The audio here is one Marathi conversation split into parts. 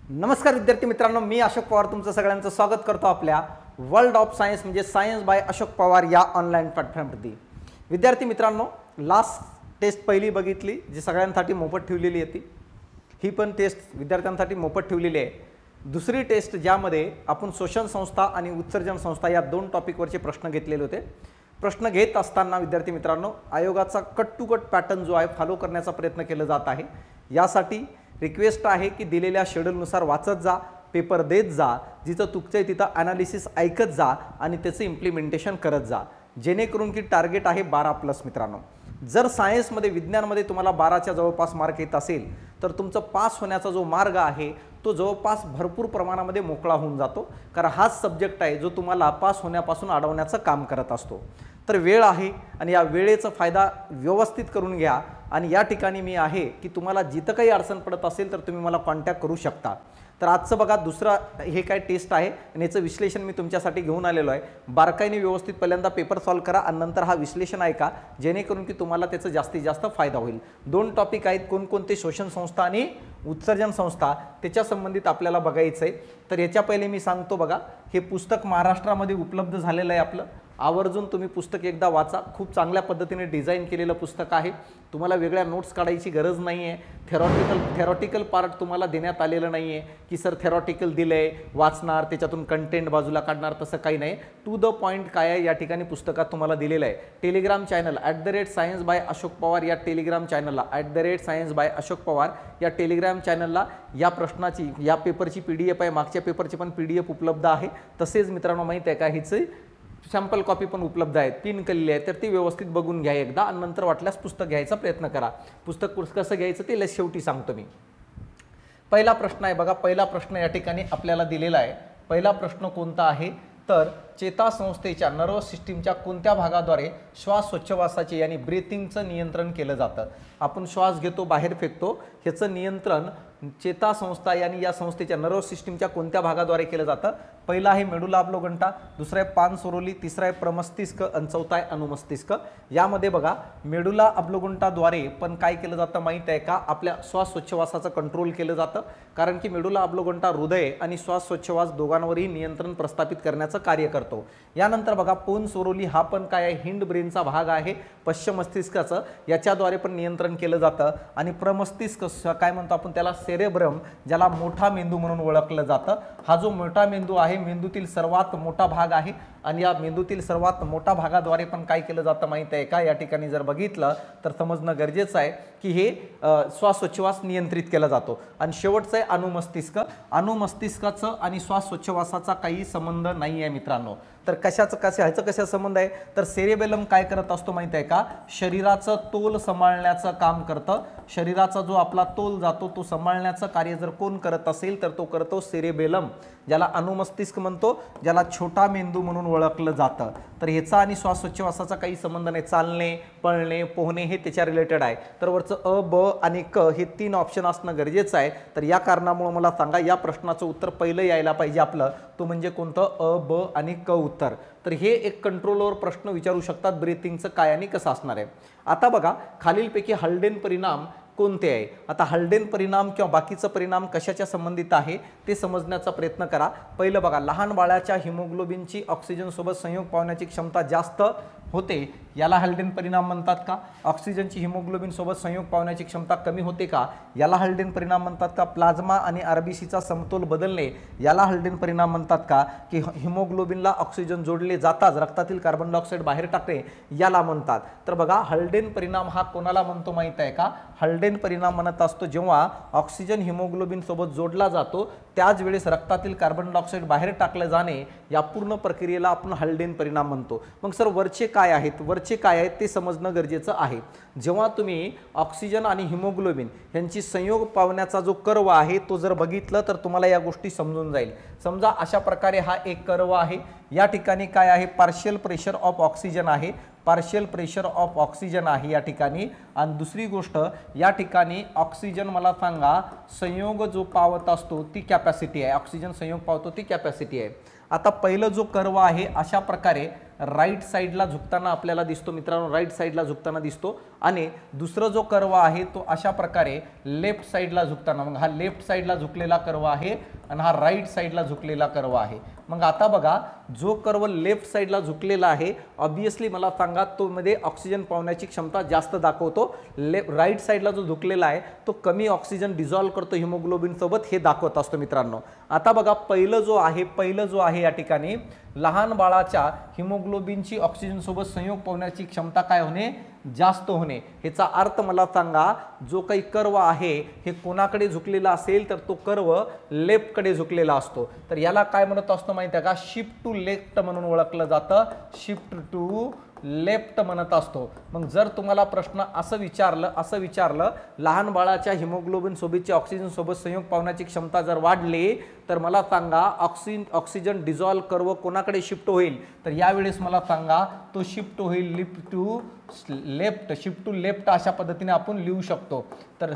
नमस्कार विद्यार्थी मित्रांनो, मी अशोक पवार तुमचं सगळ्यांचं स्वागत करतो आपल्या वर्ल्ड ऑफ सायन्स म्हणजे सायन्स बाय अशोक पवार या ऑनलाईन प्लॅटफॉर्मवरती। विद्यार्थी मित्रांनो, लास्ट टेस्ट पहिली बघितली जी सगळ्यांसाठी मोफत ठेवलेली होती, ही पण टेस्ट विद्यार्थ्यांसाठी मोफत ठेवलेली आहे। दुसरी टेस्ट ज्यामध्ये आपण शोषण संस्था आणि उत्सर्जन संस्था या दोन टॉपिकवरचे प्रश्न घेतलेले होते। प्रश्न घेत असताना विद्यार्थी मित्रांनो, आयोगाचा कट टू कट पॅटर्न जो आहे फॉलो करण्याचा प्रयत्न केला जात आहे। यासाठी रिक्वेस्ट आहे की दिलेल्या शेड्यूलनुसार वाचत जा, पेपर देत जा, जिथं तुकचंय तिथं ॲनालिसिस ऐकत जा आणि त्याचं इम्प्लिमेंटेशन करत जा, जेणेकरून की टार्गेट आहे 12+ मित्रांनो। जर सायन्समध्ये विज्ञानमध्ये तुम्हाला 12च्या जवळपास मार्क येत असेल तर तुमचं पास होण्याचा जो मार्ग आहे तो जवळपास भरपूर प्रमाणामध्ये मोकळा होऊन जातो, कारण हाच सब्जेक्ट आहे जो तुम्हाला पास होण्यापासून अडवण्याचं काम करत असतो। तर वेळ आहे आणि या वेळेचा फायदा व्यवस्थित करून घ्या। आणि या ठिकाणी मी आहे की तुम्हाला जिथं काही अडचण पडत असेल तर तुम्ही मला कॉन्टॅक्ट करू शकता। तर आजचं बघा दुसरा हे काय टेस्ट आहे आणि याचं विश्लेषण मी तुमच्यासाठी घेऊन आलेलो आहे। बारकाईने व्यवस्थित पहिल्यांदा पेपर सॉल्व करा आणि नंतर हा विश्लेषण ऐका, जेणेकरून की तुम्हाला त्याचा जास्तीत जास्त फायदा होईल। दोन टॉपिक आहेत, कोणकोणते शोषण संस्था आणि उत्सर्जन संस्था, त्याच्या संबंधित आपल्याला बघायचं आहे। तर याच्या पहिले मी सांगतो बघा, हे पुस्तक महाराष्ट्रामध्ये उपलब्ध झालेलं आहे आपलं। आवर्जून तुम्ही पुस्तक एकदा वाचा, खूप चांगल्या पद्धतीने डिझाइन केलेलं पुस्तक आहे। तुम्हाला वेगळ्या नोट्स काढायची गरज नाही आहे। थेरॉटिकल पार्ट तुम्हाला देण्यात आलेलं नाही आहे की सर थेरॉटिकल दिलंय वाचणार त्याच्यातून कंटेंट बाजूला काढणार, तसं काही नाही। टू द पॉईंट काय आहे या ठिकाणी पुस्तकात तुम्हाला दिलेलं आहे। Telegram channel @science by Ashok Pawar या टेलिग्राम चॅनलला @science by अशोक पवार या टेलिग्राम चॅनलला या प्रश्नाची या पेपरची PDF आहे, मागच्या पेपरची पण PDF उपलब्ध आहे। तसेच मित्रांनो माहिती आहे का, हिचे सॅम्पल कॉपी पण उपलब्ध आहे, पिन केलेली आहे, तर ती व्यवस्थित बघून घ्या एकदा आणि नंतर वाटल्यास पुस्तक घ्यायचा प्रयत्न करा। पुस्तक कसं घ्यायचं ते शेवटी सांगतो मी। पहिला प्रश्न आहे बघा, पहिला प्रश्न या ठिकाणी आपल्याला दिलेला आहे। पहिला प्रश्न कोणता आहे तर चेतासंस्थेच्या नर्वस सिस्टीमच्या कोणत्या भागाद्वारे श्वास श्वासोच्छवासाचे यानी ब्रीथिंगचं नियंत्रण केलं जातं। आपण श्वास घेतो बाहेर फेकतो, ह्याचं नियंत्रण चेतासंस्था यानी या संस्थेच्या नर्वस सिस्टीमच्या कोणत्या भागाद्वारे केलं जातं। पहिला आहे मेडुला ऑब्लोगंटा, दुसरा आहे पानसोरोली, तिसरा आहे प्रमस्तिष्क आणि चौथा आहे अनुमस्तिष्क। यामध्ये बघा मेडुला ऑब्लोगंटाद्वारे पण काय केलं जातं माहिती आहे का, आपल्या श्वासोच्छवासाचं कंट्रोल केलं जातं, कारण की मेडुला ऑब्लोगंटा हृदय आणि श्वासोच्छवास दोघांवरही नियंत्रण प्रस्थापित करण्याचं कार्य करतो। यानंतर बघा पोनसोरोली हा पण काय आहे, हिंड ब्रेनचा भाग आहे पश्चिम मस्तिष्काचं, याच्याद्वारे पण नियंत्रण केलं जातं। आणि प्रमस्तिष्क काय म्हणतो आपण त्याला सेरेब्रम, ज्याला मोठा मेंदू म्हणून ओळखलं जातं। हा जो मोठा मेंदू आहे मेंदूतील सर्वात मोठा भाग आहे आणि या मेंदूतील सर्वात मोठा भागाद्वारे पण काय केलं जातं माहिती आहे का, या ठिकाणी जर बघितलं तर समजणं गरजेचं आहे की हे श्वासोच्छवास नियंत्रित केला जातो। आणि शेवटचं आहे अनुमस्तिष्क। अनुमस्तिष्काचं आणि श्वासोच्छवासाचा काही संबंध नाही आहे मित्रांनो। तर ह्याचं कशा संबंध आहे तर सेरेबेलम काय करत असतो माहिती आहे का, शरीराचं तोल सांभाळण्याचं काम करतं। शरीराचा जो आपला तोल जातो तो सांभाळण्याचं कार्य जर कोण करत असेल तर तो करतो सेरेबेलम, ज्याला अनुमस्तिष्क म्हणतो, ज्याला छोटा मेंदू म्हणून ओळखलं जातं। तर ह्याचा आणि श्वासोच्छवासाचा काही संबंध नाही, चालणे पळणे पोहणे हे त्याच्या रिलेटेड आहे। तर वरचं अ ब आणि क हे 3 ऑप्शन असणं गरजेचं आहे। तर या कारणामुळे मला सांगा या प्रश्नाचं उत्तर पहिलं यायला पाहिजे आपलं, तो म्हणजे कोणतं अ ब आणि क उत्तर। तर हे एक कंट्रोलवर प्रश्न विचारू शकतात, ब्रीथिंगचं काय आणि कसं असणार आहे। आता बघा खालीलपैकी हल्डेन परिणाम कोणते आहे। आता हल्डेन परिणाम किंवा बाकीचा परिणाम कशाच्या संबंधित आहे ते समजण्याचा प्रयत्न करा। पहिलं बघा, लहान बाळाच्या हिमोग्लोबिनची ऑक्सिजन सोबत संयोग पावण्याची क्षमता जास्त होते, याला हल्डेन परिणाम म्हणतात का। ऑक्सिजनची हिमोग्लोबिन सोबत संयोग पावण्याची क्षमता कमी होते का, याला हल्डेन परिणाम म्हणतात का। प्लाझ्मा आणि आरबीसीचा समतोल बदलणे, याला हल्डेन परिणाम म्हणतात का। की हिमोग्लोबिनला ऑक्सिजन जोडले जाताच रक्तातील कार्बन डायऑक्साईड बाहेर टाकणे, याला म्हणतात। तर बघा हल्डेन परिणाम हा कोणाला म्हणतो माहिती आहे का, हल्डेन परिणाम म्हणत असतो जेव्हा ऑक्सिजन हिमोग्लोबिन सोबत जोडला जातो त्याच वेळेस रक्तातील कार्बन डायऑक्साईड बाहेर टाकले जाणे, या पूर्ण प्रक्रियेला आपण हल्डेन परिणाम म्हणतो। मग सर वरचे काय आहेत ते समजणं गरजेचं आहे। जेव्हा तुम्ही ऑक्सिजन आणि हिमोग्लोबिन यांची संयोग पावण्याचा जो कर्व आहे तो जर बघितलं तर तुम्हाला या गोष्टी समजून जाईल। समजा अशा प्रकारे हा एक कर्व आहे, या ठिकाणी काय आहे पार्शियल प्रेशर ऑफ ऑक्सिजन आहे, पार्शियल प्रेशर ऑफ ऑक्सिजन आहे या ठिकाणी। आणि दुसरी गोष्ट या ठिकाणी ऑक्सिजन मला सांगा संयोग जो पावत असतो ती कॅपॅसिटी आहे, ऑक्सिजन संयोग पावतो ती कॅपॅसिटी आहे। आता पहिलं जो कर्व आहे अशा प्रकारे राईट साईडला झुकताना आपल्याला दिसतो मित्रांनो, राईट साईडला झुकताना दिसतो. आणि दुसरा जो कर्व आहे तो अशा प्रकारे लेफ्ट साईडला झुकताना, मग हा लेफ्ट साईडला झुकलेला कर्व आहे आणि हा राईट साईडला झुकलेला कर्व आहे. मग आता बघा, जो कर्व लेफ्ट साईडला झुकलेला आहे ऑब्वियसली मला सांगा तो मध्ये ऑक्सिजन पावण्याची क्षमता जास्त दाखवतो. राईट साईडला जो झुकलेला आहे तो कमी ऑक्सिजन डिझॉल्व करतो हिमोग्लोबिन सोबत, हे दाखवत असतो मित्रांनो. आता बघा, पहिलं जो आहे या ठिकाणी लहान बाळाच्या हिमोग्लोबिनची ऑक्सिजन सोबत संयोग पावण्याची क्षमता काय होणे, जास्त होणे. ह्याचा अर्थ मला सांगा, जो काही कर्व आहे हे कोणाकडे झुकलेला असेल तर तो कर्व लेफ्टकडे झुकलेला असतो. तर याला काय म्हणत असतो माहिती आहे का, शिफ्ट टू लेफ्ट म्हणून ओळखलं जातं, शिफ्ट टू लेफ्ट म्हणत असतो. मग जर तुम्हाला प्रश्न असं विचारलं लहान बाळाच्या हिमोग्लोबिन सोबतची ऑक्सिजन सोबत संयोग पावण्याची क्षमता जर वाढली तर मला सांगा ऑक्सिजन डिझॉल्व कर्व कोणाकडे शिफ्ट होईल, तर यावेळेस मला सांगा तो शिफ्ट होईल शिफ्ट टू लेफ्ट अशा पद्धतीने आपण लिहू शकतो. तर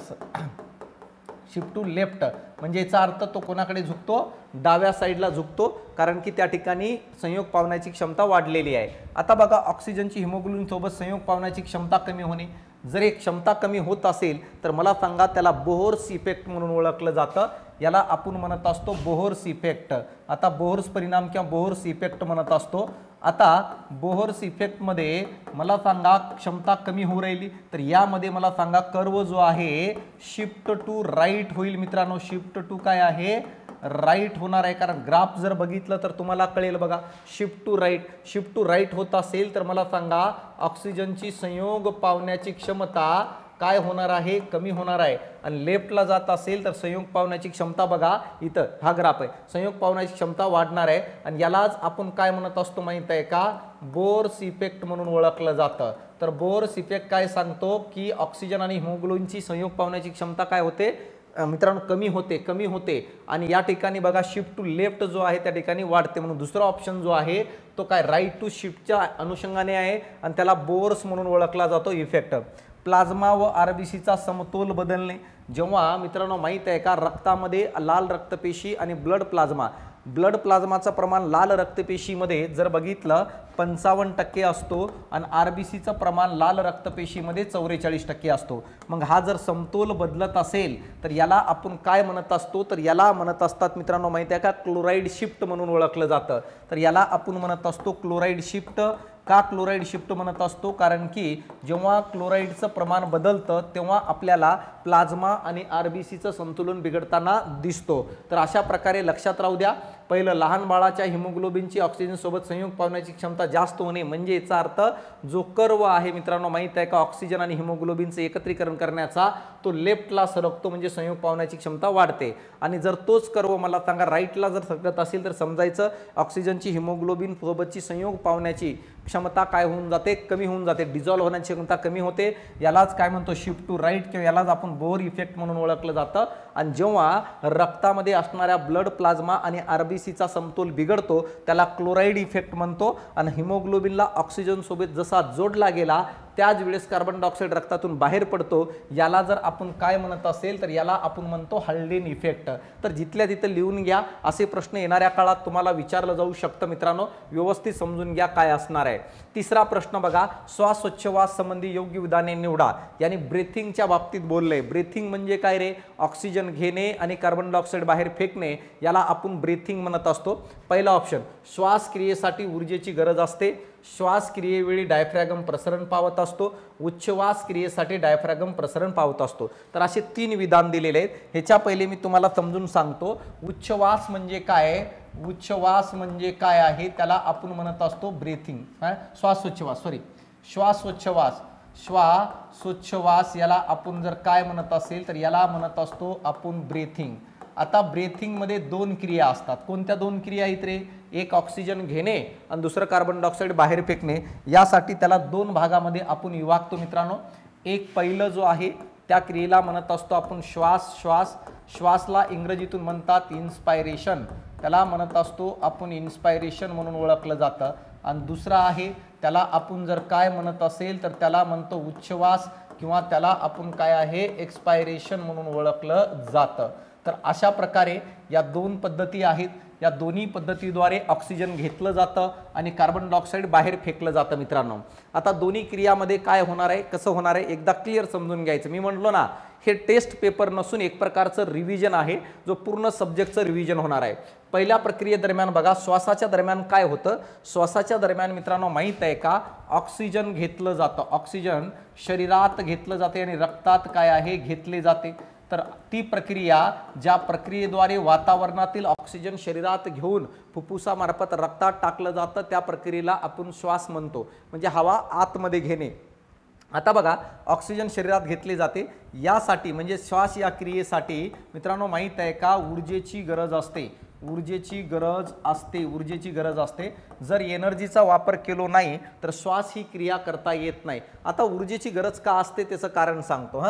शिफ्ट टू लेफ्ट म्हणजे याचा अर्थ तो कोणाकडे झुकतो, डाव्या साईडला झुकतो, कारण की त्या ठिकाणी संयोग पावण्याची क्षमता वाढलेली आहे. आता बघा, ऑक्सिजनची हिमोग्लोबिन सोबत संयोग पावण्याची क्षमता कमी होणे, जर एक क्षमता कमी होत असेल तर मला सांगा त्याला बोहर्स इफेक्ट म्हणून ओळखलं जातं. याला आपण म्हणत असतो बोहर्स इफेक्ट. आता बोहर्स परिणाम किंवा बोहर्स इफेक्ट म्हणत असतो. आता बोहर्स इफेक्ट मध्ये मला सांगा क्षमता कमी होऊ राहिली, तर यामध्ये मला सांगा कर्व जो आहे शिफ्ट टू राईट होईल मित्रांनो. शिफ्ट टू काय आहे, राईट होणार आहे, कारण ग्राफ जर बघितलं तर तुम्हाला कळेल बघा, शिफ्ट टू राईट होत असेल तर मला सांगा ऑक्सिजनची संयोग पावण्याची क्षमता काय होणार आहे, कमी होणार आहे. आणि लेफ्टला जात असेल तर संयोग पावण्याची क्षमता बघा, इथं हा ग्राफ आहे, संयोग पावण्याची क्षमता वाढणार आहे. आणि यालाच आपण काय म्हणत असतो माहित आहे का, बोर्स इफेक्ट म्हणून ओळखलं जातं. तर बोर्स इफेक्ट काय सांगतो की ऑक्सिजन आणि हिमोग्लोबिनची संयोग पावण्याची क्षमता काय होते मित्रांनो, कमी होते. आणि या ठिकाणी बघा शिफ्ट टू लेफ्ट जो आहे त्या ठिकाणी वाढते. म्हणून दुसरा ऑप्शन जो आहे तो काय राईट टू शिफ्टच्या अनुषंगाने आहे आणि त्याला बोर्स म्हणून ओळखला जातो इफेक्ट. प्लाझ्मा व आरबीसीचा समतोल बदलणे, जेव्हा मित्रांनो माहित आहे का रक्तामध्ये लाल रक्तपेशी आणि ब्लड प्लाझ्माचं प्रमाण लाल रक्तपेशीमध्ये जर बघितलं 55% असतो आणि आरबीसीचं प्रमाण लाल रक्तपेशीमध्ये 44% असतो. मग हा जर समतोल बदलत असेल तर याला आपण काय म्हणत असतो, तर याला म्हणत असतात मित्रांनो माहिती आहे का क्लोराईड शिफ्ट म्हणून ओळखलं जातं. तर याला आपण म्हणत असतो क्लोराईड शिफ्ट. का क्लोराईड शिफ्ट म्हणत असतो, कारण की जेव्हा क्लोराईडचं प्रमाण बदलतं तेव्हा आपल्याला प्लाझ्मा आणि आरबीसीचं संतुलन बिघडताना दिसतो. तर अशा प्रकारे लक्षात राहू द्या, पहिलं लहान बाळाच्या हिमोग्लोबिनची ऑक्सिजन सोबत संयोग पावण्याची क्षमता जास्त होणे, म्हणजे याचा अर्थ जो कर्व आहे मित्रांनो माहित आहे का ऑक्सिजन आणि हिमोग्लोबिनचे एकत्रीकरण करण्याचा, तो लेफ्टला सरकतो, म्हणजे संयोग पावण्याची क्षमता वाढते. आणि जर तोच कर्व मला सांगा राईटला जर सरकत असेल तर समजायचं ऑक्सिजनची हिमोग्लोबिन सोबतची संयोग पावण्याची क्षमता काय होऊन जाते, कमी होऊन जाते, डिझॉल्व होण्याची क्षमता कमी होते. यालाच काय म्हणतो शिफ्ट टू राईट किंवा यालाच आपण बोर इफेक्ट म्हणून ओळखलं जातं. आणि जेव्हा रक्तामध्ये असणाऱ्या ब्लड प्लाझ्मा आणि आरबीसीचा समतोल बिघडतो त्याला क्लोराईड इफेक्ट म्हणतो. आणि हिमोग्लोबिनला ऑक्सिजन सोबत जसा जोडला गेला त्याच वेळेस कार्बन डायऑक्साईड रक्तातून बाहेर पडतो, याला जर आपण काय म्हणत असेल तर याला आपण म्हणतो हल्डेन इफेक्ट. तर जिथल्या तिथे लिहून घ्या, असे प्रश्न येणाऱ्या काळात तुम्हाला विचारलं जाऊ शकतं मित्रांनो, व्यवस्थित समजून घ्या काय असणार आहे. तिसरा प्रश्न बघा, श्वासोच्छवास संबंधी योग्य विधाने निवडा. यानी ब्रीथिंगच्या बाबतीत बोलले. ब्रीथिंग म्हणजे काय रे, ऑक्सिजन घेणे आणि कार्बन डायऑक्साईड बाहेर फेकणे, याला आपण ब्रीथिंग म्हणत असतो. पहिला ऑप्शन, श्वास क्रियेसाठी ऊर्जेची गरज असते, श्वास क्रियेवेळी डायफ्रॅगम प्रसरण पावत असतो, उच्छ्वास क्रियेसाठी डायफ्रॅगम प्रसरण पावत असतो. तर असे 3 विधान दिलेले आहेत. ह्याच्या पहिले मी तुम्हाला समजून सांगतो उच्छ्वास म्हणजे काय. उच्छ्वास म्हणजे काय आहे, त्याला आपण म्हणत असतो ब्रीथिंग. श्वासोच्छवास याला आपण जर काय म्हणत असेल तर याला म्हणत असतो आपण ब्रीथिंग. आता ब्रीथिंग मध्ये 2 क्रिया असतात. कोणत्या 2 क्रिया आहेत रे, एक ऑक्सिजन घेणे आणि दुसरं कार्बन डायऑक्साईड बाहेर फेकणे. यासाठी त्याला 2 भागामध्ये आपण विभागतो मित्रांनो. एक पहिलं जो आहे त्या क्रियेला म्हणत असतो आपण श्वासला इंग्रजीतून म्हणतात इन्स्पायरेशन, त्याला म्हणत असतो आपण इन्स्पायरेशन म्हणून ओळखलं जातं. आणि दुसरा आहे त्याला आपण जर काय म्हणत असेल तर त्याला म्हणतो उच्छ्वास किंवा त्याला आपण काय आहे एक्सपायरेशन म्हणून ओळखलं जातं. तर अशा प्रकारे या 2 पद्धती आहेत. या दोन्ही पद्धतीद्वारे ऑक्सिजन घेतलं जातं आणि कार्बन डायऑक्साईड बाहेर फेकलं जातं मित्रांनो। आता दोन्ही क्रियामध्ये काय होणार आहे, कसं होणार आहे एकदा क्लिअर समजून घ्यायचं। मी म्हणलो ना हे टेस्ट पेपर नसून एक प्रकारचं रिव्हिजन आहे, जो पूर्ण सब्जेक्टचं रिव्हिजन होणार आहे। पहिल्या प्रक्रियेदरम्यान बघा श्वासाच्या दरम्यान काय होतं, श्वासाच्या दरम्यान मित्रांनो माहित आहे का ऑक्सिजन घेतलं जातं, ऑक्सिजन शरीरात घेतलं जाते आणि रक्तात काय आहे घेतले जाते। तर ती प्रक्रिया ज्या प्रक्रियेद्वारे वातावरणातील ऑक्सिजन शरीरात घेऊन फुफ्फुसामार्फत रक्तात टाकलं जातं त्या प्रक्रियेला आपण श्वास म्हणतो, म्हणजे हवा आतमध्ये घेणे। आता बघा ऑक्सिजन शरीरात घेतले जाते, यासाठी म्हणजे श्वास या क्रियेसाठी मित्रांनो माहित आहे का ऊर्जेची गरज असते, ऊर्जेची गरज असते, ऊर्जेची गरज असते। जर एनर्जीचा वापर केलो नाही तर श्वास ही क्रिया करता येत नाही। आता ऊर्जेची गरज का असते त्याचं कारण सांगतो।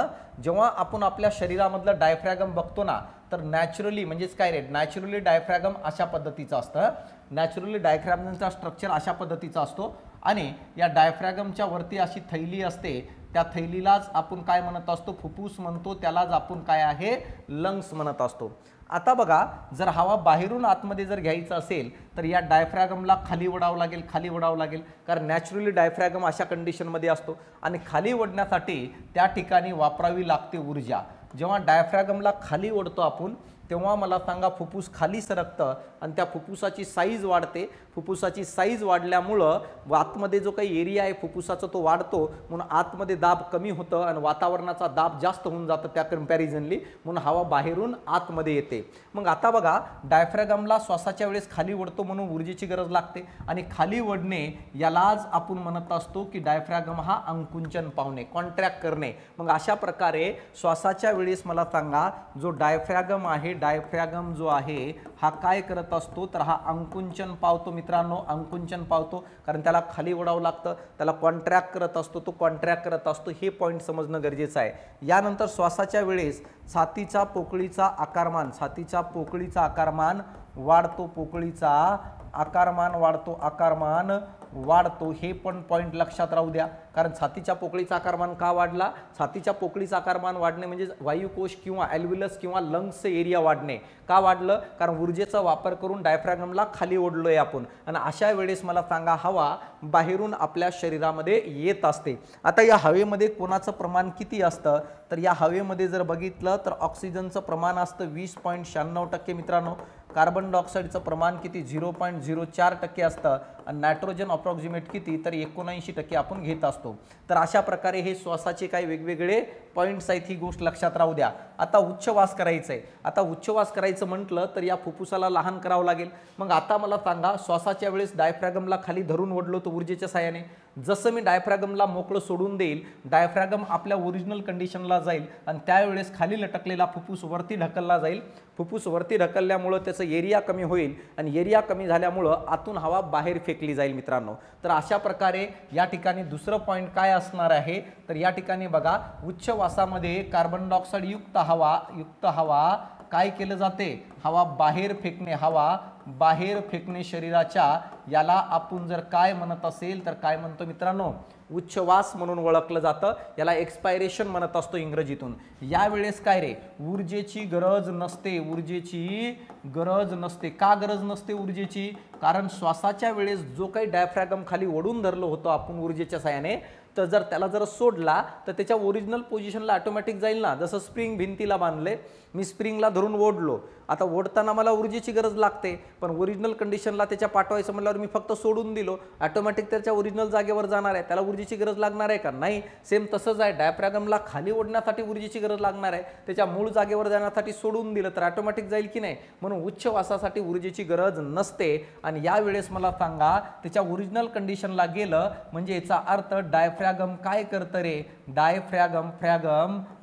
जेव्हा आपण आपल्या शरीरामधलं डायफ्रॅगम बघतो ना तर नॅचरली म्हणजेच काय रे नॅचरली डायफ्रॅगम अशा पद्धतीचं असतं, नॅचरली डायफ्रॅगमचा स्ट्रक्चर अशा पद्धतीचा असतो आणि या डायफ्रॅगमच्या वरती अशी थैली असते, त्या थैलीलाच आपण काय म्हणत असतो फुफ्फुस म्हणतो, त्यालाच आपण काय आहे लंग्स म्हणत असतो। आता बघा जर हवा बाहेरून आतमध्ये जर घ्यायचं असेल तर या डायफ्रॅगमला खाली वडावं लागेल, खाली वडावं लागेल, कारण नॅचरली डायफ्रॅगम अशा कंडिशनमध्ये असतो आणि खाली वडण्यासाठी त्या ठिकाणी वापरावी लागते ऊर्जा। जेव्हा डायफ्रॅगमला खाली ओढतो आपण तेव्हा मला सांगा फुफ्फुस खाली सरकतं आणि त्या फुफ्फुसाची साईज वाढते, फुफ्फुसाची साईज वाढल्यामुळं आतमध्ये जो काही एरिया आहे फुफ्फुसाचा तो वाढतो, म्हणून आतमध्ये दाब कमी होतं आणि वातावरणाचा दाब जास्त होऊन जातं त्या कंपॅरिझनली, म्हणून हवा बाहेरून आतमध्ये येते। मग आता बघा डायफ्रॅगमला श्वासाच्या वेळेस खाली ओढतो म्हणून ऊर्जेची गरज लागते आणि खाली ओढणे यालाच आपण म्हणत असतो की डायफ्रॅगम हा अंकुंचन पावणे, कॉन्ट्रॅक्ट करणे। मग अशा प्रकारे श्वासाच्या वेळेस मला सांगा जो डायफ्रॅगम आहे, डायफ्रॅगम जो आहे हा काय करत असतो तर हा अंकुंचन पावतो मित्रांनो, अंकुंचन पावतो, कारण त्याला खाली ओढावं लागतं, त्याला कॉन्ट्रॅक्ट करत असतो, तो कॉन्ट्रॅक्ट करत असतो, हे पॉईंट समजणं गरजेचं आहे। यानंतर श्वासाच्या वेळेस छातीचा पोकळीचा आकारमान, छातीचा पोकळीचा आकारमान वाढतो, पोकळीचा आकारमान वाढतो, आकारमान वाढतो, हे पण पॉईंट लक्षात राहू द्या। कारण छातीच्या पोकळीचा आकारमान का वाढला, छातीच्या पोकळीचा आकारमान वाढणे म्हणजे वायुकोश किंवा ॲल्व्हिलस किंवा लंग्सचे एरिया वाढणे, का वाढलं कारण ऊर्जेचा वापर करून डायफ्रॅगमला खाली ओढलोय आपण आणि अशा वेळेस मला सांगा हवा बाहेरून आपल्या शरीरामध्ये येत असते। आता या हवेमध्ये कोणाचं प्रमाण किती असतं तर या हवेमध्ये जर बघितलं तर ऑक्सिजनचं प्रमाण असतं 20.96% मित्रांनो, कार्बन डायऑक्साईडचं प्रमाण किती 0.04% असतं आणि नायट्रोजन अप्रॉक्सिमेट किती तर 79% आपण घेत असतो। तर अशा प्रकारे हे श्वासाचे काही वेगवेगळे पॉईंट्स आहेत, ही गोष्ट लक्षात राहू द्या। आता उच्छवास करायचं आहे, आता उच्छवास करायचं म्हटलं तर या फुफ्फुसाला लहान करावं लागेल। मग आता मला सांगा श्वासाच्या वेळेस डायफ्रॅगमला खाली धरून ओढलो तर ऊर्जेच्या साहाय्याने, जसं मी डायफ्रॅगमला मोकळं सोडून देईल डायफ्रॅगम आपल्या ओरिजिनल कंडिशनला जाईल आणि त्यावेळेस खाली लटकलेला फुफ्फुस वरती ढकलला जाईल, फुफ्फुस वरती ढकलल्यामुळं त्याचं एरिया कमी होईल आणि एरिया कमी झाल्यामुळं आतून हवा बाहेर फेकली जाईल मित्रांनो। तर अशा प्रकारे या ठिकाणी दुसरं पॉईंट काय असणार आहे तर या ठिकाणी बघा उच्छवासामध्ये कार्बन डायऑक्साईड युक्त हवा काय केलं जाते, हवा बाहेर फेकणे, हवा बाहेर फेकणे शरीराच्या, याला आपण जर काय म्हणत असेल तर काय म्हणतो मित्रांनो उच्छवास म्हणून ओळखलं जातं, याला एक्सपायरेशन म्हणत असतो इंग्रजीतून। यावेळेस काय रे ऊर्जेची गरज नसते, ऊर्जेची गरज नसते, का गरज नसते ऊर्जेची, कारण श्वासाच्या वेळेस जो काही डायफ्रॅगम खाली ओढून धरलो होतो आपण ऊर्जेच्या साहाय्याने, तर जर त्याला जर सोडला तर त्याच्या ओरिजिनल पोझिशनला ऑटोमॅटिक जाईल ना। जसं स्प्रिंग भिंतीला बांधले, मी स्प्रिंगला धरून ओढलो, आता ओढताना मला ऊर्जेची गरज लागते, पण ओरिजिनल कंडिशनला त्याच्या पाठवायचं म्हटल्यावर मी फक्त सोडून दिलो, ऑटोमॅटिक त्याच्या ओरिजिनल जागेवर जाणार आहे, त्याला ऊर्जेची गरज लागणार आहे का नाही। सेम तसंच आहे, डायफ्रॅगमला खाली ओढण्यासाठी ऊर्जेची गरज लागणार आहे, त्याच्या मूळ जागेवर जाण्यासाठी सोडून दिलं तर ऑटोमॅटिक जाईल की नाही, म्हणून उच्छवासासाठी ऊर्जेची गरज नसते। आणि यावेळेस मला सांगा त्याच्या ओरिजिनल कंडिशनला गेलं म्हणजे याचा अर्थ डायफ्रॅगम काय करतं रे, डायफ्रॅगम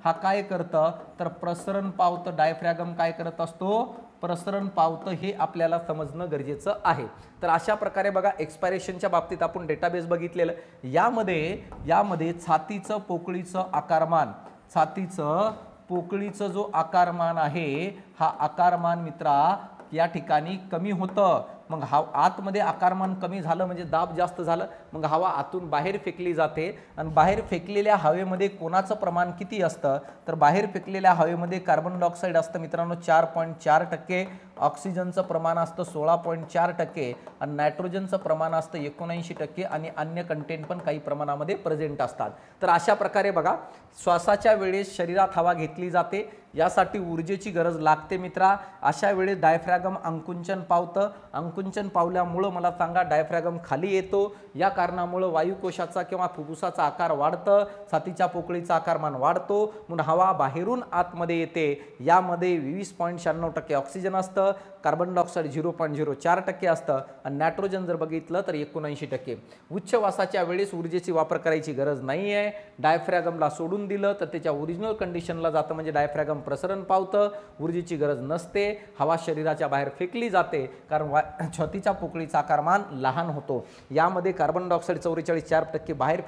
हा काय करतं तर प्रसरण पावतं, डायफ्रॅगम काय करत असतो प्रसरण पावतं, हे आपल्याला समजणं गरजेचं आहे। तर अशा प्रकारे बघा एक्सपायरेशनच्या बाबतीत आपण डेटाबेस बघितलेलं, यामध्ये छातीचं पोकळीचं आकारमान, छातीचं पोकळीचं जो आकारमान आहे हा आकारमान मित्रा या ठिकाणी कमी होतं। मग हा आतमध्ये आकारमान कमी झालं म्हणजे दाब जास्त झालं, मग हवा आतून बाहेर फेकली जाते आणि बाहेर फेकलेल्या हवेमध्ये कोणाचं प्रमाण किती असतं तर बाहेर फेकलेल्या हवेमध्ये कार्बन डायऑक्साईड असतं मित्रांनो 4.4%, ऑक्सिजनचं प्रमाण असतं 16.4% आणि नायट्रोजनचं प्रमाण असतं 79% आणि अन्य कंटेंट पण काही प्रमाणामध्ये प्रेझेंट असतात। तर अशा प्रकारे बघा श्वासाच्या वेळेस शरीरात हवा घेतली जाते, यासाठी ऊर्जेची गरज लागते मित्रा। अशा वेळेस डायफ्रॅगम अंकुंचन पावतं, अंकुंचन पावल्यामुळं मला सांगा डायफ्रॅगम खाली येतो, या कारणामुळे वायुकोशाचा किंवा फुफ्फुसाचा आकार वाढतं, छातीच्या पोकळीचा आकारमान वाढतो, म्हणून हवा बाहेरून आतमध्ये येते। यामध्ये 20.96% ऑक्सिजन असतं, कार्बन डायऑक्साईड 0.04% असतं आणि नायट्रोजन जर बघितलं तर 79%। उच्छवासाच्या वेळेस ऊर्जेची वापर करायची गरज नाही आहे, डायफ्रॅगमला सोडून दिलं तर त्याच्या ओरिजिनल कंडिशनला जातं, म्हणजे डायफ्रॅगम प्रसरण पावतं, ऊर्जेची गरज नसते, हवा शरीराच्या बाहेर फेकली जाते कारण छातीच्या पोकळीचा आकारमान लहान होतो। यामध्ये कार्बन डायऑक्साईड 44.4% बाहेर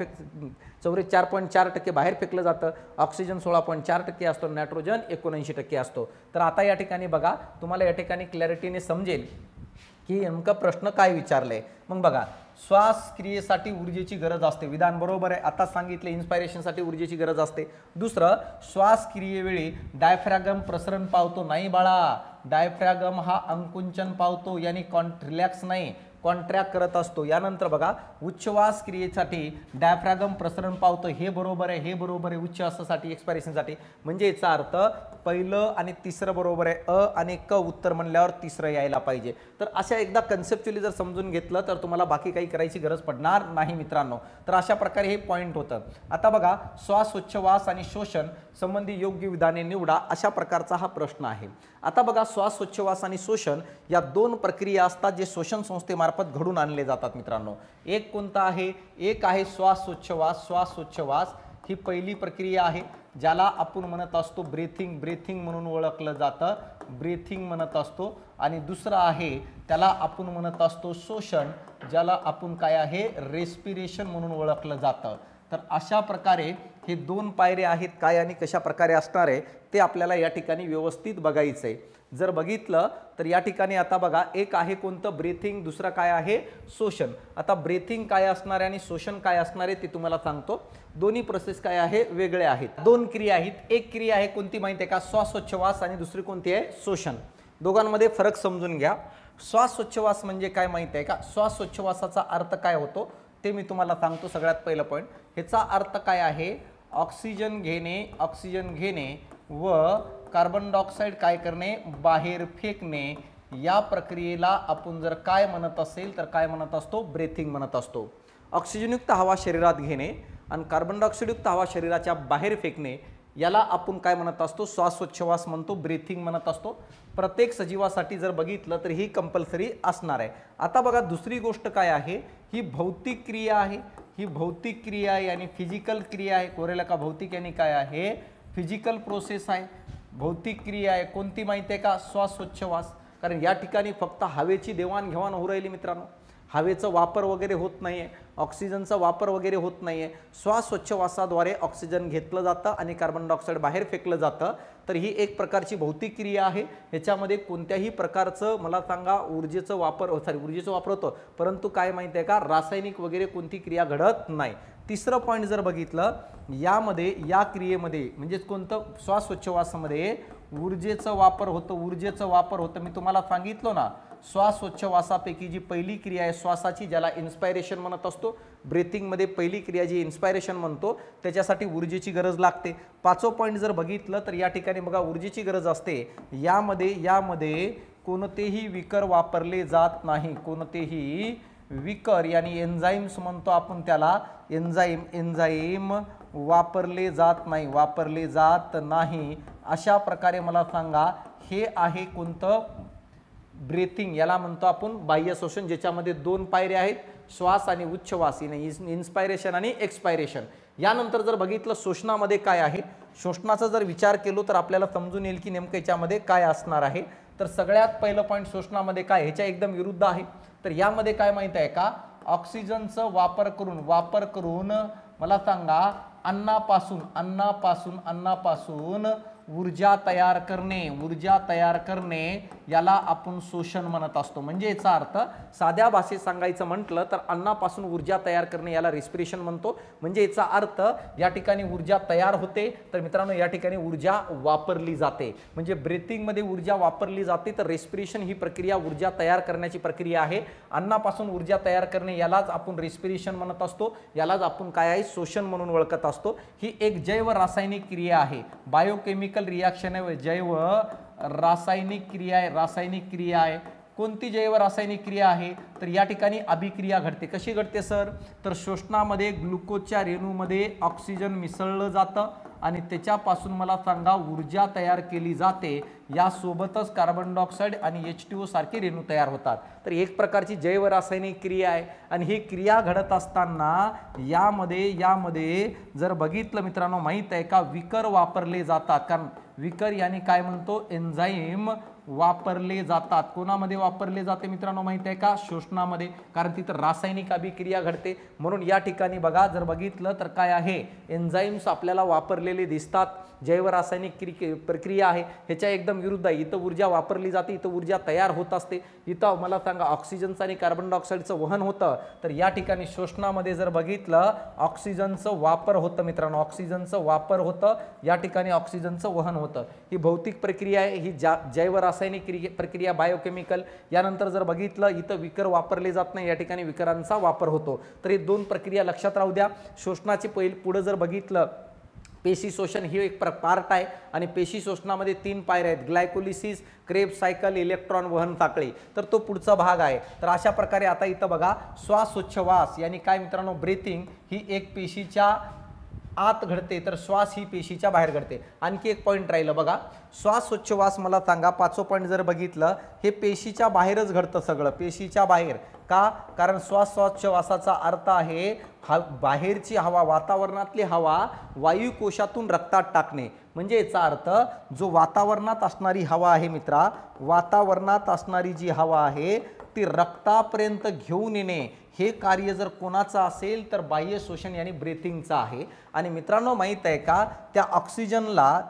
4.4% बाहेर फेकलं जातं, ऑक्सिजन 16.4% असतो, नायट्रोजन 79% असतो। तर आता या ठिकाणी बघा तुम्हाला या ठिकाणी क्लॅरिटीने समजेल की नेमका प्रश्न काय विचारलाय। मग बघा श्वास क्रियेसाठी ऊर्जेची गरज असते, विधान बरोबर आहे, आता सांगितले इन्स्पायरेशनसाठी ऊर्जेची गरज असते। दुसरं श्वास क्रियेवेळी डायफ्रॅगम प्रसरण पावतो नाही बाळा, डायफ्रॅगम हा अंकुंचन पावतो, यानी रिलॅक्स नाही कॉन्ट्रॅक्ट करत असतो। यानंतर बघा उच्छ्वास क्रियेसाठी डायफ्रॅगम प्रसरण पावतो, हे बरोबर आहे, हे बरोबर आहे उच्छ्वासासाठी एक्सपायरेशनसाठी, म्हणजे याचा अर्थ पहिलं आणि तिसरं बरोबर आहे, अ आणि क उत्तर म्हणल्यावर तिसरं यायला पाहिजे। तर अशा एकदा कन्सेप्च्युअली जर समजून घेतलं तर तुम्हाला बाकी काही करायची गरज पडणार नाही मित्रांनो। तर अशा प्रकारे हे पॉइंट होतं। आता बघा श्वास उच्छ्वास आणि शोषण संबंधी योग्य विधाने निवडा, अशा प्रकारचा हा प्रश्न आहे। आता बघा श्वास उच्छ्वास आणि शोषण या दोन प्रक्रिया असतात जे श्वसन संस्थेमार्फत घडून आणले जातात मित्रांनो। एक कोणता आहे, एक आहे श्वास उच्छ्वास, श्वास उच्छ्वास ही पहिली प्रक्रिया आहे ज्याला आपण म्हणत असतो ब्रीथिंग, ब्रीथिंग म्हणून ओळखलं जातं, ब्रीथिंग म्हणत असतो। आणि दुसरं आहे त्याला आपण म्हणत असतो शोषण, ज्याला आपण काय आहे रेस्पिरेशन म्हणून ओळखलं जातं। तर अशा प्रकारे हे दोन पायऱ्या आहेत, काय आणि कशा प्रकारे असणार आहे ते आपल्याला या ठिकाणी व्यवस्थित बघायचं आहे। जर बघितलं तर या ठिकाणी आता बघा एक आहे कोणतं ब्रीथिंग, दुसरा काय आहे शोषण। आता ब्रीथिंग काय असणार आहे आणि शोषण काय असणार आहे ते तुम्हाला सांगतो। दोन्ही प्रोसेस काय आहे वेगळे आहेत, दोन क्रिया आहेत। एक क्रिया आहे कोणती माहिती आहे का, श्वासोच्छवास, आणि दुसरी कोणती आहे शोषण। दोघांमध्ये फरक समजून घ्या। श्वासोच्छवास म्हणजे काय माहिती आहे का, श्वासोच्छवासाचा अर्थ काय होतो ते मी तुम्हाला सांगतो। सगळ्यात पहिलं पॉईंट, ह्याचा अर्थ काय आहे, ऑक्सिजन घेणे, ऑक्सिजन घेणे व कार्बन डायऑक्साईड काय करणे बाहेर फेकणे, या प्रक्रियेला आपण जर काय म्हणत असेल तर काय म्हणत असतो ब्रीथिंग म्हणत असतो। ऑक्सिजनयुक्त हवा शरीरात घेणे आणि कार्बन डायऑक्साईडयुक्त हवा शरीराच्या बाहेर फेकणे याला आपण काय म्हणत असतो श्वासोच्छवास म्हणतो, ब्रीथिंग म्हणत असतो। प्रत्येक सजीवासाठी जर बघितलं तर ही कंपल्सरी असणार आहे। आता बघा दुसरी गोष्ट काय आहे, ही भौतिक क्रिया आहे, ही भौतिक क्रिया आहे आणि फिजिकल क्रिया आहे। कोरेला का भौतिक आणि काय आहे फिजिकल प्रोसेस आहे, भौतिक क्रिया आहे। कोणती माहिती आहे का, श्वासोच्छवास, कारण या ठिकाणी फक्त हवेची देवाणघेवाण होऊ राहिली मित्रांनो, हवेचा वापर वगैरे होत नाहीये, ऑक्सिजनचा वापर वगैरे होत नाहीये। श्वासोच्छवासाद्वारे ऑक्सिजन घेतलं जातं आणि कार्बन डायऑक्साईड बाहेर फेकलं जातं। तर ही एक प्रकारची भौतिक क्रिया आहे, ह्याच्यामध्ये कोणत्याही प्रकारचं मला सांगा ऊर्जेचा वापर होतो, परंतु काय माहिती आहे का रासायनिक वगैरे कोणती क्रिया घडत नाही। तिसरं पॉईंट जर बघितलं यामध्ये या क्रियेमध्ये म्हणजे कोणतं श्वासोच्छवासामध्ये ऊर्जेचा वापर होतो, ऊर्जेचा वापर होतं। मी तुम्हाला सांगितलं ना श्वासोच्छवासापैकी जी पहिली क्रिया आहे श्वासाची, ज्याला इन्स्पायरेशन म्हणत असतो, ब्रीथिंगमध्ये पहिली क्रिया जी इन्स्पायरेशन म्हणतो त्याच्यासाठी ऊर्जेची गरज लागते। पाचवं पॉईंट जर बघितलं तर या ठिकाणी बघा ऊर्जेची गरज असते। यामध्ये कोणतेही विकर वापरले जात नाही, कोणतेही विकर यानी एन्झाईम्स म्हणतो आपण त्याला, एन्झाईम वापरले जात नाही। अशा प्रकारे मला सांगा हे आहे कोणतं ब्रीथिंग, याला म्हणतो आपण बाह्य श्वसन, ज्याच्यामध्ये दोन पायऱ्या आहेत श्वास आणि उच्छ्वास, इन्स्पायरेशन आणि एक्सपायरेशन। यानंतर जर बघितलं शोषणामध्ये काय आहे, शोषणाचा जर विचार केलो तर आपल्याला समजून येईल की नेमकं याच्यामध्ये काय असणार आहे। तर सगळ्यात पहिलं पॉईंट शोषणामध्ये काय, ह्याच्या एकदम विरुद्ध आहे। तर यामध्ये काय माहित आहे का, ऑक्सिजनचा वापर करून मला सांगा अन्नापासून ऊर्जा तयार करणे याला आपण शोषण म्हणत असतो। म्हणजे याचा अर्थ साध्या भाषेत सांगायचं म्हटलं तर अन्नापासून ऊर्जा तयार करणे याला रेस्पिरेशन म्हणतो। म्हणजे याचा अर्थ या ठिकाणी ऊर्जा तयार होते, तर मित्रांनो या ठिकाणी ऊर्जा वापरली जाते। म्हणजे ब्रीथिंग मध्ये ऊर्जा वापरली जाते, तर रेस्पिरेशन ही प्रक्रिया ऊर्जा तयार करण्याची प्रक्रिया आहे। अन्नापासून ऊर्जा तयार करणे यालाच आपण रेस्पिरेशन म्हणत असतो, यालाच आपण काय आहे शोषण म्हणून ओळखत असतो। ही एक जैव रासायनिक क्रिया आहे, बायोकेमिकल रिएक्शन आहे, जैव रासायनिक क्रिया आहे। कोणती जैव रासायनिक क्रिया आहे तर या ठिकाणी अभिक्रिया घडते। कशी घडते सर तर शोषणामध्ये ग्लुकोजच्या रेणूमध्ये ऑक्सिजन मिसळलं जातं आणि त्याच्यापासून मला सांगा ऊर्जा तयार केली जाते। यासोबतच कार्बन डायऑक्साइड आणि H2O सारखे रेणू तयार होतात। तर एक प्रकारची जैव रासायनिक क्रिया आहे आणि ही क्रिया घडत असताना यामध्ये जर बघितलं मित्रांनो माहित आहे का विकर वापरले जातात। कारण विकर यानी काय म्हणतो एन्झाईम वापरले जातात। कोणामध्ये वापरले जाते मित्रांनो माहित आहे का शोषणामध्ये, कारण तिथं रासायनिक अभिक्रिया घडते। म्हणून या ठिकाणी बघा जर बघितलं तर काय आहे एन्झाईम्स आपल्याला वापरलेले दिसतात। जैव रासायनिक प्रक्रिया आहे ह्याच्या एकदम विरुद्ध आहे। इथं ऊर्जा वापरली जाते, इथं ऊर्जा तयार होत असते। इथं मला सांगा ऑक्सिजनचं आणि कार्बन डायऑक्साइडचं वहन होतं, तर या ठिकाणी शोषणामध्ये जर बघितलं ऑक्सिजनचं वापर होतं मित्रांनो, ऑक्सिजनचं वापर होतं, या ठिकाणी ऑक्सिजनचं वहन होतं। ही भौतिक प्रक्रिया आहे, ही जैव रासायनिक प्रक्रिया बायोकेमिकल। यानंतर जर बघितलं इथं विकर वापरले जात नाही, या ठिकाणी विकरांचा वापर होतो। तर हे दोन प्रक्रिया लक्षात राहू द्या। शोषणाचे पुढे जर बघितलं पेशी शोषण ही एक पार्ट आहे आणि पेशी शोषणामध्ये 3 पायऱ्या आहेत, ग्लायकोलिसिस, क्रेब्स सायकल, इलेक्ट्रॉन वहन साखळी, तर तो पुढचा भाग आहे। तर अशा प्रकारे आता इथं बघा श्वासोच्छवास यानी काय मित्रांनो ब्रीथिंग ही एक पेशीच्या आत घडते, तर श्वास ही पेशीच्या बाहेर घडते। आणखी एक पॉइंट राहिलं बघा, श्वासोच्छवास मला सांगा 5वं पॉइंट जर बघितलं हे पेशीच्या बाहेरच घडतं सगळं, पेशीच्या बाहेर का, कारण श्वासोच्छवासाचा अर्थ आहे बाहेरची हवा, वातावरणातली हवा वायुकोशातून रक्तात टाकणे। म्हणजे याचा अर्थ जो वातावरणात असणारी हवा आहे मित्रा, वातावरणात असणारी जी हवा आहे ती रक्तापर्यंत घेऊन येणे हे कार्य जर कोणाचं असेल तर बाह्य शोषण यानी ब्रीथिंगचं आहे। आणि मित्रांनो माहित आहे का त्या ऑक्सिजनला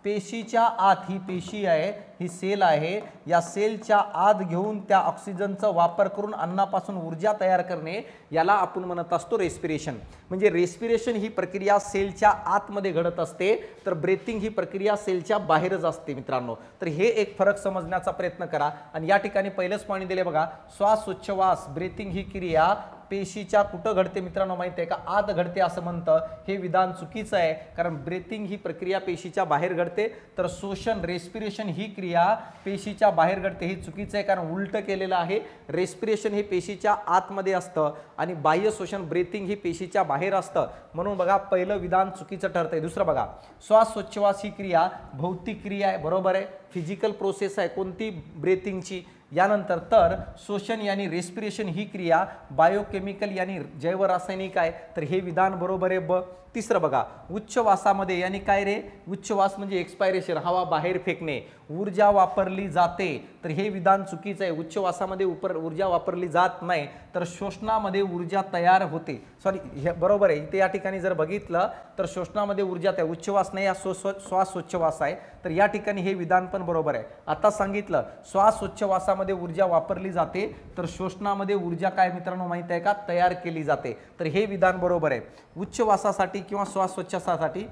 पेशीच्या आत, ही पेशी आहे ही सेल आहे, या सेलच्या आत घेऊन त्या ऑक्सिजनचा वापर करून अन्नापासून ऊर्जा तयार करणे याला आपण म्हणत असतो रेस्पिरेशन। म्हणजे रेस्पिरेशन ही प्रक्रिया सेलच्या आतमध्ये घडत असते, तर ब्रीथिंग ही प्रक्रिया सेलच्या बाहेरच असते मित्रांनो। तर हे एक फरक समजण्याचा प्रयत्न करा। आणि या ठिकाणी पहिलेच पॉइंट दिले बघा, श्वासोच्छवास ब्रीथिंग ही क्रिया पेशीच्या कुठं घडते मित्रांनो माहिती आहे का आत घडते असं म्हणतं, हे विधान चुकीचं आहे। कारण ब्रीथिंग ही प्रक्रिया पेशीच्या बाहेर घडते, तर शोषण रेस्पिरेशन ही क्रिया पेशीच्या बाहेर घडते, हे चुकीचं आहे। कारण उलट केलेलं आहे, रेस्पिरेशन हे पेशीच्या आतमध्ये असतं आणि बाह्य शोषण ब्रीथिंग ही पेशीच्या बाहेर असतं। म्हणून बघा पहिलं विधान चुकीचं ठरतंय। दुसरं बघा, श्वासोच्छवास ही क्रिया भौतिक क्रिया आहे, बरोबर आहे, फिजिकल प्रोसेस आहे कोणती ब्रीथिंगची। यानंतर तर शोषण यानी रेस्पिरेशन ही क्रिया बायोकेमिकल यानी जैव रासायनिक आहे, तर हे विधान बरोबर आहे ब। तिसरं बघा, उच्चवासामध्ये यानी काय रे, उच्चवास म्हणजे एक्सपायरेशन, हवा बाहेर फेकणे, ऊर्जा वापरली जाते, तर हे विधान चुकीचं आहे। उच्चवासामध्ये ऊर्जा वापरली जात नाही, तर शोषणामध्ये ऊर्जा तयार होते, सॉरी हे बरोबर आहे। इथे या ठिकाणी जर बघितलं तर शोषणामध्ये ऊर्जा तयार, उच्चवास नाही, हा श्वासोच्छवास आहे, तर या ठिकाणी हे विधान पण बरोबर आहे। आता सांगितलं श्वासोच्छवासामध्ये ऊर्जा वापरली जाते, तर शोषणामध्ये ऊर्जा काय मित्रांनो माहित आहे का तयार केली जाते, तर हे विधान बरोबर आहे। उच्चवासासाठी किंवा श्वासोच्छवासासाठी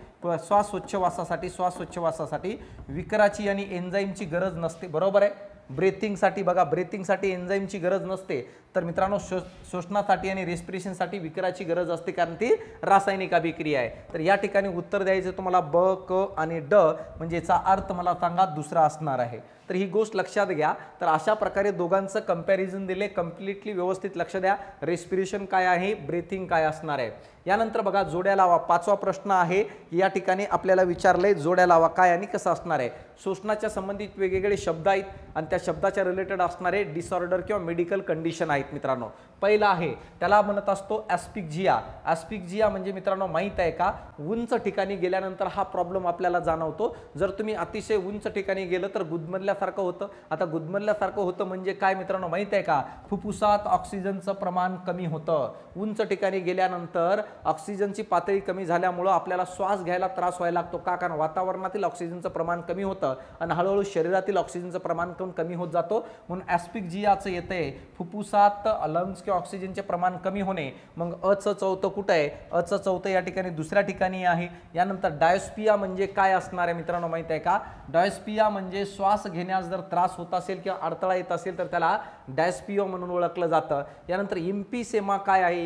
विकराची आणि एन्झाईमची गरज नसते, बरोबर आहे। ब्रीथिंगसाठी बघा, ब्रीथिंगसाठी एन्झाईमची गरज नसते, तर मित्रांनो शोषणासाठी आणि रेस्पिरेशनसाठी विकराची गरज असते, कारण ती रासायनिक अभिक्रिया आहे। तर या ठिकाणी उत्तर द्यायचं तुम्हाला ब, क आणि ड, म्हणजे याचा अर्थ मला सांगा दुसरा असणार आहे। तर ही गोष्ट लक्षात घ्या। तर अशा प्रकारे दोघांचं कंपॅरिझन दिले, कम्प्लिटली व्यवस्थित लक्ष द्या, रेस्पिरेशन काय आहे, ब्रीथिंग काय असणार आहे। यानंतर बघा जोड्या लावा, 5वा प्रश्न आहे, या ठिकाणी आपल्याला विचारलंय जोड्या लावा काय आणि कसं असणार आहे। शोषणाच्या संबंधित वेगवेगळे शब्द आहेत आणि त्या शब्दाच्या रिलेटेड असणारे डिसऑर्डर किंवा मेडिकल कंडिशन आहेत मित्रांनो। पहिला आहे त्याला म्हणत असतो ॲस्पिक्झिया। ॲस्पिक्झिया म्हणजे मित्रांनो माहित आहे का उंच ठिकाणी गेल्यानंतर हा प्रॉब्लेम आपल्याला जाणवतो। जर तुम्ही अतिशय उंच ठिकाणी गेलं तर गुदमरल्यासारखं होतं। आता गुदमरल्यासारखं होतं म्हणजे काय मित्रांनो माहित आहे का, फुफ्फुसात ऑक्सिजनचं प्रमाण कमी होतं। उंच ठिकाणी गेल्यानंतर ऑक्सिजनची पातळी कमी झाल्यामुळं आपल्याला श्वास घ्यायला त्रास व्हायला लागतो का, कारण वातावरणातील ऑक्सिजनचं प्रमाण कमी होतं आणि हळूहळू शरीरातील ऑक्सिजनचं प्रमाण कमी होत जातो, म्हणून ॲस्पिक्सियाचं येतंय फुफ्फुसात लंग्स किंवा ऑक्सिजनचे प्रमाण कमी होणे। मग अचं चौथं कुठं आहे, अचं चौथं या ठिकाणी दुसऱ्या ठिकाणी आहे। यानंतर डायोस्पिया म्हणजे काय असणार आहे मित्रांनो माहित आहे का, डायोस्पिया म्हणजे श्वास घेण्यास जर त्रास होत असेल किंवा अडथळा येत असेल तर त्याला डायस्पिया म्हणून ओळखलं जातं। यानंतर इम्पिसेमा काय आहे,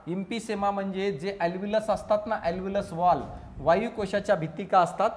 इम्पिसेमा म्हणजे जे ॲल्व्हिलस असतात ना, ॲल्व्हिलस वॉल वायुकोशाच्या भित्तिका असतात,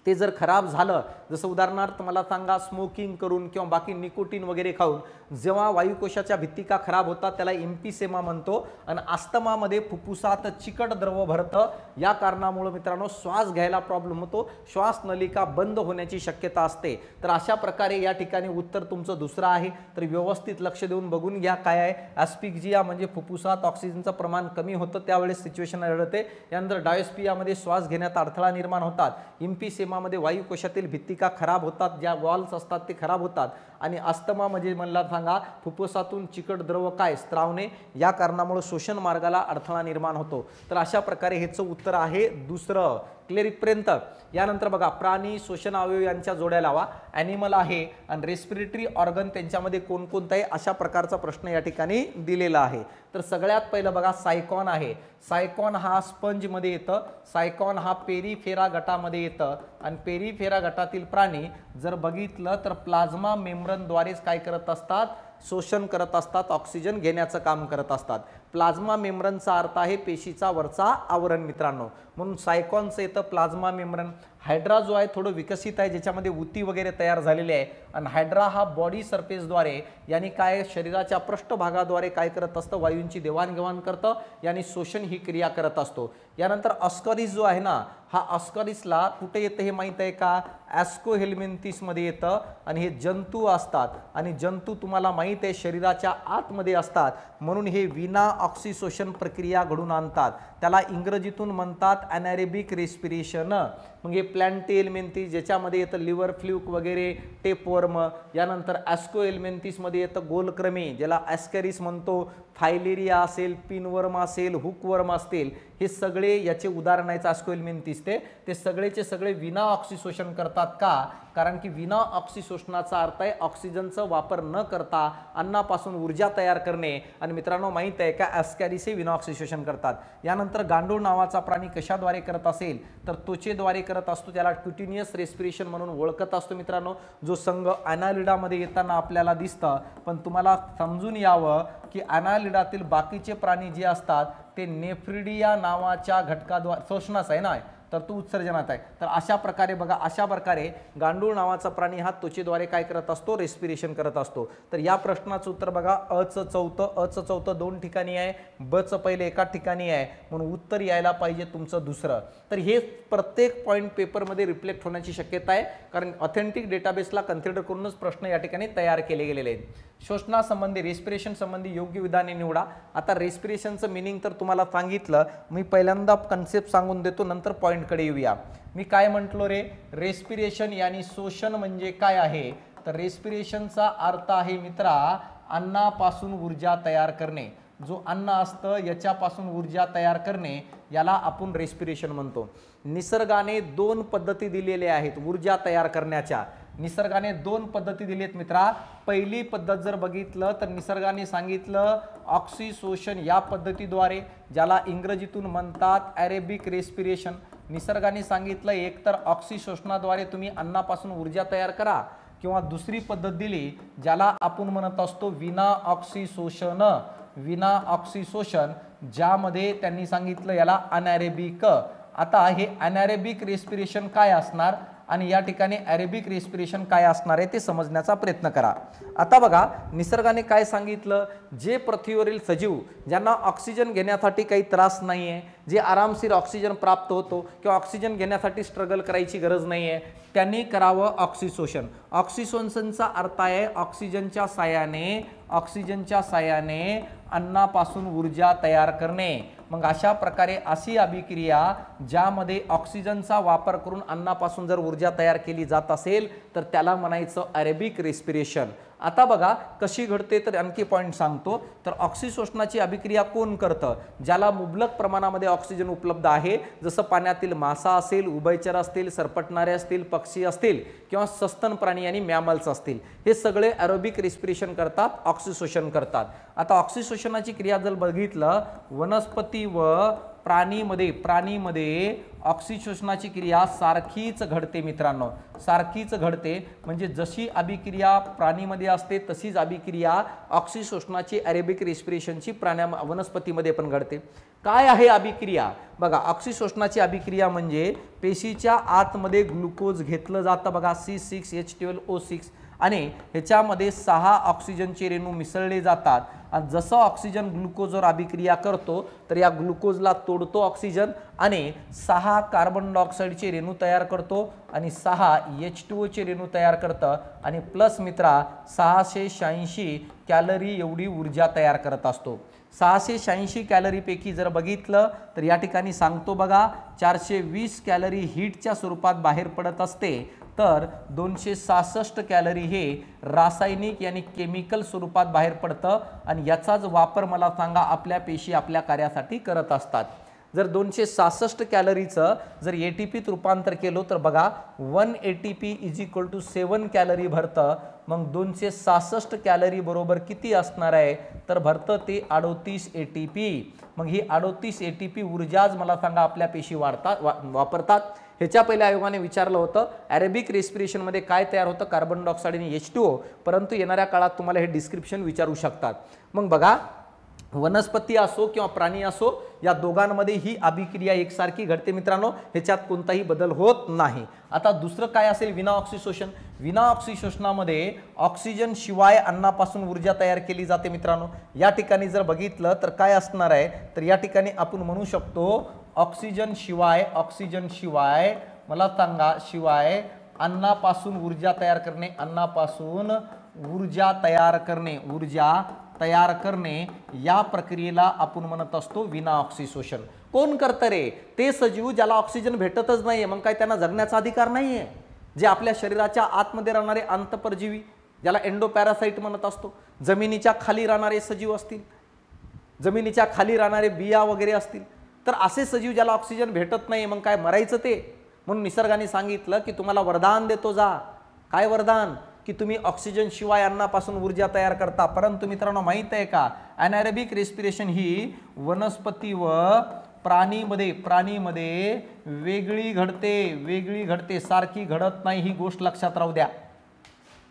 ते जर खराब झालं, जसं उदाहरणार्थ मला सांगा स्मोकिंग करून किंवा बाकी निकोटीन वगैरे खाऊन जेव्हा वायुकोशाच्या भित्तिका खराब होतात त्याला इम्पिसेमा म्हणतो। आणि अस्थमामध्ये फुफ्फुसात चिकट द्रव भरतं, या कारणामुळे मित्रांनो श्वास घ्यायला प्रॉब्लेम होतो, श्वास नलिका बंद होण्याची शक्यता असते। तर अशा प्रकारे या ठिकाणी उत्तर तुमचं दुसरं आहे। तर व्यवस्थित लक्ष देऊन बघून घ्या काय आहे, ॲस्पिक्सिया म्हणजे फुफ्फुसात ऑक्सिजनचं प्रमाण कमी होतं त्यावेळेस सिच्युएशन आढळते। यानंतर डायोस्पियामध्ये श्वास घेण्यात अडथळा निर्माण होतात, इम्पिसेमामध्ये वायुकोशातील भित्तिका खराब होतात, ज्या वॉल्स असतात ते खराब होतात, आणि अस्थमा म्हणजे मला सांगा फुफ्फुसातून चिकट द्रव काय स्त्रावणे, या कारणामुळे श्वसन मार्गाला अडथळा निर्माण होतो। तर अशा प्रकारे हेचं उत्तर आहे दुसरं। क्लिअर इथपर्यंत? यानंतर बघा प्राणी श्वसन अवयव यांच्या जोड्या लावा, ॲनिमल आहे आणि रेस्पिरेटरी ऑर्गन त्यांच्यामध्ये कोणकोणतं आहे, अशा प्रकारचा प्रश्न या ठिकाणी दिलेला आहे। तर सगळ्यात पहिलं बघा सायकॉन आहे, सायकॉन हा स्पंजमध्ये येतं, सायकॉन हा पेरिफेरा गटामध्ये येतं आणि पेरिफेरा गटातील प्राणी जर बघितलं तर प्लाझ्मा मेम्ब्रेनद्वारेच काय करत असतात, शोषण करत असतात, ऑक्सिजन घेण्याचं काम करत असतात। प्लाझ्मा मेम्ब्रेनचा अर्थ आहे पेशीचा वरचा आवरण मित्रांनो, म्हणून सायकॉनचं येतं प्लाझ्मा मेम्ब्रेन। हायड्रा जो आहे थोडं विकसित आहे, ज्याच्यामध्ये उती वगैरे तयार झालेली आहे, आणि हायड्रा हा बॉडी सरफेसद्वारे यानी काय शरीराच्या पृष्ठभागाद्वारे काय करत असतं, वायूंची देवाणघेवाण करतं, यानी शोषण ही क्रिया करत असतो। यानंतर ऑस्करिस जो आहे ना, हा ऑस्करिसला कुठे येतं हे माहित आहे का, ॲस्कोहेल्मिन्थिस मध्ये येतं, आणि हे जंतू असतात, आणि जंतू तुम्हाला माहित आहे शरीराच्या आतमध्ये असतात, म्हणून हे विना ऑक्सिशोषण प्रक्रिया घडून आणतात, त्याला इंग्रजीतून म्हणतात ॲनारेबिक रेस्पिरेशन। मग हे प्लॅन्टेलमेंथिस ज्याच्यामध्ये येतं लिव्हर फ्लूक वगैरे, टेपवर्म, यानंतर ॲस्कोहेल्मिन्थिस मध्ये येतं गोलक्रमी ज्याला ॲस्कॅरिस म्हणतो, फायलेरिया असेल, पिनवर्म असेल, हुकवर्म असतील, हे सगळे याचे उदाहरण आहेत ॲस्कोहेल्मिन्थिस। ते सगळेचे सगळे विना ऑक्सिशोषण करतात का, कारण की विना ऑक्सिशोषणाचा अर्थ आहे ऑक्सिजनचा वापर न करता अन्नापासून ऊर्जा तयार करणे, आणि मित्रांनो माहित आहे का ॲस्कॅरिस हे विना ऑक्सिशोषण करतात। यानंतर गांडूळ नावाचा प्राणी कशाद्वारे करत असेल तर त्वचेद्वारे करत असतो, त्याला क्युटिनियस रेस्पिरेशन म्हणून ओळखत असतो मित्रांनो, जो संघ ॲनालिडामध्ये येताना आपल्याला दिसतं। पण तुम्हाला समजून यावं की ॲनालिडातील बाकीचे प्राणी जे असतात ते नेफ्रिडिया नावाच्या घटकाद्वारे शोषणास आहे ना, तर तो उत्सर्जनात आहे। तर अशा प्रकारे बघा, अशा प्रकारे गांडूळ नावाचा प्राणी हा त्वचेद्वारे काय करत असतो, रेस्पिरेशन करत असतो। तर या प्रश्नाचं उत्तर बघा अचं चौथं दोन ठिकाणी आहे, बचं पहिले एका ठिकाणी आहे, म्हणून उत्तर यायला पाहिजे तुमचं दुसरं। तर हे प्रत्येक पॉईंट पेपरमध्ये रिफ्लेक्ट होण्याची शक्यता आहे, कारण ऑथेंटिक डेटाबेसला कन्सिडर करूनच प्रश्न या ठिकाणी तयार केले गेलेले आहेत। श्वसनासंबंधी रेस्पिरेशन संबंधी योग्य विधाने निवडा। आता रेस्पिरेशनचं मिनिंग तर तुम्हाला सांगितलं, मी पहिल्यांदा कन्सेप्ट सांगून देतो, नंतर पॉईंटकडे येऊया। मी काय म्हटलो रे, रेस्पिरेशन यानी शोषण म्हणजे काय आहे, तर रेस्पिरेशनचा अर्थ आहे मित्रा अन्नापासून ऊर्जा तयार करणे, जो अन्न असतं याच्यापासून ऊर्जा तयार करणे, याला आपण रेस्पिरेशन म्हणतो। निसर्गाने दोन पद्धती दिलेल्या आहेत ऊर्जा तयार करण्याच्या, निसर्गाने दोन पद्धती दिलेत मित्रा। पहिली पद्धत जर बघितलं तर निसर्गाने सांगितलं ऑक्सिशोषण या पद्धतीद्वारे, ज्याला इंग्रजीतून म्हणतात ॲरेबिक रेस्पिरेशन। निसर्गाने सांगितलं एकतर ऑक्सिशोषणाद्वारे तुम्ही अन्नापासून ऊर्जा तयार करा, किंवा दुसरी पद्धत दिली ज्याला आपण म्हणत असतो विना ऑक्सिशोषण, विना ऑक्सिशोषण, ज्यामध्ये त्यांनी सांगितलं याला अनॅरेबिक। आता हे अनॅरेबिक रेस्पिरेशन काय असणार आणि या ठिकाणी ॲरेबिक रेस्पिरेशन काय असणार आहे ते समजण्याचा प्रयत्न करा। आता बघा निसर्गाने काय सांगितलं, जे पृथ्वीवरील सजीव ज्यांना ऑक्सिजन घेण्यासाठी काही त्रास नाही आहे, जे आरामशीर ऑक्सिजन प्राप्त होतो किंवा ऑक्सिजन घेण्यासाठी स्ट्रगल करायची गरज नाही आहे, त्यांनी करावं ऑक्सिशोषण। ऑक्सिशोषणचा अर्थ आहे ऑक्सिजनच्या साह्याने अन्नापासून ऊर्जा तयार करणे। मग अशा प्रकारे अशी अभिक्रिया ज्यामध्ये ऑक्सिजनचा वापर करून अन्नापासून जर ऊर्जा तयार केली जात असेल तर त्याला म्हणायचं ॲरेबिक रेस्पिरेशन। आता बघा कशी घडते, तर आणखी पॉईंट सांगतो. तर ऑक्सिशोषणाची अभिक्रिया कोण करतं? ज्याला मुबलक प्रमाणामध्ये ऑक्सिजन उपलब्ध आहे, जसं पाण्यातील मासा असेल, उभयचर असतील, सरपटणारे असतील, पक्षी असतील किंवा सस्तन प्राणी आणि मॅमल्स असतील, हे सगळे ॲरोबिक रेस्पिरेशन करतात, ऑक्सिशोषण करतात. आता ऑक्सिशोषणाची क्रिया जर बघितलं वनस्पती व प्राणीमध्ये ऑक्सिशोषणाची क्रिया सारखीच घडते मित्रांनो, सारखीच घडते. म्हणजे जशी अभिक्रिया प्राणीमध्ये असते तशीच अभिक्रिया ऑक्सिशोषणाची ॲरोबिक रेस्पिरेशनची वनस्पतीमध्ये पण घडते. काय आहे अभिक्रिया? बघा, ऑक्सिशोषणाची अभिक्रिया म्हणजे पेशीच्या आतमध्ये ग्लुकोज घेतलं जातं बघा, C6H12O6, आणि ह्याच्यामध्ये 6 ऑक्सिजनचे रेणू मिसळले जातात. आणि जसं ऑक्सिजन ग्लुकोजवर अभिक्रिया करतो तर या ग्लुकोजला तोडतो ऑक्सिजन आणि 6 कार्बन डायऑक्साईडचे रेणू तयार करतो आणि 6 H2O चे रेणू तयार करतं आणि प्लस मित्रा 686 कॅलरी एवढी ऊर्जा तयार करत असतो. 686 कॅलरीपैकी जर बघितलं तर या ठिकाणी सांगतो बघा, 420 कॅलरी हीटच्या स्वरूपात बाहेर पडत असते, तर 266 कॅलरी हे रासायनिक यानी केमिकल स्वरूपात बाहेर पडतं आणि याचाच वापर मला सांगा आपल्या पेशी आपल्या कार्यासाठी करत असतात. जर 266 कॅलरीचं जर ATPत रूपांतर केलं तर बघा 1 ATP = 7 कॅलरी भरतं. मग 266 कॅलरी बरोबर किती असणार आहे? तर भरतं ते 38 ATP. मग ही 38 ATP ऊर्जाच मला सांगा आपल्या पेशी वापरतात. ह्याच्या पहिल्या आयोगाने विचारलं होतं ॲरोबिक रेस्पिरेशनमध्ये काय तयार होतं, कार्बन डायऑक्साईड आणि H2O, परंतु येणाऱ्या काळात तुम्हाला हे डिस्क्रिप्शन विचारू शकतात. मग बघा, वनस्पती असो किंवा प्राणी असो, या दोघांमध्ये ही अभिक्रिया एकसारखी घडते मित्रांनो, ह्याच्यात कोणताही बदल होत नाही. आता दुसरं काय असेल? विना ऑक्सिशोषण. विना ऑक्सिशोषणामध्ये ऑक्सिजन शिवाय अन्नापासून ऊर्जा तयार केली जाते मित्रांनो. या ठिकाणी जर बघितलं तर काय असणार आहे? तर या ठिकाणी आपण म्हणू शकतो ऑक्सिजन शिवाय मला सांगा, शिवाय अन्नापासून ऊर्जा तयार करणे, अन्नापासून ऊर्जा तयार करणे या प्रक्रियेला आपण म्हणत असतो विना ऑक्सिशोषण. कोण करतं रे? ते सजीव ज्याला ऑक्सिजन भेटतच नाहीये, मग काय त्यांना जगण्याचा अधिकार नाहीये. जे आपल्या शरीराच्या आतमध्ये राहणारे अंतःपरजीवी, ज्याला एंडोपॅरासाइट म्हणत असतो, जमिनीच्या खाली राहणारे सजीव असतील, जमिनीच्या खाली राहणारे बिया वगैरे असतील, तर असे सजीव ज्याला ऑक्सिजन भेटत नाही, मग काय मरायचं ते? म्हणून निसर्गाने सांगितलं की तुम्हाला वरदान देतो जा. काय वरदान? की तुम्ही ऑक्सिजन शिवाय अन्नापासून ऊर्जा तयार करता. परंतु मित्रांनो माहित आहे का, अनॅरोबिक रेस्पिरेशन ही वनस्पती व प्राणीमध्ये वेगळी घडते, सारखी घडत नाही. ही गोष्ट लक्षात राहू द्या.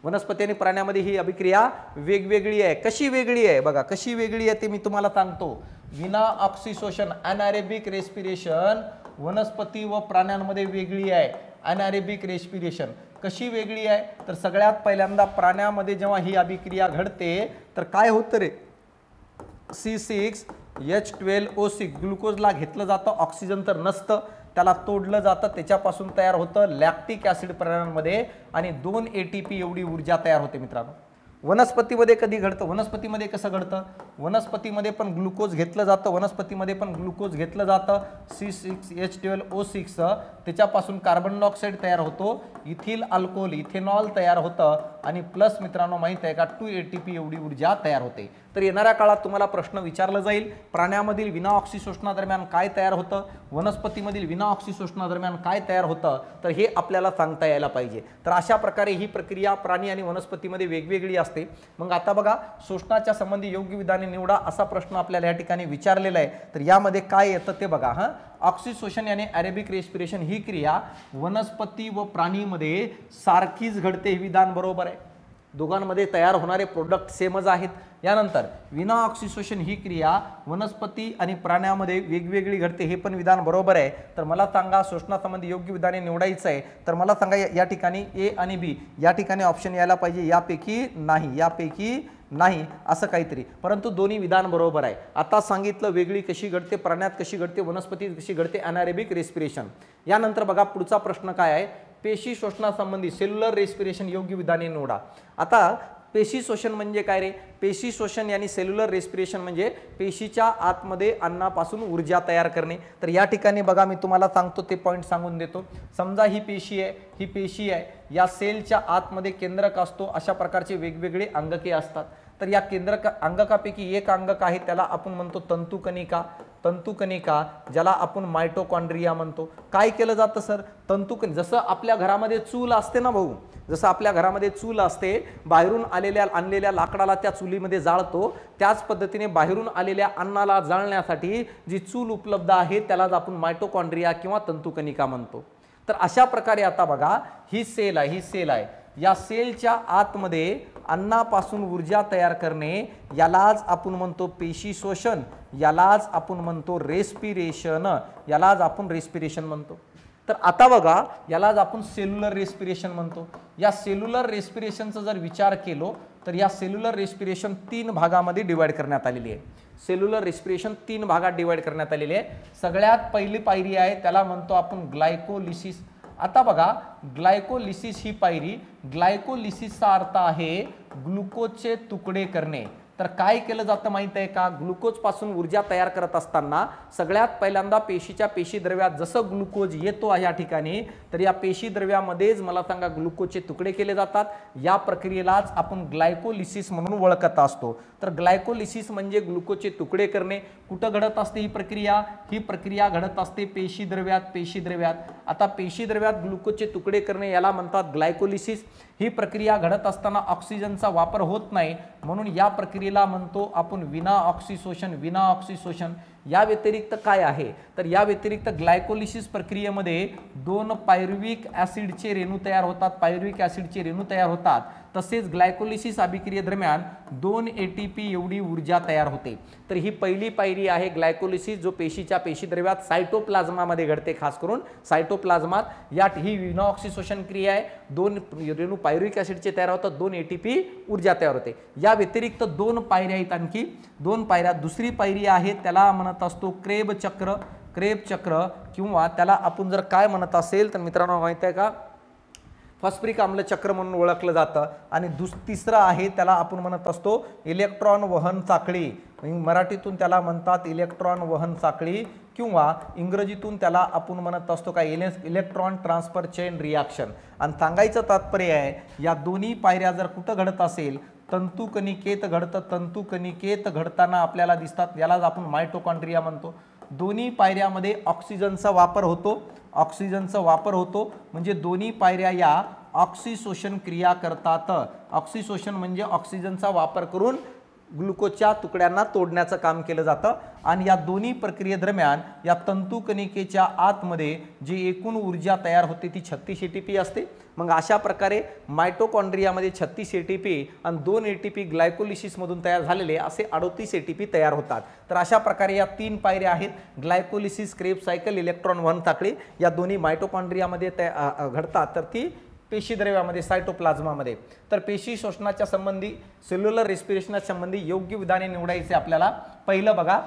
वनस्पती आणि प्राण्यामध्ये ही अभिक्रिया वेगवेगळी आहे. कशी वेगळी आहे? बघा कशी वेगळी आहे ते मी तुम्हाला सांगतो. विना ऑक्सिशोषण अनॅरोबिक रेस्पिरेशन वनस्पती व प्राण्यांमध्ये वेगळी आहे. अनॅरोबिक रेस्पिरेशन कशी वेगळी आहे? तर सगळ्यात पहिल्यांदा प्राण्यामध्ये जेव्हा ही अभिक्रिया घडते तर काय होतं रे? C6H12O6 ग्लुकोजला घेतलं जातं, ऑक्सिजन तर नसतं, त्याला तोडलं जातं, त्याच्यापासून तयार होतं लॅक्टिक ॲसिड प्राण्यांमध्ये आणि 2 ATP एवढी ऊर्जा तयार होते मित्रांनो. वनस्पतीमध्ये कधी घडतं? वनस्पतीमध्ये कसं घडतं? वनस्पतीमध्ये पण ग्लुकोज घेतलं जातं, C6H12O6 त्याच्यापासून कार्बन डायऑक्साईड तयार होतो, इथिल अल्कोहोल इथेनॉल तयार होतं आणि प्लस मित्रांनो माहित आहे का 2 ATP एवढी ऊर्जा तयार होते. तर येणाऱ्या काळात तुम्हाला प्रश्न विचारला जाईल, प्राण्यामधील विना ऑक्सिशोषणादरम्यान काय तयार होतं, वनस्पतीमधील विना ऑक्सिशोषणादरम्यान काय तयार होतं, तर हे आपल्याला सांगता यायला पाहिजे. तर अशा प्रकारे ही प्रक्रिया प्राणी आणि वनस्पतीमध्ये वेगवेगळी असते. मग आता बघा, शोषणाच्या संबंधी योग्य विधाने निवडा असा प्रश्न आपल्याला या ठिकाणी विचारलेला आहे. तर यामध्ये काय येतं ते बघा. ऑक्सिशोषण यानी ॲरोबिक रेस्पिरेशन ही क्रिया वनस्पती व प्राणीमध्ये सारखीच घडते, हे विधान बरोबर आहे. दोघांमध्ये तयार होणारे प्रोडक्ट सेमच आहेत. यानंतर विना ऑक्सिशोषण ही क्रिया वनस्पती आणि प्राण्यामध्ये वेगवेगळी घडते, हे पण विधान बरोबर आहे. तर मला सांगा शोषणासंबंधी योग्य विधाने निवडायचं आहे. तर मला सांगा या ठिकाणी A आणि B या ठिकाणी ऑप्शन यायला पाहिजे, यापैकी नाही असं काहीतरी, परंतु दोन्ही विधान बरोबर आहे. आता सांगितलं वेगळी कशी घडते, प्राण्यात कशी घडते, वनस्पतीत कशी घडते, अनॅरोबिक रेस्पिरेशन. यानंतर बघा पुढचा प्रश्न काय आहे, पेशी शोषणासंबंधी सेल्युलर रेस्पिरेशन योग्य विधाने निवडा. आता पेशी शोषण म्हणजे काय रे? पेशी शोषण यानी सेल्युलर रेस्पिरेशन म्हणजे पेशीच्या आतमध्ये अन्नापासून ऊर्जा तयार करणे. तर या ठिकाणी बघा मी तुम्हाला सांगतो ते पॉईंट सांगून देतो. समजा ही पेशी आहे, ही पेशी आहे, या सेलच्या आतमध्ये केंद्रक असतो, अशा प्रकारचे वेगवेगळे अंगके असतात. तर या केंद्रक अंगकापैकी एक अंगक आहे त्याला आपण म्हणतो तंतुकणिका. तंतुकणिका ज्याला आपण मायटोकॉन्ड्रिया म्हणतो. काय केलं जातं सर? तंतुकणिका जसं आपल्या घरामध्ये चूल असते ना भाऊ, जसं आपल्या घरामध्ये चूल असते, बाहेरून आणलेल्या लाकडाला त्या चुलीमध्ये जाळतो, त्याच पद्धतीने बाहेरून आलेल्या अन्नाला जाळण्यासाठी जी चूल उपलब्ध आहे त्यालाच आपण मायटोकॉन्ड्रिया किंवा तंतुकणिका म्हणतो. तर अशा प्रकारे आता बघा ही सेल आहे, या सेलच्या आतमध्ये अन्नापासून ऊर्जा तयार करणे यालाच आपण म्हणतो पेशी शोषण, यालाच आपण म्हणतो रेस्पिरेशन, यालाच आपण रेस्पिरेशन म्हणतो. तर आता बघा यालाच आपण सेल्युलर रेस्पिरेशन म्हणतो. या सेल्युलर रेस्पिरेशनचा जर विचार केलो तर या सेल्युलर रेस्पिरेशन 3 भागामध्ये डिवाइड करण्यात आलेली आहे. सेल्युलर रेस्पिरेशन 3 भागात डिवाइड करण्यात आलेली आहे. सगळ्यात पहिली पायरी आहे त्याला म्हणतो आपण ग्लायकोलिसिस. आता बघा ग्लायकोलिसिस ही पायरी, ग्लायकोलिसिसचा अर्थ आहे ग्लुकोजचे तुकडे करणे. तर काय केलं जातं माहिती आहे का? ग्लुकोज पासून ऊर्जा तयार करत असताना सगळ्यात पहिल्यांदा पेशीच्या पेशीद्रव्यात जसं ग्लुकोज येतो या ठिकाणी, तर या पेशीद्रव्यामध्येच मला सांगा ग्लुकोजचे तुकडे केले जातात. या प्रक्रियेलाच आपण ग्लायकोलिसिस म्हणून ओळखत असतो. तर ग्लायकोलिसिस म्हणजे ग्लुकोजचे तुकडे करणे. कुठं घडत असते ही प्रक्रिया? ही प्रक्रिया घडत असते पेशीद्रव्यात. आता पेशीद्रव्यात ग्लुकोजचे तुकडे करणे याला म्हणतात ग्लायकोलिसिस. ही प्रक्रिया घडत असताना ऑक्सिजनचा वापर होत नाही, म्हणून या प्रक्रियेला म्हणतो आपण विना ऑक्सिशोषण. या व्यतिरिक्त काय आहे? तर या व्यतिरिक्त ग्लायकोलिसिस प्रक्रियेमध्ये 2 पायरुव्हिक ॲसिडचे रेणू तयार होतात. तसेच ग्लायकोलिसिस अभिक्रियेदरम्यान 2 ATP एवढी ऊर्जा तयार होते. तर ही पहिली पायरी आहे ग्लायकोलिसिस, जो पेशीच्या पेशीद्रव्यात सायटोप्लाझ्मामध्ये घडते. खास करून सायटोप्लाझ्मात ही विना ऑक्सिशोषण क्रिया आहे. 2 रेणू पायरुव्हिक ॲसिडचे तयार होतात, 2 ATP ऊर्जा तयार होते. या व्यतिरिक्त 2 पायऱ्या आहेत, आणखी 2 पायऱ्या. दुसरी पायरी आहे त्याला म्हणत असतो क्रेब चक्र किंवा त्याला आपण जर काय म्हणत असेल तर मित्रांनो माहिती आहे का, फॉस्फरिक आम्ल चक्र म्हणून ओळखलं जातं. आणि तिसरं आहे त्याला आपण म्हणत असतो इलेक्ट्रॉन वहन साखळी. मराठीतून त्याला म्हणतात इलेक्ट्रॉन वहन साखळी किंवा इंग्रजीतून त्याला आपण म्हणत असतो काय इलेक्ट्रॉन ट्रान्सफर चेन रिॲक्शन. आणि सांगायचं तात्पर्य आहे या दोन्ही पायऱ्या जर कुठं घडत असेल तंतुकणिकेत घडतं. तंतुकणिकेत घडताना आपल्याला दिसतात, यालाच आपण मायटोकॉन्ड्रिया म्हणतो. दोन्ही पायऱ्यामध्ये ऑक्सिजनचा वापर होतो. म्हणजे दोन्ही पायऱ्या या ऑक्सिशोषण क्रिया करतात. ऑक्सिशोषण म्हणजे ऑक्सिजनचा वापर करून ग्लुकोजच्या तुकड्यांना तोडण्याचं काम केलं जातं. आणि या दोन्ही प्रक्रियेदरम्यान या तंतुकणिकेच्या आतमध्ये जी एकूण ऊर्जा तयार होते ती 36 ATP असते. मग अशा प्रकारे मायटोकॉन्ड्रियामध्ये 36 ATP आणि 2 ATP ग्लायकोलिसिसमधून तयार झालेले असे 38 ATP तयार होतात. तर अशा प्रकारे या 3 पायऱ्या आहेत, ग्लायकोलिसिस, क्रेब्स सायकल, इलेक्ट्रॉन वहन साखळी, या दोन्ही मायटोकॉन्ड्रियामध्ये घडतात. तर ती पेशीद्रव्यामध्ये सायटोप्लाझ्मामध्ये. तर पेशी शोषणाच्या संबंधी, सेल्युलर रेस्पिरेशनच्या संबंधी योग्य विधाने निवडायचे आपल्याला. पहिलं बघा,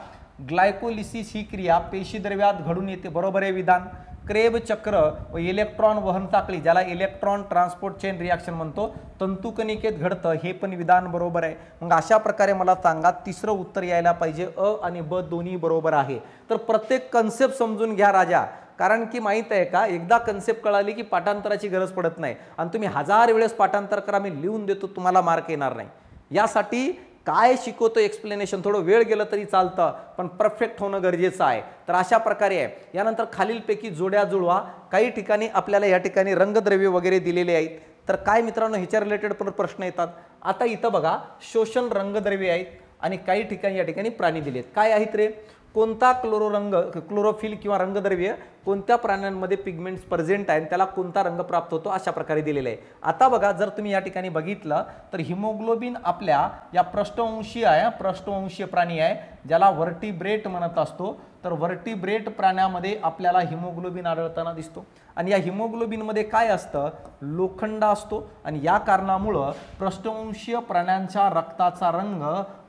ग्लायकोलिसिस ही क्रिया पेशीद्रव्यात घडून येते, बरोबर आहे विधान. क्रेब चक्र व इलेक्ट्रॉन वहन साखळी ज्याला इलेक्ट्रॉन ट्रान्सपोर्ट चेन रिॲक्शन म्हणतो तंतुकणिकेत घडतं, हे पण विधान बरोबर आहे. मग अशा प्रकारे मला सांगा तिसरं उत्तर यायला पाहिजे अ आणि ब दोन्ही बरोबर आहे. तर प्रत्येक कन्सेप्ट समजून घ्या राजा, कारण की माहित आहे का एकदा कन्सेप्ट कळाली की पाठांतराची गरज पडत नाही. आणि तुम्ही 1000 वेळेस पाठांतर करा, मी लिहून देतो, तुम्हाला मार्क येणार नाही. यासाठी काय शिकवतो एक्सप्लेनेशन थोडं वेळ गेलं तरी चालतं, पण परफेक्ट होणं गरजेचं आहे. तर अशा प्रकारे आहे. यानंतर खालीलपैकी जोड्या जुळवा. काही ठिकाणी आपल्याला या ठिकाणी रंगद्रव्य वगैरे दिलेले आहेत. तर काय मित्रांनो ह्याच्या रिलेटेड पण प्रश्न येतात. आता इथं बघा शोषण रंगद्रव्य आहेत आणि काही ठिकाणी या ठिकाणी प्राणी दिलेत. काय आहेत रे? कोणता क्लोरोफिल किंवा रंगद्रव्य कोणत्या प्राण्यांमध्ये पिगमेंट्स प्रेझेंट आहे, त्याला कोणता रंग प्राप्त होतो, अशा प्रकारे दिलेले आहे. आता बघा जर तुम्ही या ठिकाणी बघितलं तर हिमोग्लोबिन आपल्या या पृष्ठवंशीय प्राणी आहे, ज्याला व्हर्टिब्रेट म्हणत असतो. तर व्हर्टिब्रेट प्राण्यामध्ये आपल्याला हिमोग्लोबिन आढळताना दिसतो आणि या हिमोग्लोबिनमध्ये काय असतं, लोखंड असतो आणि या कारणामुळं पृष्ठवंशीय प्राण्यांच्या रक्ताचा रंग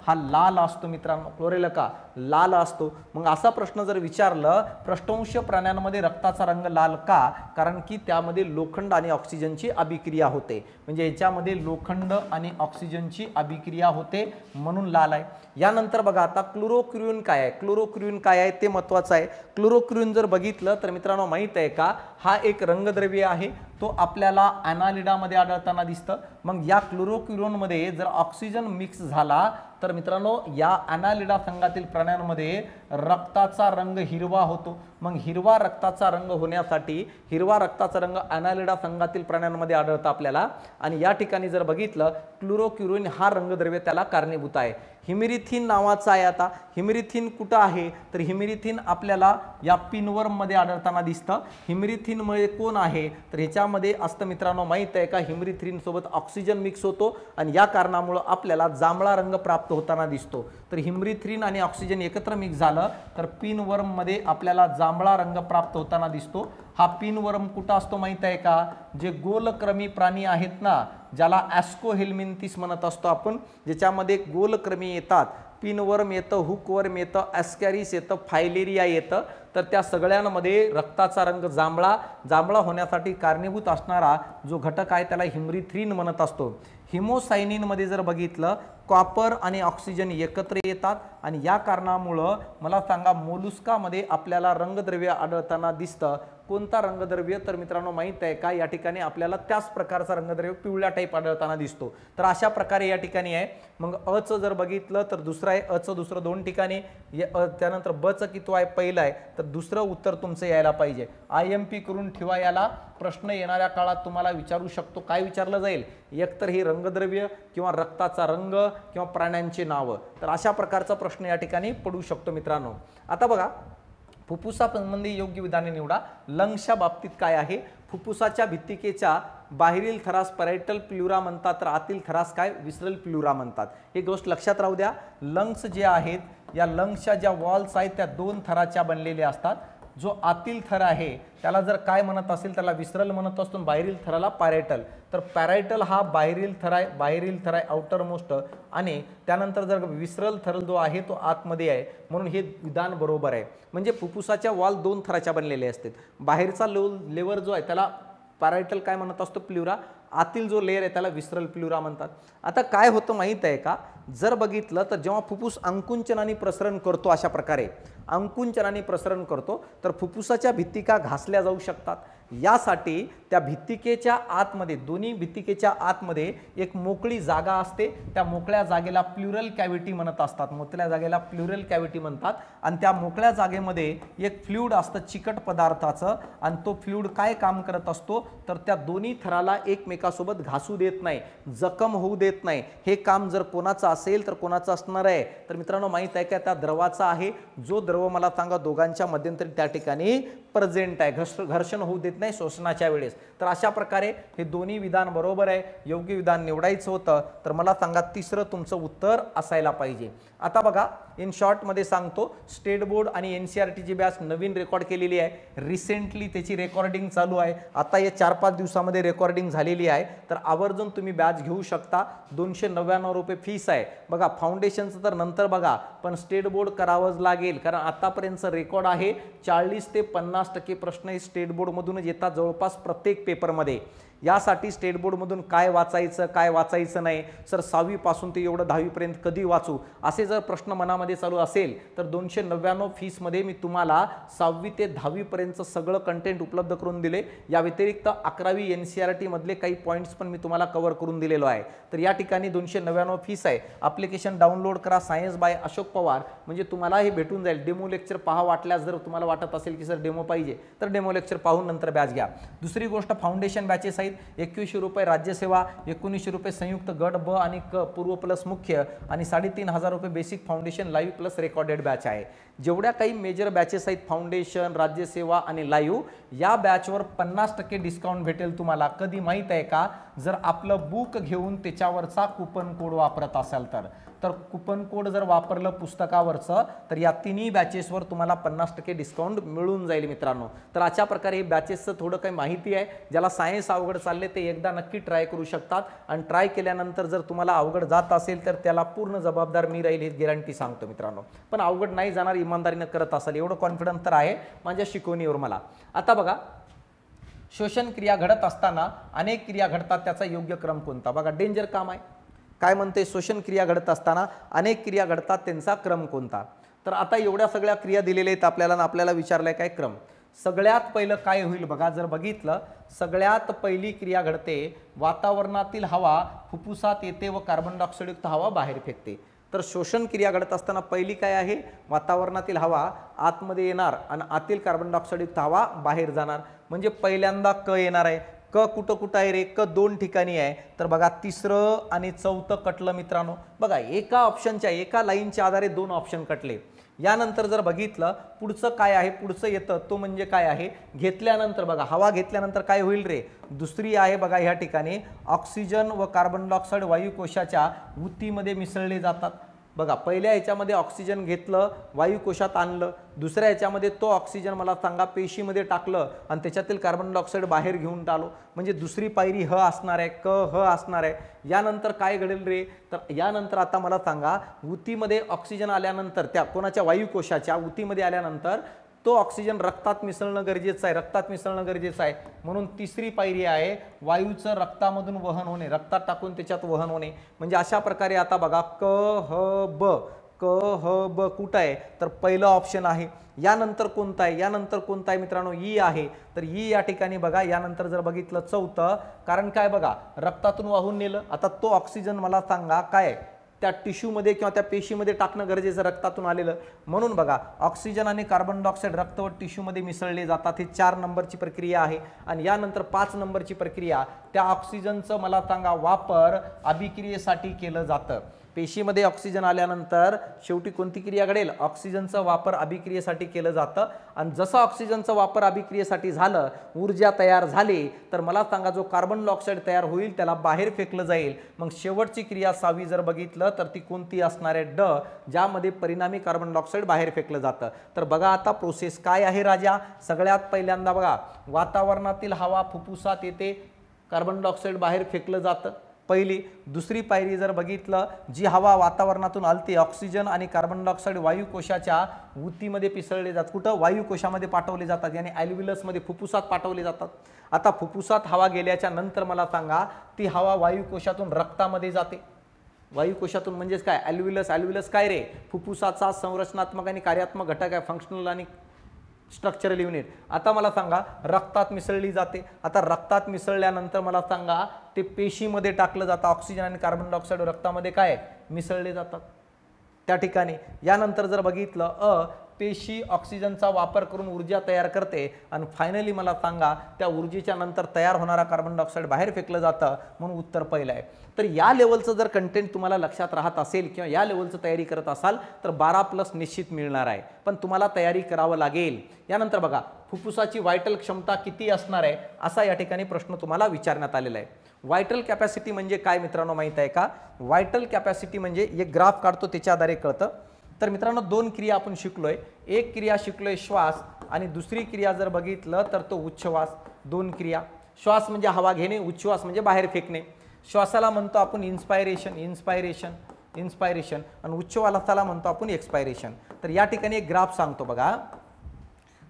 हा लाल असतो मित्रांनो. कळलं का, लाल असतो. मग असा प्रश्न जर विचारलं पृष्ठवंशीय प्राण्यांमध्ये रक्ताचा रंग लाल का, कारण की त्यामध्ये लोखंड आणि ऑक्सिजनची अभिक्रिया होते, म्हणजे याच्यामध्ये लोखंड आणि ऑक्सिजनची अभिक्रिया होते म्हणून लाल आहे. यानंतर बघा आता क्लोरोक्विन काय आहे, क्लोरोक्विन काय आहे ते महत्त्वाचं आहे. क्लोरोक्विन जर बघितलं तर मित्रांनो माहित आहे का, हा एक रंगद्रव्य आहे, तो आपल्याला ॲनालिडामध्ये आढळताना दिसतं. मग या क्लोरोक्विनमध्ये जर ऑक्सिजन मिक्स झाला तर मित्रांनो या ॲनालिडा संघातील प्राण्यांमध्ये रक्ताचा रंग हिरवा होतो. मग हिरवा रक्ताचा रंग होण्यासाठी हिरवा रक्ताचा रंग ॲनालिडा संघातील प्राण्यांमध्ये आढळतं आपल्याला. आणि या ठिकाणी जर बघितलं क्लोरोक्विन हा रंगद्रव्य त्याला कारणीभूत आहे. हिमेरिथिन नावाचा आहे. आता हिमेरिथिन कुठं आहे, तर हिमेरिथिन आपल्याला या पिनवर्ममध्ये आढळताना दिसतं. हिमेरिथिनमुळे कोण आहे, तर ह्याच्यामध्ये असतं मित्रांनो माहित आहे का, हिमेरिथिन सोबत ऑक्सिजन मिक्स होतो आणि या कारणामुळे आपल्याला जांभळा रंग प्राप्त होताना दिसतो. तर हिमेरिथिन आणि ऑक्सिजन एकत्र मिक्स झालं तर पिनवर्ममध्ये आपल्याला जांभळा रंग प्राप्त होताना दिसतो. हा पिनवर्म कुठं असतो माहित आहे का, जे गोलक्रमी प्राणी आहेत ना, ज्याला ॲस्कोहेल्मिंथिस म्हणत असतो आपण, ज्याच्यामध्ये गोलक्रमी येतात. पिनवर्म येतं, हुकवर्म येतं, ॲस्कॅरिस येतं, फायलेरिया येतं. तर त्या सगळ्यांमध्ये रक्ताचा रंग जांभळा होण्यासाठी कारणीभूत असणारा जो घटक आहे त्याला हिमेरिथिन म्हणत असतो. हिमोसायनिनमध्ये जर बघितलं कॉपर आणि ऑक्सिजन एकत्र येतात आणि या कारणामुळं मला सांगा मोलुस्कामध्ये आपल्याला रंगद्रव्य आढळताना दिसतं. कोणता रंगद्रव्य, तर मित्रांनो माहित आहे का, या ठिकाणी आपल्याला त्याच प्रकारचा रंगद्रव्य पिवळ्या टाईप आढळताना दिसतो. तर अशा प्रकारे या ठिकाणी आहे. मग अचं जर बघितलं तर दुसरं आहे, अचं दुसरं दोन ठिकाणी, त्यानंतर बचं किती आहे, पहिलं आहे. तर दुसरं उत्तर तुमचं यायला पाहिजे. IMP करून ठेवा, याला प्रश्न येणाऱ्या काळात तुम्हाला विचारू शकतो. काय विचारलं जाईल, एकतर हे रंगद्रव्य किंवा रक्ताचा रंग किंवा प्राण्यांची नावं. तर अशा प्रकारचा प्रश्न या ठिकाणी पडू शकतो मित्रांनो. आता बघा फुफ्फुसासंबंधी योग्य विधाने निवडा. लंग्सच्या बाबतीत काय आहे, फुफ्फुसाच्या भित्तिकेच्या बाहेरील थरास पॅराइटल प्ल्युरा म्हणतात, तर आतील थरास काय, विसरल प्ल्युरा म्हणतात. ही गोष्ट लक्षात राहू द्या. लंग्स जे आहेत, या लंग्सच्या ज्या वॉल्स आहेत त्या दोन थराच्या बनलेल्या असतात. जो आतील थर आहे त्याला जर काय म्हणत असेल त्याला विसरल म्हणत असतो, बाहेरील थराला पॅराइटल. तर पॅराइटल हा बाहेरील थर आहे, बाहेरील थर आहे आउटर मोस्ट, आणि त्यानंतर जर विसरल थर जो आहे तो आतमध्ये आहे, म्हणून हे विधान बरोबर आहे. म्हणजे फुफ्फुसाच्या वॉल दोन थराच्या बनलेल्या असतात. बाहेरचा लेवर जो आहे त्याला पॅराइटल काय म्हणत असतो, प्ल्युरा. आतील जो लेयर आहे त्याला विसरल प्ल्युरा म्हणतात. आता काय होतं माहित आहे का, जर बघितलं तर जेव्हा फुफ्फुस अंकुंचनाने प्रसरण करतो, अशा प्रकारे अंकुंचनाने प्रसरण करतो, तर फुफ्फुसाच्या भित्तिका घासल्या जाऊ शकतात. यासाठी त्या भित्तिकेच्या आतमध्ये, दोन्ही भित्तिकेच्या आतमध्ये एक मोकळी जागा असते. त्या मोकळ्या जागेला प्ल्युरल कॅव्हिटी म्हणत असतात. मोकळ्या जागेला प्ल्युरल कॅव्हिटी म्हणतात. आणि त्या मोकळ्या जागेमध्ये एक फ्लुइड असतं चिकट पदार्थाचं, आणि तो फ्लुइड काय काम करत असतो, तर त्या दोन्ही थराला एकमेकासोबत घासू देत नाही, जखम होऊ देत नाही. हे काम जर कोणाचं असेल तर कोणाचं असणार आहे, तर मित्रांनो माहित आहे का, त्या द्रवाचा आहे. जो द्रव मला सांगा दोघांच्या मध्यंतरी त्या ठिकाणी प्रेझेंट आहे, घर्षण होऊ देत नाही शोषणाच्या वेळेस. तर अशा प्रकारे हे दोन्ही विधान बरोबर आहे. योग्य विधान निवडायचं होतं तर मला सांगा तिसरं तुमचं उत्तर असायला पाहिजे. आता बघा इन शॉर्ट मध्ये सांगतो, स्टेट बोर्ड आणि NCERTची बॅच नवीन रेकॉर्ड केलेली आहे. रिसेंटली त्याची रेकॉर्डिंग चालू आहे. आता या 4-5 दिवसामध्ये रेकॉर्डिंग झालेली आहे. तर आवर्जून तुम्ही बॅच घेऊ शकता. 299 रुपये फीस आहे. बघा फाउंडेशनचं तर नंतर बघा, पण स्टेट बोर्ड करावंच लागेल, कारण आतापर्यंतचं रेकॉर्ड आहे. 40 ते 50% प्रश्न हे स्टेट बोर्डमधूनच येतात जवळपास प्रत्येक पेपरमध्ये. यासाठी स्टेट बोर्डमधून काय वाचायचं काय वाचायचं नाही, सर 6वी पासून ते एवढं 10वी पर्यंत कधी वाचू, असे जर प्रश्न मनामध्ये चालू असेल तर 299 फीसमध्ये मी तुम्हाला 6वी ते 10वी पर्यंतचं सगळं कंटेंट उपलब्ध करून दिले. या व्यतिरिक्त 11वी NCERT मधले काही पॉईंट्स पण मी तुम्हाला कव्हर करून दिलेलो आहे. तर या ठिकाणी 299 फीस आहे. ॲप्लिकेशन डाउनलोड करा, सायन्स बाय अशोक पवार, म्हणजे तुम्हाला हे भेटून जाईल. डेमो लेक्चर पहा वाटल्यास, जर तुम्हाला वाटत असेल की सर डेमो पाहिजे तर डेमो लेक्चर पाहून नंतर बॅच घ्या. दुसरी गोष्ट, फाउंडेशन बॅचेस आहेत. 2100 रुपये राज्यसेवा, 1900 रुपये संयुक्त गट ब आणि क पूर्व प्लस मुख्य, आणि 3500 रुपये basic foundation live plus recorded batch आहे. जेवढ्या काही मेजर बॅचेस आहेत, फाउंडेशन, राज्यसेवा आणि लाईव्ह, या बॅचवर 50% डिस्काउंट भेटेल तुम्हाला. कधी माहित आहे का, जर आपलं बुक घेऊन त्याच्यावरचा कुपन कोड वापरत असाल तर. तर कुपन कोड जर वापरलं पुस्तकावरचं तर या तिन्ही बॅचेसवर तुम्हाला 50% डिस्काउंट मिळून जाईल मित्रांनो. तर अशा प्रकारे हे बॅचेसचं थोडं काही माहिती आहे. ज्याला सायन्स अवघड चालले ते एकदा नक्की ट्राय करू शकतात आणि ट्राय केल्यानंतर जर तुम्हाला अवघड जात असेल तर त्याला पूर्ण जबाबदार मी राहील ही गॅरंटी सांगतो मित्रांनो. पण अवघड नाही जाणार इमानदारीनं करत असाल एवढं कॉन्फिडन्स तर आहे माझ्या शिकवणीवर मला. आता बघा शोषण क्रिया घडत असताना अनेक क्रिया घडतात त्याचा योग्य क्रम कोणता. बघा डेंजर काम आहे. काय म्हणते शोषण क्रिया घडत असताना अनेक क्रिया घडतात त्यांचा क्रम कोणता. तर आता एवढ्या सगळ्या क्रिया दिलेल्या आहेत आपल्याला आणि आपल्याला विचारलंय काय क्रम. सगळ्यात पहिलं काय होईल बघा जर बघितलं सगळ्यात पहिली क्रिया घडते वातावरणातील हवा फुफ्फुसात येते व कार्बन डायऑक्साईड युक्त हवा बाहेर फेकते. तर शोषण क्रिया घडत असताना पहिली काय आहे वातावरणातील हवा आतमध्ये येणार आणि आतील कार्बन डायऑक्साईड युक्त हवा बाहेर जाणार. म्हणजे पहिल्यांदा क येणार आहे. क कुठं कुठं आहे रे क दोन ठिकाणी आहे. तर बघा तिसरं आणि चौथं कटलं मित्रांनो. बघा एका ऑप्शनच्या एका लाईनच्या आधारे दोन ऑप्शन कटले. यानंतर जर बघितलं पुढचं काय आहे पुढचं येतं तो म्हणजे काय आहे घेतल्यानंतर बघा हवा घेतल्यानंतर काय होईल रे दुसरी आहे बघा ह्या ठिकाणी ऑक्सिजन व कार्बन डायऑक्साईड वायुकोशाच्या ऊतीमध्ये मिसळले जातात. बघा पहिल्या ह्याच्यामध्ये ऑक्सिजन घेतलं वायुकोशात आणलं दुसऱ्या ह्याच्यामध्ये तो ऑक्सिजन मला सांगा पेशीमध्ये टाकलं आणि त्याच्यातील कार्बन डायऑक्साईड बाहेर घेऊन आलो. म्हणजे दुसरी पायरी ह असणार आहे क ह असणार आहे. यानंतर काय घडेल रे तर यानंतर आता मला सांगा ऊतीमध्ये ऑक्सिजन आल्यानंतर त्या कोणाच्या वायुकोशाच्या ऊतीमध्ये आल्यानंतर तो ऑक्सिजन रक्तात मिसळणं गरजेचं आहे. रक्तात मिसळणं गरजेचं आहे म्हणून तिसरी पायरी आहे वायूचं रक्तामधून वहन होणे रक्तात टाकून त्याच्यात वहन होणे. म्हणजे अशा प्रकारे आता बघा क ह ब कुठं आहे तर पहिलं ऑप्शन आहे. यानंतर कोणतं आहे यानंतर कोणतं आहे मित्रांनो ई आहे. तर ई या ठिकाणी बघा यानंतर जर बघितलं चौथं कारण काय बघा रक्तातून वाहून नेलं आता तो ऑक्सिजन मला सांगा काय त्या टिश्यूमध्ये किंवा त्या पेशीमध्ये टाकणं गरजेचं रक्तातून आलेलं. म्हणून बघा ऑक्सिजन आणि कार्बन डायऑक्साईड रक्त व टिश्यूमध्ये मिसळले जातात. ही 4 नंबरची प्रक्रिया आहे. आणि यानंतर 5 नंबरची प्रक्रिया त्या ऑक्सिजनचं मला सांगा वापर अभिक्रियेसाठी केलं जातं. पेशीमध्ये ऑक्सिजन आल्यानंतर शेवटी कोणती क्रिया घडेल ऑक्सिजनचा वापर अभिक्रियेसाठी केलं जातं. आणि जसं ऑक्सिजनचा वापर अभिक्रियेसाठी झालं ऊर्जा तयार झाली तर मला सांगा जो कार्बन डायऑक्साईड तयार होईल त्याला बाहेर फेकलं जाईल. मग शेवटची क्रिया 6वी जर बघितलं तर ती कोणती असणार आहे ड ज्यामध्ये परिणामी कार्बन डायऑक्साईड बाहेर फेकलं जातं. तर बघा आता प्रोसेस काय आहे राजा. सगळ्यात पहिल्यांदा बघा वातावरणातील हवा फुफ्फुसात येते कार्बन डायऑक्साईड बाहेर फेकलं जातं पहिली. दुसरी पायरी जर बघितलं जी हवा वातावरणातून आलती ऑक्सिजन आणि कार्बन डायऑक्साईड वायुकोशाच्या ऊतीमध्ये पिसळले जातात कुठं वायुकोशामध्ये पाठवले जातात यानी ॲल्व्हिलसमध्ये फुफ्फुसात पाठवले जातात. आता फुफ्फुसात हवा गेल्याच्या नंतर मला सांगा ती हवा वायुकोशातून रक्तामध्ये जाते. वायुकोशातून म्हणजेच काय ॲल्व्हिलस काय रे फुफ्फुसाचा संरचनात्मक आणि कार्यात्मक घटक आहे फंक्शनल आणि स्ट्रक्चरल युनिट. आता मला सांगा रक्तात मिसळली जाते. आता रक्तात मिसळल्यानंतर मला सांगा ते पेशीमध्ये टाकलं जातं ऑक्सिजन आणि कार्बन डायऑक्साईड रक्तामध्ये काय मिसळले जातात त्या ठिकाणी. यानंतर जर बघितलं पेशी ऑक्सिजनचा वापर करून ऊर्जा तयार करते आणि फायनली मला सांगा त्या ऊर्जेच्या नंतर तयार होणारा कार्बन डायऑक्साईड बाहेर फेकलं जातं म्हणून उत्तर पहिलं आहे. तर या लेवलचं जर कंटेंट तुम्हाला लक्षात राहत असेल किंवा या लेवलचं तयारी करत असाल तर 12+ निश्चित मिळणार आहे. पण तुम्हाला तयारी करावं लागेल. यानंतर बघा फुफ्फुसाची व्हायटल क्षमता किती असणार आहे असा या ठिकाणी प्रश्न तुम्हाला विचारण्यात आलेला आहे. व्हायटल कॅपॅसिटी म्हणजे काय मित्रांनो माहित आहे का. व्हायटल कॅपॅसिटी म्हणजे एक ग्राफ काढतो त्याच्या आधारे कळतं. तर मित्रांनो 2 क्रिया आपण शिकलोय. एक क्रिया शिकलोय श्वास आणि दुसरी क्रिया जर बघितलं तर तो उच्छ्वास. 2 क्रिया. श्वास म्हणजे हवा घेणे उच्छ्वास म्हणजे बाहेर फेकणे. श्वासाला म्हणतो आपण इन्स्पायरेशन आणि उच्छ्वासाला म्हणतो आपण एक्सपायरेशन. तर या ठिकाणी एक ग्राफ सांगतो बघा.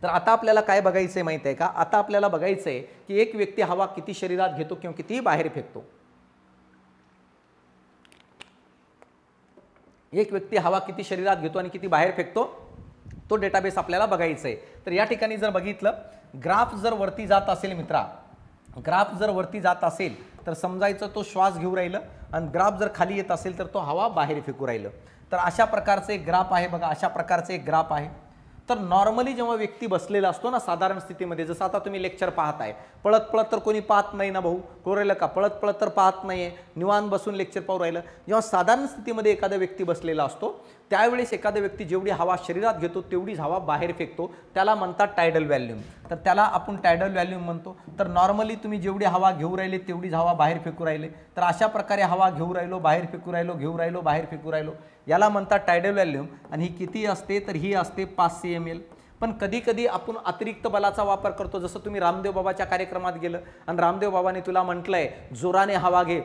तर आता आपल्याला काय बघायचंय माहित आहे का आता आपल्याला बघायचंय की एक व्यक्ती हवा किती शरीरात घेतो किंवा किती बाहेर फेकतो. एक व्यक्ती हवा किती शरीरात घेतो आणि किती बाहेर फेकतो तो डेटाबेस आपल्याला बघायचा आहे. तर या ठिकाणी जर बघितलं ग्राफ जर वरती जात असेल मित्रा ग्राफ जर वरती जात असेल तर समजायचं तो श्वास घेऊ राहिलं आणि ग्राफ जर खाली येत असेल तर तो हवा बाहेर फेकू राहिलं. तर अशा प्रकारचे एक ग्राफ आहे बघा अशा प्रकारचे एक ग्राफ आहे. तर नॉर्मली जेव्हा व्यक्ती बसलेला असतो ना साधारण स्थितीमध्ये जसं आता तुम्ही लेक्चर पाहताय पळत पळत तर कोणी पाहत नाही ना भाऊ कोरेलं का पळत पळत तर पाहत नाहीये निवांत बसून लेक्चर पाहू राहिलं. जेव्हा साधारण स्थितीमध्ये एखादा व्यक्ती बसलेला असतो त्यावेळेस एखादा व्यक्ती जेवढी हवा शरीरात घेतो तेवढीच हवा बाहेर फेकतो, त्याला म्हणतात टायडल व्हॉल्यूम. तर त्याला आपण टायडल व्हॉल्यूम म्हणतो. तर नॉर्मली तुम्ही जेवढी हवा घेऊ राहिले तेवढीच हवा बाहेर फेकू राहिले. तर अशा प्रकारे हवा घेऊ राहिलो, बाहेर फेकू राहिलो, घेऊ राहिलो, बाहेर फेकू राहिलो, याला म्हणतात टायडल व्हॉल्यूम. आणि ही किती असते तर ही असते 500 ml. पण कधी कधी आपण अतिरिक्त बलाचा वापर करतो. जसं तुम्ही रामदेव बाबाच्या कार्यक्रमात गेलं आणि रामदेव बाबाने तुला म्हटलंय जोराने हवा घे,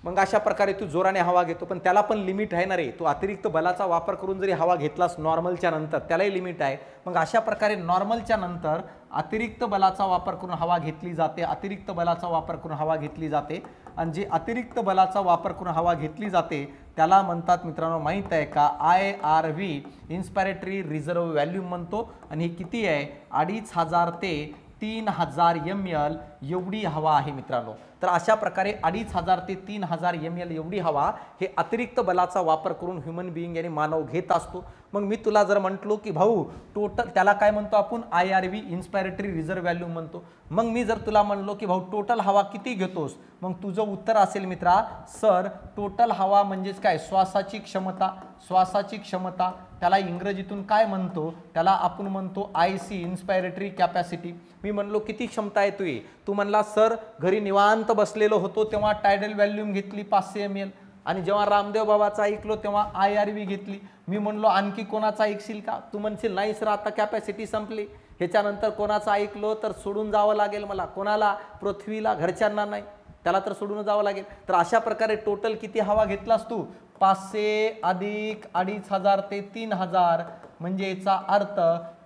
मग अशा प्रकारे तू जोराने हवा घेतो, पण त्याला पण लिमिट आहे ना रे. तू अतिरिक्त बलाचा वापर करून जरी हवा घेतलास नॉर्मलच्या नंतर त्यालाही लिमिट आहे. मग अशा प्रकारे नॉर्मलच्या नंतर अतिरिक्त बलाचा वापर करून हवा घेतली जाते, अतिरिक्त बलाचा वापर करून हवा घेतली जाते. आणि जी अतिरिक्त बलाचा वापर करून हवा घेतली जाते त्याला म्हणतात मित्रांनो माहीत आहे का, IRV इन्स्पायरेटरी रिझर्व्ह व्हॉल्यूम म्हणतो. आणि ही किती आहे 2500 ते 3000 ml एवढी हवा आहे मित्रांनो. तर अशा प्रकारे 2500 ते 3000 ml एवढी हवा हे अतिरिक्त बलाचा वापर करून ह्युमन बिईंग यानी मानव घेत असतो. मग मी तुला जर म्हटलो की भाऊ टोटल, त्याला काय म्हणतो आपण IRV इन्स्पायरेटरी रिझर्व्ह व्हॉल्यूम म्हणतो. मग मी जर तुला म्हणलो की भाऊ टोटल हवा किती घेतोस, मग तुझं उत्तर असेल मित्रा, सर टोटल हवा म्हणजेच काय श्वासाची क्षमता. श्वासाची क्षमता त्याला इंग्रजीतून काय म्हणतो, त्याला आपण म्हणतो IC इन्स्पायरेटरी कॅपॅसिटी. मी म्हणलो किती क्षमता आहे तुझी, तू म्हणला सर घरी निवांत बसलेलो होतो तेव्हा टायडल व्हॉल्यूम घेतली 500 ml, आणि जेव्हा रामदेव बाबाचा ऐकलो तेव्हा IRV घेतली. मी म्हणलो आणखी कोणाचा ऐकशील का, तू म्हणशील नाही सर आता कॅपॅसिटी संपली, ह्याच्यानंतर कोणाचा ऐकलो तर सोडून जावं लागेल मला. कोणाला, पृथ्वीला, घरच्यांना नाही, त्याला तर सोडून जावं लागेल. तर अशा प्रकारे टोटल किती हवा घेतलास तू, 500 अधिक 2500 ते 3000, म्हणजे याचा अर्थ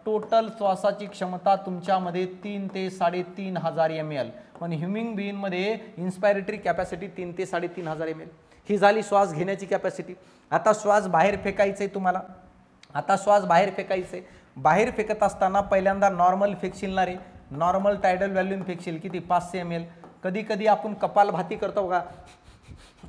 टोटल श्वासाची क्षमता तुमच्यामध्ये 3 ते 3500 ml. पण ह्युमन बिईंगमध्ये इन्स्पायरेटरी कॅपॅसिटी 3 ते 3500 ml. ही झाली श्वास घेण्याची कॅपॅसिटी. आता श्वास बाहेर फेकायचे तुम्हाला. आता श्वास बाहेर फेकायचे. बाहेर फेकत असताना पहिल्यांदा नॉर्मल फेकशील ना रे, नॉर्मल टायडल व्हॉल्यूम फेकशील किती 500 ml. कधी कधी आपण कपालभाती करतो बघा,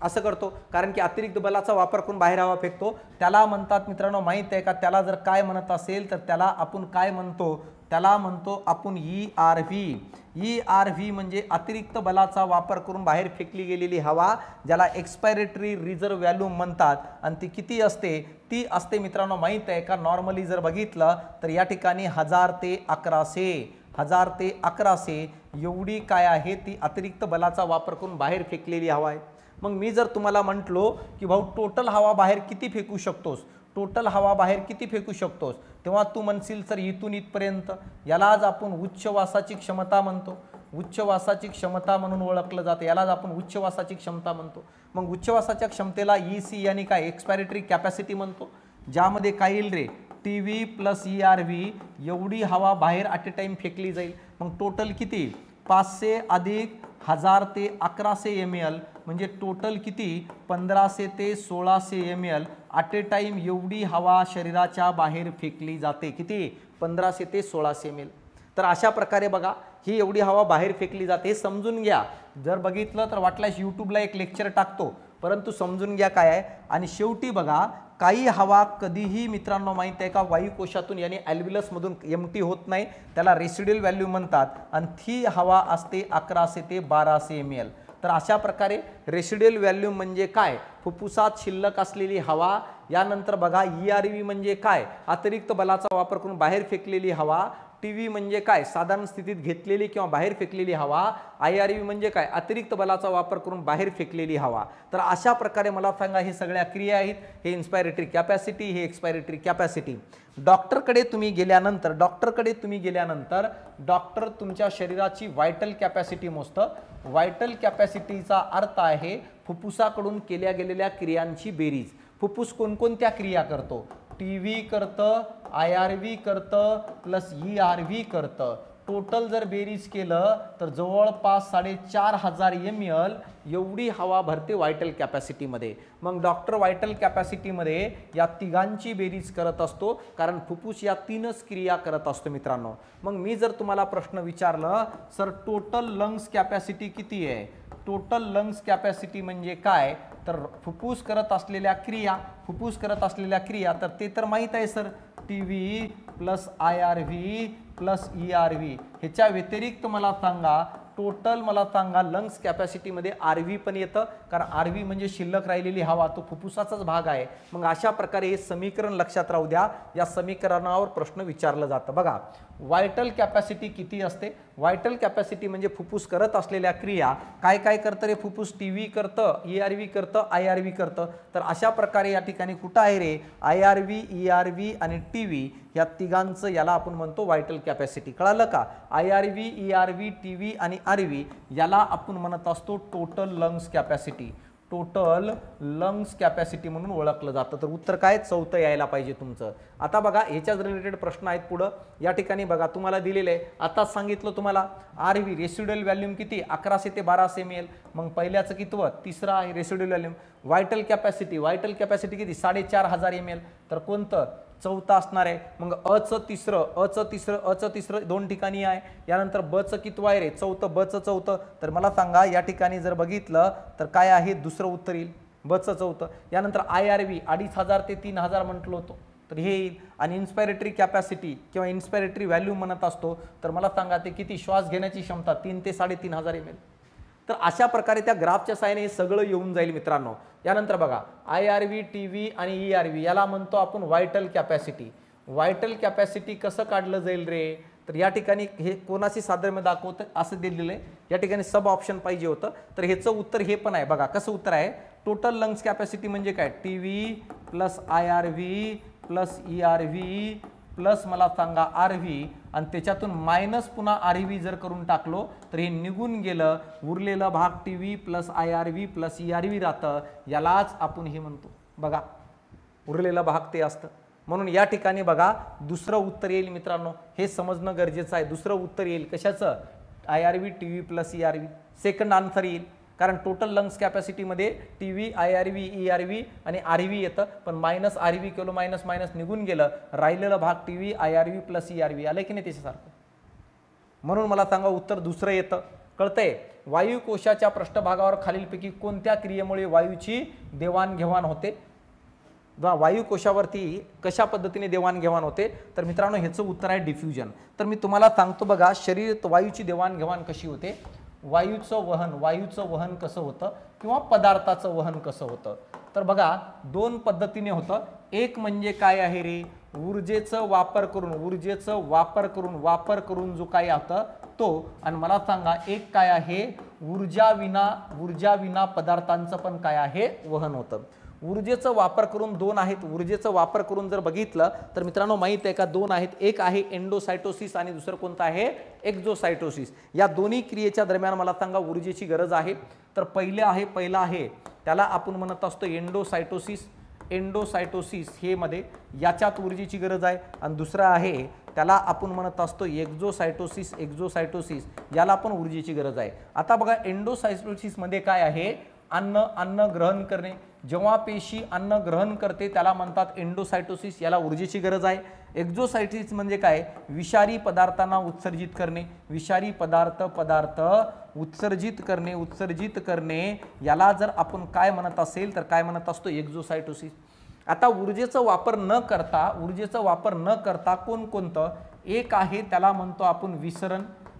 असं करतो कारण की अतिरिक्त बलाचा वापर करून बाहेर हवा फेकतो. त्याला म्हणतात मित्रांनो माहित आहे का, त्याला जर काय म्हणत असेल तर त्याला आपण काय म्हणतो, त्याला म्हणतो आपण ERV. ERV म्हणजे अतिरिक्त बलाचा वापर करून बाहेर फेकली गेलेली हवा, ज्याला एक्सपायरेटरी रिझर्व्ह व्हॉल्यूम म्हणतात. आणि ती किती असते, ती असते मित्रांनो माहित आहे का, नॉर्मली जर बघितलं तर या ठिकाणी 1000 ते 1100 एवढी काय आहे ती अतिरिक्त बलाचा वापर करून बाहेर फेकलेली हवा आहे. मग मी जर तुम्हाला म्हटलो की भाऊ टोटल हवा बाहेर किती फेकू शकतोस, टोटल हवा बाहेर किती फेकू शकतोस, तेव्हा तू म्हणशील सर इथून इथपर्यंत. यालाच आपण उच्चवासाची क्षमता म्हणतो. उच्चवासाची क्षमता म्हणून ओळखलं जातं, यालाच आपण उच्चवासाची क्षमता म्हणतो. मग उच्चवासाच्या क्षमतेला EC यानी काय एक्सपायरेटरी कॅपॅसिटी म्हणतो, ज्यामध्ये काय येईल रे TV प्लस ERV एवढी हवा बाहेर ॲट ए टाइम फेकली जाईल. मग टोटल किती 500 अधिक 1000 ते 1100 ml, म्हणजे टोटल किती 1500 ते 1600 ml ॲट ए टाइम एवढी हवा शरीराच्या बाहेर फेकली जाते. किती 1500 ते 1600 ml. तर अशा प्रकारे बघा ही एवढी हवा बाहेर फेकली जाते. हे समजून घ्या. जर बघितलं तर वाटल्यास यूट्यूबला एक लेक्चर टाकतो, परंतु समजून घ्या काय आहे. आणि शेवटी बघा काही हवा कधीही मित्रांनो माहित आहे का वायुकोशातून यानी ॲल्व्हिलसमधून एम्प्टी होत नाही, त्याला रेसिड्युअल व्हॅल्यू म्हणतात. आणि ती हवा असते 1100 ते 1200 ml. तर अशा प्रकारे रेसिड्युअल व्हॅल्यूम म्हणजे काय, फुफ्फुसात शिल्लक असलेली हवा. यानंतर बघा ERV म्हणजे काय, अतिरिक्त बलाचा वापर करून बाहेर फेकलेली हवा. TV म्हणजे काय, साधारण स्थितीत घेतलेली किंवा बाहेर फेकलेली हवा. IRV म्हणजे काय, अतिरिक्त बलाचा वापर करून बाहेर फेकलेली हवा. तर अशा प्रकारे मला सांगा हे सगळ्या क्रिया आहेत. हे इन्स्पायरेटरी कॅपॅसिटी, हे एक्सपायरेटरी कॅपॅसिटी. डॉक्टरकडे तुम्ही गेल्यानंतर डॉक्टर तुमच्या शरीराची व्हायटल कॅपॅसिटी मोजतं. व्हायटल कॅपॅसिटीचा अर्थ आहे फुफ्फुसाकडून केल्या गेलेल्या क्रियांची बेरीज. फुफ्फुस कोणकोणत्या क्रिया करतो, TV करतं, IRV करतं प्लस ERV करतं. टोटल जर बेरीज केलं तर जवळपास 4500 ml एवढी हवा भरते व्हायटल कॅपॅसिटीमध्ये. मग डॉक्टर व्हायटल कॅपॅसिटीमध्ये या तिघांची बेरीज करत असतो, कारण फुफ्फुस या 3च क्रिया करत असतो मित्रांनो. मग मी जर तुम्हाला प्रश्न विचारलं सर टोटल लंग्स कॅपॅसिटी किती आहे, टोटल लंग्स कॅपॅसिटी म्हणजे काय, तर फुफ्फुस करत असलेल्या क्रिया तर ते तर माहीत आहे sir, TV plus IRV plus ERV. ह्याच्या व्यतिरिक्त मला सांगा टोटल मला सांगा लंग्स कॅपॅसिटीमध्ये आरव्ही पण येतं, कारण आरव्ही म्हणजे शिल्लक राहिलेली हवा, तो फुफ्फुसाचाच भाग आहे. मग अशा प्रकारे हे समीकरण लक्षात राहू द्या. या समीकरणावर प्रश्न विचारलं जातं. बघा, व्हायटल कॅपॅसिटी किती असते? व्हायटल कॅपॅसिटी म्हणजे फुफ्फुस करत असलेल्या क्रिया. काय काय करतं रे फुफ्फुस? टीव्ही करतं, ईआरव्ही करतं, आयआरव्ही करतं. तर अशा प्रकारे या ठिकाणी कुठं आहे रे? आयआरव्ही, ईआरव्ही आणि टीव्ही या तिघांचं याला आपण म्हणतो व्हायटल कॅपॅसिटी. कळालं का? आयआरव्ही, ईआरव्ही, टीव्ही आणि आरव्ही याला आपण म्हणत असतो total lungs capacity. Total lungs capacity म्हणून ओळखलं जातं. तर उत्तर काय? चौथं यायला पाहिजे तुमचं. आता बघा, ह्याच्याच रिलेटेड प्रश्न आहेत पुढं. या ठिकाणी बघा, तुम्हाला दिलेलं आहे, आताच सांगितलं तुम्हाला आरव्ही रेसिड्युअल व्हॅल्यूम किती? 1100 ते 1200 ml. मग पहिल्याचं कितवं? तिसरं आहे residual volume. Vital capacity, vital capacity किती? 4500 ml. तर कोणतं? चौथं असणार आहे. मग अचं तिसरं दोन ठिकाणी आहे. यानंतर बचं कितवं आहे रे? चौथं. बचं चौथं. तर मला सांगा, या ठिकाणी जर बघितलं तर काय आहे? दुसरं उत्तर येईल, बचं चौथं. यानंतर आयआरव्ही 2500 ते 3000 म्हटलं होतं, तर हे येईल. आणि इन्स्पायरेटरी कॅपॅसिटी किंवा इन्स्पायरेटरी व्हॅल्यू म्हणत असतो, तर मला सांगा ते किती? श्वास घेण्याची क्षमता 3 ते 3500 ml. तर अशा प्रकारे त्या ग्राफच्या साहाय्याने हे सगळं येऊन जाईल मित्रांनो. यानंतर बघा, आयआरव्ही, टीव्ही आणि ईआरव्ही याला म्हणतो आपण व्हायटल कॅपॅसिटी. व्हायटल कॅपॅसिटी कसं काढलं जाईल रे? तर या ठिकाणी हे कोणाशी साधर्म्य दाखवतं असं दिलेलं आहे. या ठिकाणी सब ऑप्शन पाहिजे होतं. तर ह्याचं उत्तर हे पण आहे. बघा कसं उत्तर आहे. टोटल लंग्स कॅपॅसिटी म्हणजे काय? टीव्ही प्लस आयआरव्ही प्लस ईआरव्ही प्लस मला सांगा आरव्ही आणि त्याच्यातून मायनस पुन्हा आरव्ही जर करून टाकलो तर हे निघून गेलं. उरलेला भाग टीव्ही प्लस आयआरव्ही प्लस ईआरव्ही राहतं. यालाच आपण हे म्हणतो. बघा, उरलेला भाग ते असतं. म्हणून या ठिकाणी बघा, दुसरं उत्तर येईल मित्रांनो. हे समजणं गरजेचं आहे. दुसरं उत्तर येईल कशाचं? आयआरव्ही, टीव्ही प्लस ईआरव्ही. सेकंड आन्सर येईल, कारण टोटल लंग्स कॅपॅसिटीमध्ये टीव्ही, आयआरव्ही, ईआरव्ही आणि आरव्ही येतं. पण मायनस आरव्ही केलो, मायनस मायनस निघून गेलं. राहिलेला भाग टीव्ही, आयआरव्ही प्लस ईआरव्ही आलं की नाही त्याच्यासारखं. म्हणून मला सांगा उत्तर दुसरं येतं. कळतंय? वायू कोशाच्या पृष्ठभागावर खालीलपैकी कोणत्या क्रियेमुळे वायूची देवाणघेवाण होते? वायू कोशावरती कशा पद्धतीने देवाणघेवाण होते? तर मित्रांनो, ह्याचं उत्तर आहे डिफ्युजन. तर मी तुम्हाला सांगतो बघा, शरीरात वायूची देवाणघेवाण कशी होते? वायूचं वहन कसं होतं किंवा पदार्थाचं वहन कसं होतं? तर बघा, दोन पद्धतीने होतं. एक म्हणजे काय आहे रे? ऊर्जेचा वापर करून जो काय होतं तो. आणि मला सांगा, एक काय आहे? ऊर्जा विना पदार्थांचं पण काय आहे? वहन होतं. ऊर्जेचा वापर करून दोन आहेत. ऊर्जेचा वापर करून जर बघितलं तर मित्रांनो, माहित आहे का? दोन आहेत. एक आहे एंडोसायटोसिस आणि दुसरं कोणतं आहे? एक्झोसायटोसिस. या दोन्ही क्रियेच्या दरम्यान मला सांगा ऊर्जेची गरज आहे. तर पहिला आहे त्याला आपण म्हणत असतो एंडोसायटोसिस. एंडोसायटोसिस हे मध्ये याच्यात ऊर्जेची गरज आहे. आणि दुसरा आहे त्याला आपण म्हणत असतो एक्झोसायटोसिस याला पण ऊर्जेची गरज आहे. आता बघा, एंडोसायटोसिस मध्ये काय आहे? अन्न ग्रहण करणे. जेव्हा पेशी अन्न ग्रहण करते त्याला म्हणतात एंडोसायटोसिस, याला ऊर्जेची गरज आहे. एक्झोसायटोसिस म्हणजे काय? विषारी पदार्थांना उत्सर्जित करणे. विषारी पदार्थ उत्सर्जित करणे याला जर आपण काय म्हणत असेल तर काय म्हणत असतो? एक्झोसायटोसिस. आता ऊर्जेचा वापर न करता कोणतं? एक आहे त्याला म्हणतो आपण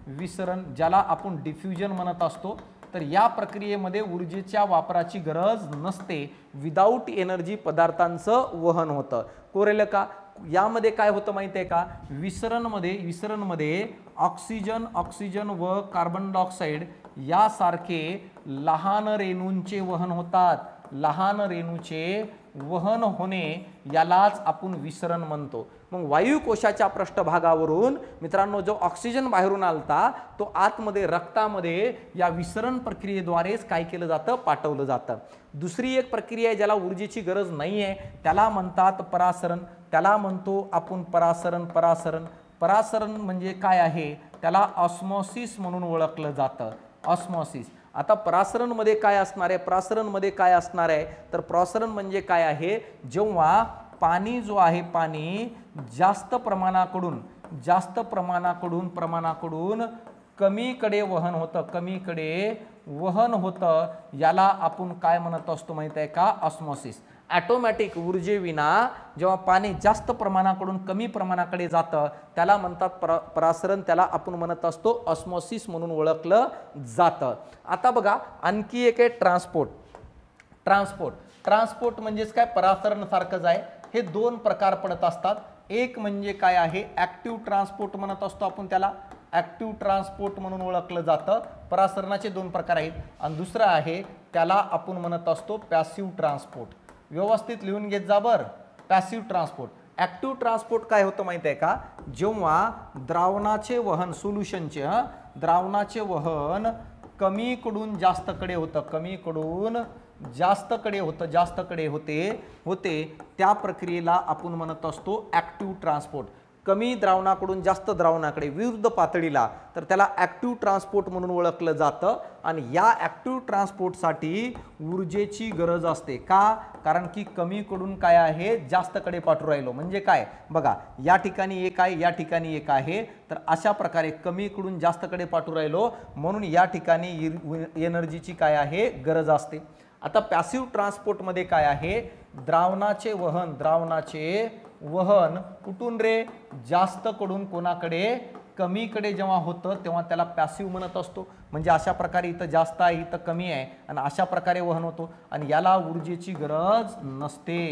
विसरण, ज्याला आपण डिफ्युजन म्हणत असतो. तर या प्रक्रियेमध्ये ऊर्जेच्या वापराची गरज नसते. विदाऊट एनर्जी पदार्थांचं वहन होतं. कोरेल का? यामध्ये काय होतं माहिती आहे का? विसरणमध्ये ऑक्सिजन व कार्बन डायऑक्साईड यासारखे लहान रेणूंचे वहन होतात. लहान रेणूचे वहन होणे यालाच आपण विसरण म्हणतो. मग वायू कोशाच्या पृष्ठभागावरून मित्रांनो जो ऑक्सिजन बाहेरून आलता तो आतमध्ये रक्तामध्ये या विसरण प्रक्रियेद्वारेच काय केलं जातं? पाठवलं जातं. दुसरी एक प्रक्रिया आहे ज्याला ऊर्जेची गरज नाही आहे, त्याला म्हणतात परासरण. त्याला म्हणतो आपण परासरण म्हणजे काय आहे? त्याला ऑस्मॉसिस म्हणून ओळखलं जातं. ऑस्मॉसिस. आता परासरणमध्ये काय असणार आहे? तर परासरण म्हणजे काय आहे? जेव्हा पाणी जो आहे पाणी जास्त प्रमाणाकडून कमीकडे वहन होतं याला आपण काय म्हणत असतो माहिती आहे का? ऑस्मॉसिस. ऑटोमॅटिक ऊर्जेविना जेव्हा पाणी जास्त प्रमाणाकडून कमी प्रमाणाकडे जातं त्याला म्हणतात परासरण, त्याला आपण म्हणत असतो ऑस्मोसिस म्हणून ओळखलं जातं. आता बघा आणखी एक आहे ट्रान्सपोर्ट. ट्रान्सपोर्ट म्हणजेच काय, परासरण सारखंच आहे. हे दोन प्रकार पडत असतात. एक म्हणजे काय आहे, ऍक्टिव्ह ट्रान्सपोर्ट म्हणत असतो आपण त्याला, ऍक्टिव्ह ट्रान्सपोर्ट म्हणून ओळखलं जातं. परासरणाचे दोन प्रकार आहेत. आणि दुसरं आहे त्याला आपण म्हणत असतो पॅसिव्ह ट्रान्सपोर्ट. व्यवस्थित लिहून घेत जा बरं. Passive transport. ऍक्टिव्ह ट्रान्सपोर्ट काय होतं माहिती आहे का, जेव्हा द्रावणाचे वहन, सोल्युशनचे द्रावणाचे वहन कमीकडून जास्तकडे होतं, कमीकडून जास्तकडे होते त्या प्रक्रियेला आपण म्हणत असतो ऍक्टिव्ह ट्रान्सपोर्ट. कमी द्रावणाकडून जास्त द्रावणाकडे विरुद्ध पातळीला, तर त्याला ऍक्टिव्ह ट्रान्सपोर्ट म्हणून ओळखलं जातं. आणि या ऍक्टिव्ह ट्रान्सपोर्टसाठी ऊर्जेची गरज असते. का? कारण की कमीकडून काय आहे, जास्तकडे पाठवू राहिलो. म्हणजे काय बघा, या ठिकाणी एक आहे, या ठिकाणी एक आहे, तर अशा प्रकारे कमीकडून जास्तकडे पाठवू राहिलो, म्हणून या ठिकाणी एनर्जीची काय आहे, गरज असते. आता पॅसिव्ह ट्रान्सपोर्टमध्ये काय आहे, द्रावणाचे वहन कुठून रे, जास्त कडून कोणाकडे, कमीकडे जेव्हा होतं तेव्हा त्याला पॅसिव्ह म्हणत असतो. म्हणजे अशा प्रकारे इथं जास्त आहे, इथं कमी आहे, आणि अशा प्रकारे वहन होतो. आणि याला ऊर्जेची गरज नसते,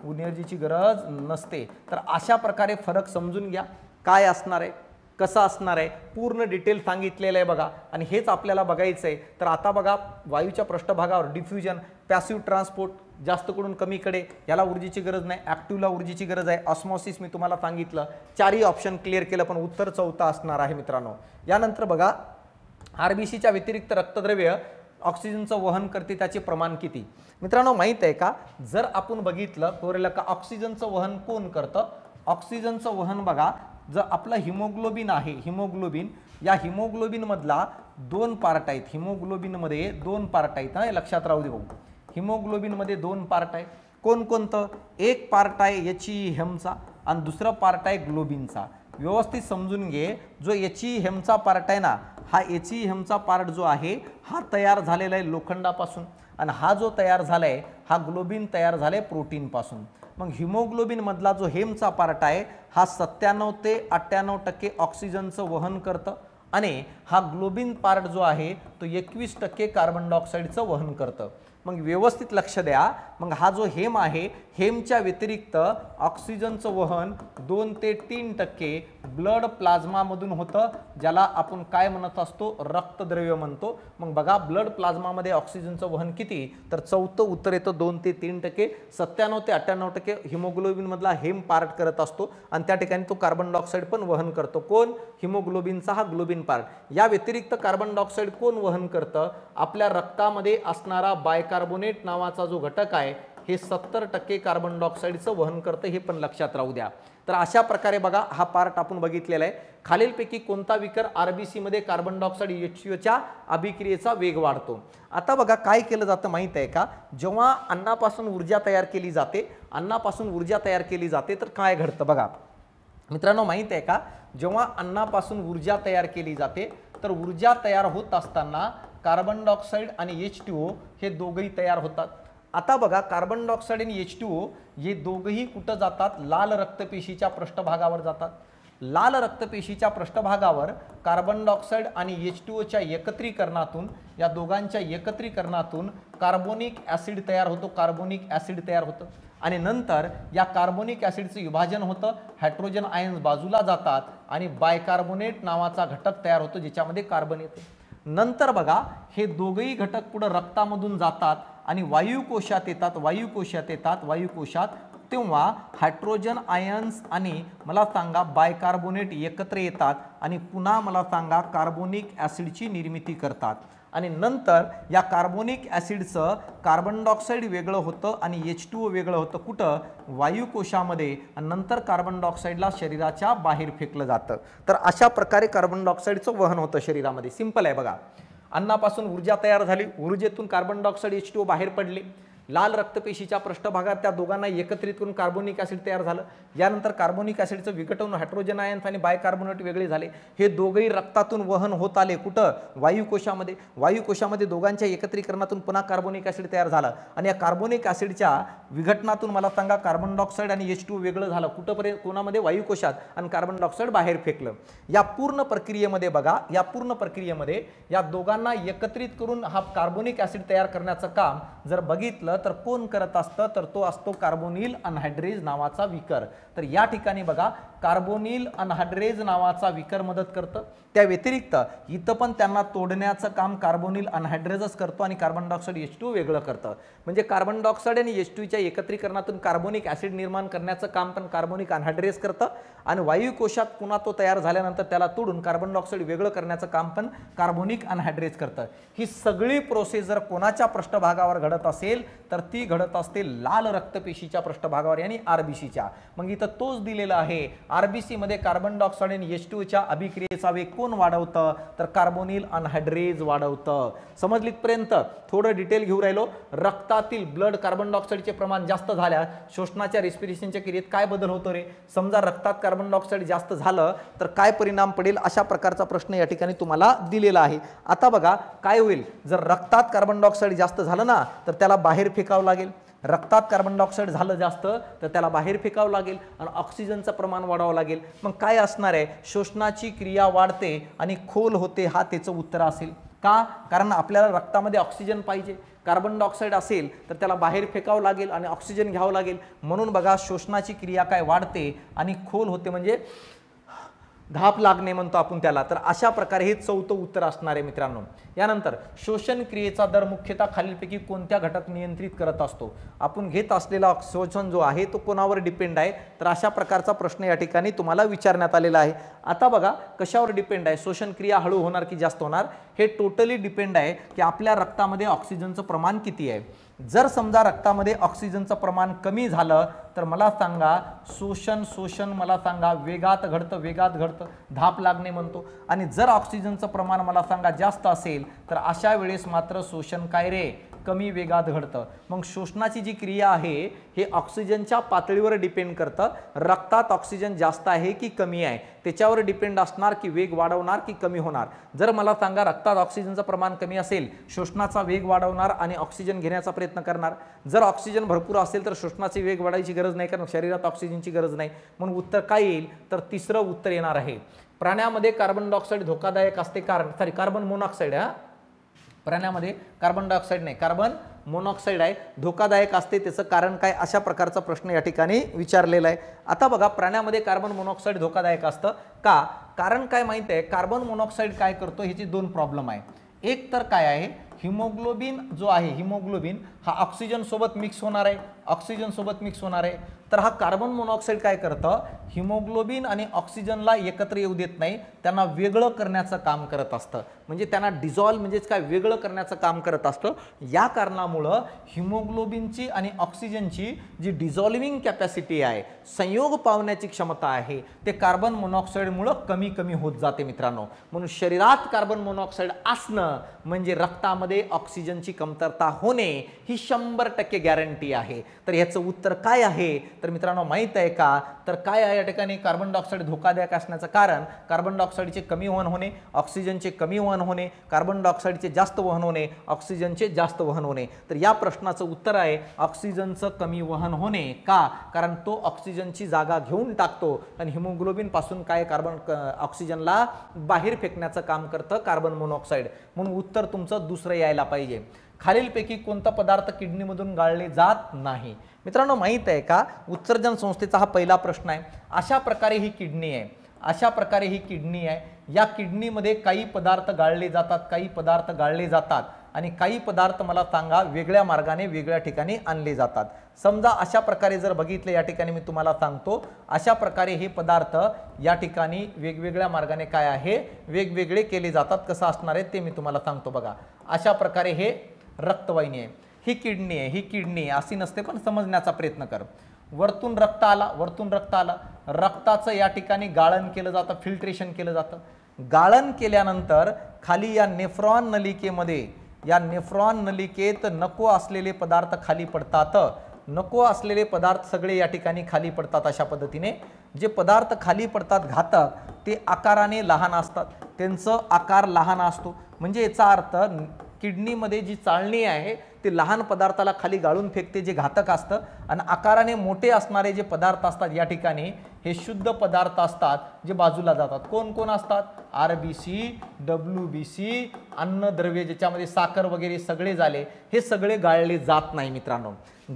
एनर्जीची गरज नसते. तर अशा प्रकारे फरक समजून घ्या काय असणार आहे, कसं असणार आहे, पूर्ण डिटेल सांगितलेलं आहे बघा. आणि हेच आपल्याला बघायचं आहे. तर आता बघा, वायूच्या पृष्ठभागावर डिफ्युजन, पॅसिव्ह ट्रान्सपोर्ट, जास्तकडून कमीकडे, याला ऊर्जेची गरज नाही. ऍक्टिव्हला ऊर्जेची गरज आहे. ऑस्मोसिस मी तुम्हाला सांगितलं. चारही ऑप्शन क्लिअर केलं, पण उत्तर चौथा असणार आहे मित्रांनो. यानंतर बघा, आरबीसीच्या व्यतिरिक्त रक्तद्रव्य ऑक्सिजनचं वहन करते, त्याचे प्रमाण किती. मित्रांनो माहित आहे का, जर आपण बघितलं कोरेला का ऑक्सिजनचं वहन कोण करतं, ऑक्सिजनचं वहन बघा, जर आपलं हिमोग्लोबिन आहे, हिमोग्लोबिन, या हिमोग्लोबिन मधला दोन पार्ट आहेत. हिमोग्लोबिनमध्ये दोन पार्ट आहेत, हे लक्षात राहू दे भाऊ. हिमोग्लोबिन मध्ये दोन पार्ट आहे. कोणकोणतं, एक पार्ट आहे एचईएमचा आणि दुसरं पार्ट आहे ग्लोबिनचा. व्यवस्थित समजून घे, जो एचईएमचा पार्ट आहे ना, हा एचईएमचा पार्ट जो आहे हा तयार झालेला आहे लोखंडापासून, आणि हा जो तयार झालाय हा ग्लोबिन तयार झालाय प्रोटीन पासून. मग हिमोग्लोबिन मधला जो हेमचा पार्ट आहे हा 97 ते 98% ऑक्सिजनचं वहन करतं, आणि हा ग्लोबिन पार्ट जो आहे तो 21% कार्बन डायऑक्साईडचं वहन करतं. मग व्यवस्थित लक्ष द्या. मग हा जो हेम आहे, हेमच्या व्यतिरिक्त ऑक्सिजनचं वहन 2 ते 3% ब्लड प्लाझ्मामधून होतं, ज्याला आपण काय म्हणत असतो, रक्तद्रव्य म्हणतो. मग बघा, ब्लड प्लाझ्मामध्ये ऑक्सिजनचं वहन किती, तर चौथं उत्तर येतं 2 ते 3%. 97 ते 98% हिमोग्लोबिन मधला हेम पार्ट करत असतो, आणि त्या ठिकाणी तो कार्बन डायऑक्साईड पण वहन करतो. कोण, हिमोग्लोबिनचा हा ग्लोबिन पार्ट. या व्यतिरिक्त कार्बन डायऑक्साईड कोण वहन करतं, आपल्या रक्तामध्ये असणारा बायकार्बोनेट नावाचा जो घटक आहे हे 70% कार्बन डायऑक्साईडचं वहन करतं, हे पण लक्षात राहू द्या. तर अशा प्रकारे बघा, हा पार्ट आपण बघितलेला आहे. खालीलपैकी कोणता विकर आरबीसी मध्ये कार्बन डायऑक्साईड HCO अभिक्रियेचा वेग वाढतो. आता बघा काय केलं जातं माहित आहे का, जेव्हा अन्नापासून ऊर्जा तयार केली जाते, तर काय घडतं बघा मित्रांनो, माहित आहे का, जेव्हा अन्नापासून ऊर्जा तयार केली जाते, तर ऊर्जा तयार होत असताना कार्बन डायऑक्साईड आणि H2O हे दोघंही तयार होतात. आता बघा, कार्बन डायऑक्साईड आणि H2O हे दोघंही कुठं जातात, लाल रक्तपेशीच्या पृष्ठभागावर जातात. लाल रक्तपेशीच्या पृष्ठभागावर कार्बन डायऑक्साईड आणि H2Oच्या एकत्रीकरणातून, या दोघांच्या एकत्रीकरणातून कार्बोनिक ऍसिड तयार होतं, आणि नंतर या कार्बोनिक ऍसिडचं विभाजन होतं, हायड्रोजन आयन्स बाजूला जातात आणि बायकार्बोनेट नावाचा घटक तयार होतो, ज्याच्यामध्ये कार्बन येते. नंतर बघा, हे दोघंही घटक पुढे रक्तामधून जातात आणि वायुकोशात येतात, तेव्हा हायड्रोजन आयन्स आणि मला सांगा बायकार्बोनेट एकत्र येतात आणि पुन्हा मला सांगा कार्बोनिक ऍसिडची निर्मिती करतात. आणि नंतर या कार्बोनिक ऍसिडचं कार्बन डायऑक्साईड वेगळं होतं आणि H2O वेगळं होतं, कुठं, वायुकोशामध्ये, आणि नंतर कार्बन डायऑक्साईडला शरीराच्या बाहेर फेकलं जातं. तर अशा प्रकारे कार्बन डायऑक्साईडचं वहन होतं शरीरामध्ये. सिंपल आहे बघा. अन्नापासून ऊर्जा तयार झाली, ऊर्जेतून कार्बन डायऑक्साईड H2O बाहेर पडले, लाल रक्तपेशीच्या पृष्ठभागात त्या दोघांना एकत्रित करून कार्बोनिक ॲसिड तयार झालं। यानंतर कार्बोनिक ॲसिडचं विघटन हायड्रोजन आयन्स आणि बायकार्बोनेट वेगळे झाले। हे दोघेही रक्तातून वहन होत आले कुठं? वायुकोशामध्ये। वायुकोशामध्ये दोघांच्या एकत्रीकरणातून पुन्हा कार्बोनिक ॲसिड तयार झालं आणि या कार्बोनिक ॲसिडच्या विघटनातून मला सांगा कार्बन डायऑक्साइड आणि H2 वेगळं झालं कुठंपर्यंत? कोणामध्ये? वायुकोशात, आणि कार्बन डायऑक्साइड बाहेर फेकलं। या पूर्ण प्रक्रियेमध्ये बघा, या पूर्ण प्रक्रियेमध्ये या दोघांना एकत्रित करून हा कार्बोनिक ॲसिड तयार करण्याचं काम जर बघितलं तर कोण करत असतं? तर तो असतो कार्बोनिल अनहायड्रेज नावाचा विकर। तर या ठिकाणी बघा कार्बोनिल अनहायड्रेज नावाचा विकर मदत करतं। त्या व्यतिरिक्त इथं पण त्यांना तोडण्याचं काम कार्बोनिल अनहायड्रेजच करतो आणि कार्बन डायऑक्साइड H2 वेगळं करतं। म्हणजे कार्बन डायऑक्साइड आणि H2 च्या एकत्रीकरणातून कार्बोनिक ॲसिड निर्माण करण्याचं काम पण कार्बोनिक अनहायड्रेज करतं आणि वायुकोशात पुन्हा तो तयार झाल्यानंतर त्याला तोडून कार्बन डायऑक्साइड वेगळं करण्याचं काम पण कार्बोनिक अनहायड्रेज करतं। ही सगळी प्रोसेस जर कोणाच्या पृष्ठभागावर घडत असेल तर ती घडत असते लाल रक्तपेशीच्या पृष्ठभागावर, यानी आरबीसीच्या। मग इथं तोच दिलेला आहे, आरबीसी मध्ये कार्बन डायऑक्साइड आणि H2 च्या अभिक्रियेचा वेग कोण वाढवतं? तर कार्बोनिल अनहायड्रेज वाढवतं। समजलीत पर्यंत? थोडं डिटेल घेऊ राहिलो। रक्तातील ब्लड कार्बन डायऑक्साइडचे प्रमाण जास्त झाल्यास श्वसनाच्या रेस्पिरेशनच्या क्रियेत काय बदल होतो रे? समजा रक्तात कार्बन डायऑक्साइड जास्त झालं तर काय परिणाम पडेल? अशा प्रकारचा प्रश्न या ठिकाणी तुम्हाला दिलेला आहे। आता बघा काय होईल जर रक्तात कार्बन डायऑक्साइड जास्त झालं ना तर त्याला बाहेर फेकावं लागेल। रक्तात कार्बन डायऑक्साइड झालं जास्त तर त्याला बाहेर फेकावं लागेल आणि ऑक्सिजनचं प्रमाण वाढवावं लागेल। मग काय असणार आहे? शोषणाची क्रिया वाढते आणि खोल होते, हा त्याचं उत्तर असेल। का? कारण आपल्याला रक्तामध्ये ऑक्सिजन पाहिजे। कार्बन डायऑक्साइड असेल तर त्याला बाहेर फेकावं लागेल आणि ऑक्सिजन घ्यावं लागेल, म्हणून बघा शोषणाची क्रिया काय वाढते आणि खोल होते, म्हणजे धाप लागणे म्हणतो आपण त्याला। तर अशा प्रकारे हे चौथं उत्तर असणार आहे मित्रांनो। यानंतर शोषण क्रियेचा दर मुख्यतः खालीलपैकी कोणत्या घटक नियंत्रित करत असतो? आपण घेत असलेला शोषण जो आहे तो कोणावर डिपेंड आहे? तर अशा प्रकारचा प्रश्न या ठिकाणी तुम्हाला विचारण्यात आलेला आहे। आता बघा कशावर डिपेंड आहे? शोषण क्रिया हळू होणार की जास्त होणार? हे टोटली डिपेंड आहे की आपल्या रक्तामध्ये ऑक्सिजनचं प्रमाण किती आहे। जर समजा रक्तामध्ये ऑक्सिजनचं प्रमाण कमी झालं तर मला सांगा शोषण मला सांगा वेगात घडतं, वेगात घडतं, धाप लागणे म्हणतो। आणि जर ऑक्सिजनचं प्रमाण मला सांगा जास्त असेल तर अशा वेळेस मात्र शोषण काय रे? कमी वेगात घडतं। मग शोषणाची जी क्रिया आहे हे ऑक्सिजनच्या पातळीवर डिपेंड करतं। रक्तात ऑक्सिजन जास्त आहे की कमी आहे त्याच्यावर डिपेंड असणार की वेग वाढवणार की कमी होणार। जर मला सांगा रक्तात ऑक्सिजनचं प्रमाण कमी असेल शोषणाचा वेग वाढवणार आणि ऑक्सिजन घेण्याचा प्रयत्न करणार। जर ऑक्सिजन भरपूर असेल तर शोषणाचे वेग वाढायची गरज नाही, कारण शरीरात ऑक्सिजनची गरज नाही। म्हणून उत्तर काय येईल? तर तिसरं उत्तर येणार आहे। प्राण्यामध्ये कार्बन डायऑक्साइड धोकादायक असते कारण कार्बन मोनॉक्साईड, प्राण्यामध्ये कार्बन डायऑक्साइड नाही कार्बन मोनॉक्साईड आहे, धोकादायक असते, त्याचं कारण काय? अशा प्रकारचा प्रश्न या ठिकाणी विचारलेला आहे। आता बघा प्राण्यामध्ये कार्बन मोनॉक्साईड धोकादायक असतं का? कारण काय माहिती आहे? कार्बन मोनॉक्साईड काय करतो ह्याची दोन प्रॉब्लेम आहे। एक तर काय आहे, हिमोग्लोबिन जो आहे हिमोग्लोबिन हा ऑक्सिजन सोबत मिक्स होणार आहे, ऑक्सिजन सोबत मिक्स होणार आहे। तर हा कार्बन मोनॉक्साईड काय करतं? हिमोग्लोबिन आणि ऑक्सिजनला एकत्र येऊ देत नाही, त्यांना वेगळं करण्याचं काम करत असतं। म्हणजे त्यांना डिझॉल्व म्हणजेच काय वेगळं करण्याचं काम करत असतं। या कारणामुळं हिमोग्लोबिनची आणि ऑक्सिजनची जी डिझॉल्विंग कॅपॅसिटी आहे, संयोग पावण्याची क्षमता आहे, ते कार्बन मोनॉक्साईडमुळे कमी कमी होत जाते मित्रांनो। म्हणून शरीरात कार्बन मोनॉक्साईड असणं म्हणजे रक्तामध्ये ऑक्सिजनची कमतरता होणे ही 100% गॅरंटी आहे। तर याचं उत्तर काय आहे? तर मित्रांनो माहित आहे का? तर काय आहे या ठिकाणी कार्बन डायऑक्साइड धोकादायक असण्याचं कारण कार्बन डायऑक्साइडचे कमी वहन होणे, ऑक्सिजनचे कमी वहन होणे, कार्बन डायऑक्साइडचे जास्त वहन होणे, ऑक्सिजनचे जास्त वहन होणे। तर या प्रश्नाचं उत्तर आहे ऑक्सिजनचं कमी वहन होणे। का? कारण तो ऑक्सिजनची जागा घेऊन टाकतो आणि हिमोग्लोबिन पासून काय कार्बन ऑक्सिजनला बाहेर फेकण्याचं काम करतं कार्बन मोनॉक्साईड। म्हणून उत्तर तुमचं दुसरं यायला पाहिजे। खालीलपैकी कोणता पदार्थ किडनीमधून गाळले जात नाही? मित्रांनो माहित आहे का? उत्सर्जन संस्थेचा हा पहिला प्रश्न आहे। अशा प्रकारे ही किडनी आहे, अशा प्रकारे ही किडनी आहे। या किडनीमध्ये काही पदार्थ गाळले जातात, काही पदार्थ गाळले जातात आणि काही पदार्थ मला सांगा वेगळ्या मार्गाने वेगळ्या ठिकाणी आणले जातात। समजा अशा प्रकारे जर बघितलं या ठिकाणी मी तुम्हाला सांगतो, अशा प्रकारे हे पदार्थ या ठिकाणी वेगवेगळ्या मार्गाने काय आहे वेगवेगळे केले जातात। कसं असणार आहे ते मी तुम्हाला सांगतो बघा। अशा प्रकारे हे रक्तवाहिनी आहे, ही किडनी आहे, ही किडनी अशी नसते पण समजण्याचा प्रयत्न कर। वरतून रक्त आला, वरतून रक्त आलं, रक्ताचं या ठिकाणी गाळण केलं जातं, फिल्ट्रेशन केलं जातं। गाळण केल्यानंतर खाली या नेफ्रॉन नलिकेमध्ये या नेफ्रॉन नलिकेत नको असलेले पदार्थ खाली पडतात, नको असलेले पदार्थ सगळे या ठिकाणी खाली पडतात। अशा पद्धतीने जे पदार्थ खाली पडतात घातक ते आकाराने लहान असतात, त्यांचा आकार लहान असतो, म्हणजे याचा अर्थ किडनीमध्ये जी चाळणी आहे ते लहान पदार्थाला खाली गाळून फेकते जे घातक असतं, आणि आकाराने मोठे असणारे जे पदार्थ असतात या ठिकाणी हे शुद्ध पदार्थ असतात जे बाजूला जातात। कोण कोण असतात? RBC, WBC, अन्नद्रव्य ज्याच्यामध्ये साखर वगैरे सगळे झाले, हे सगळे गाळले जात नाही मित्रांनो।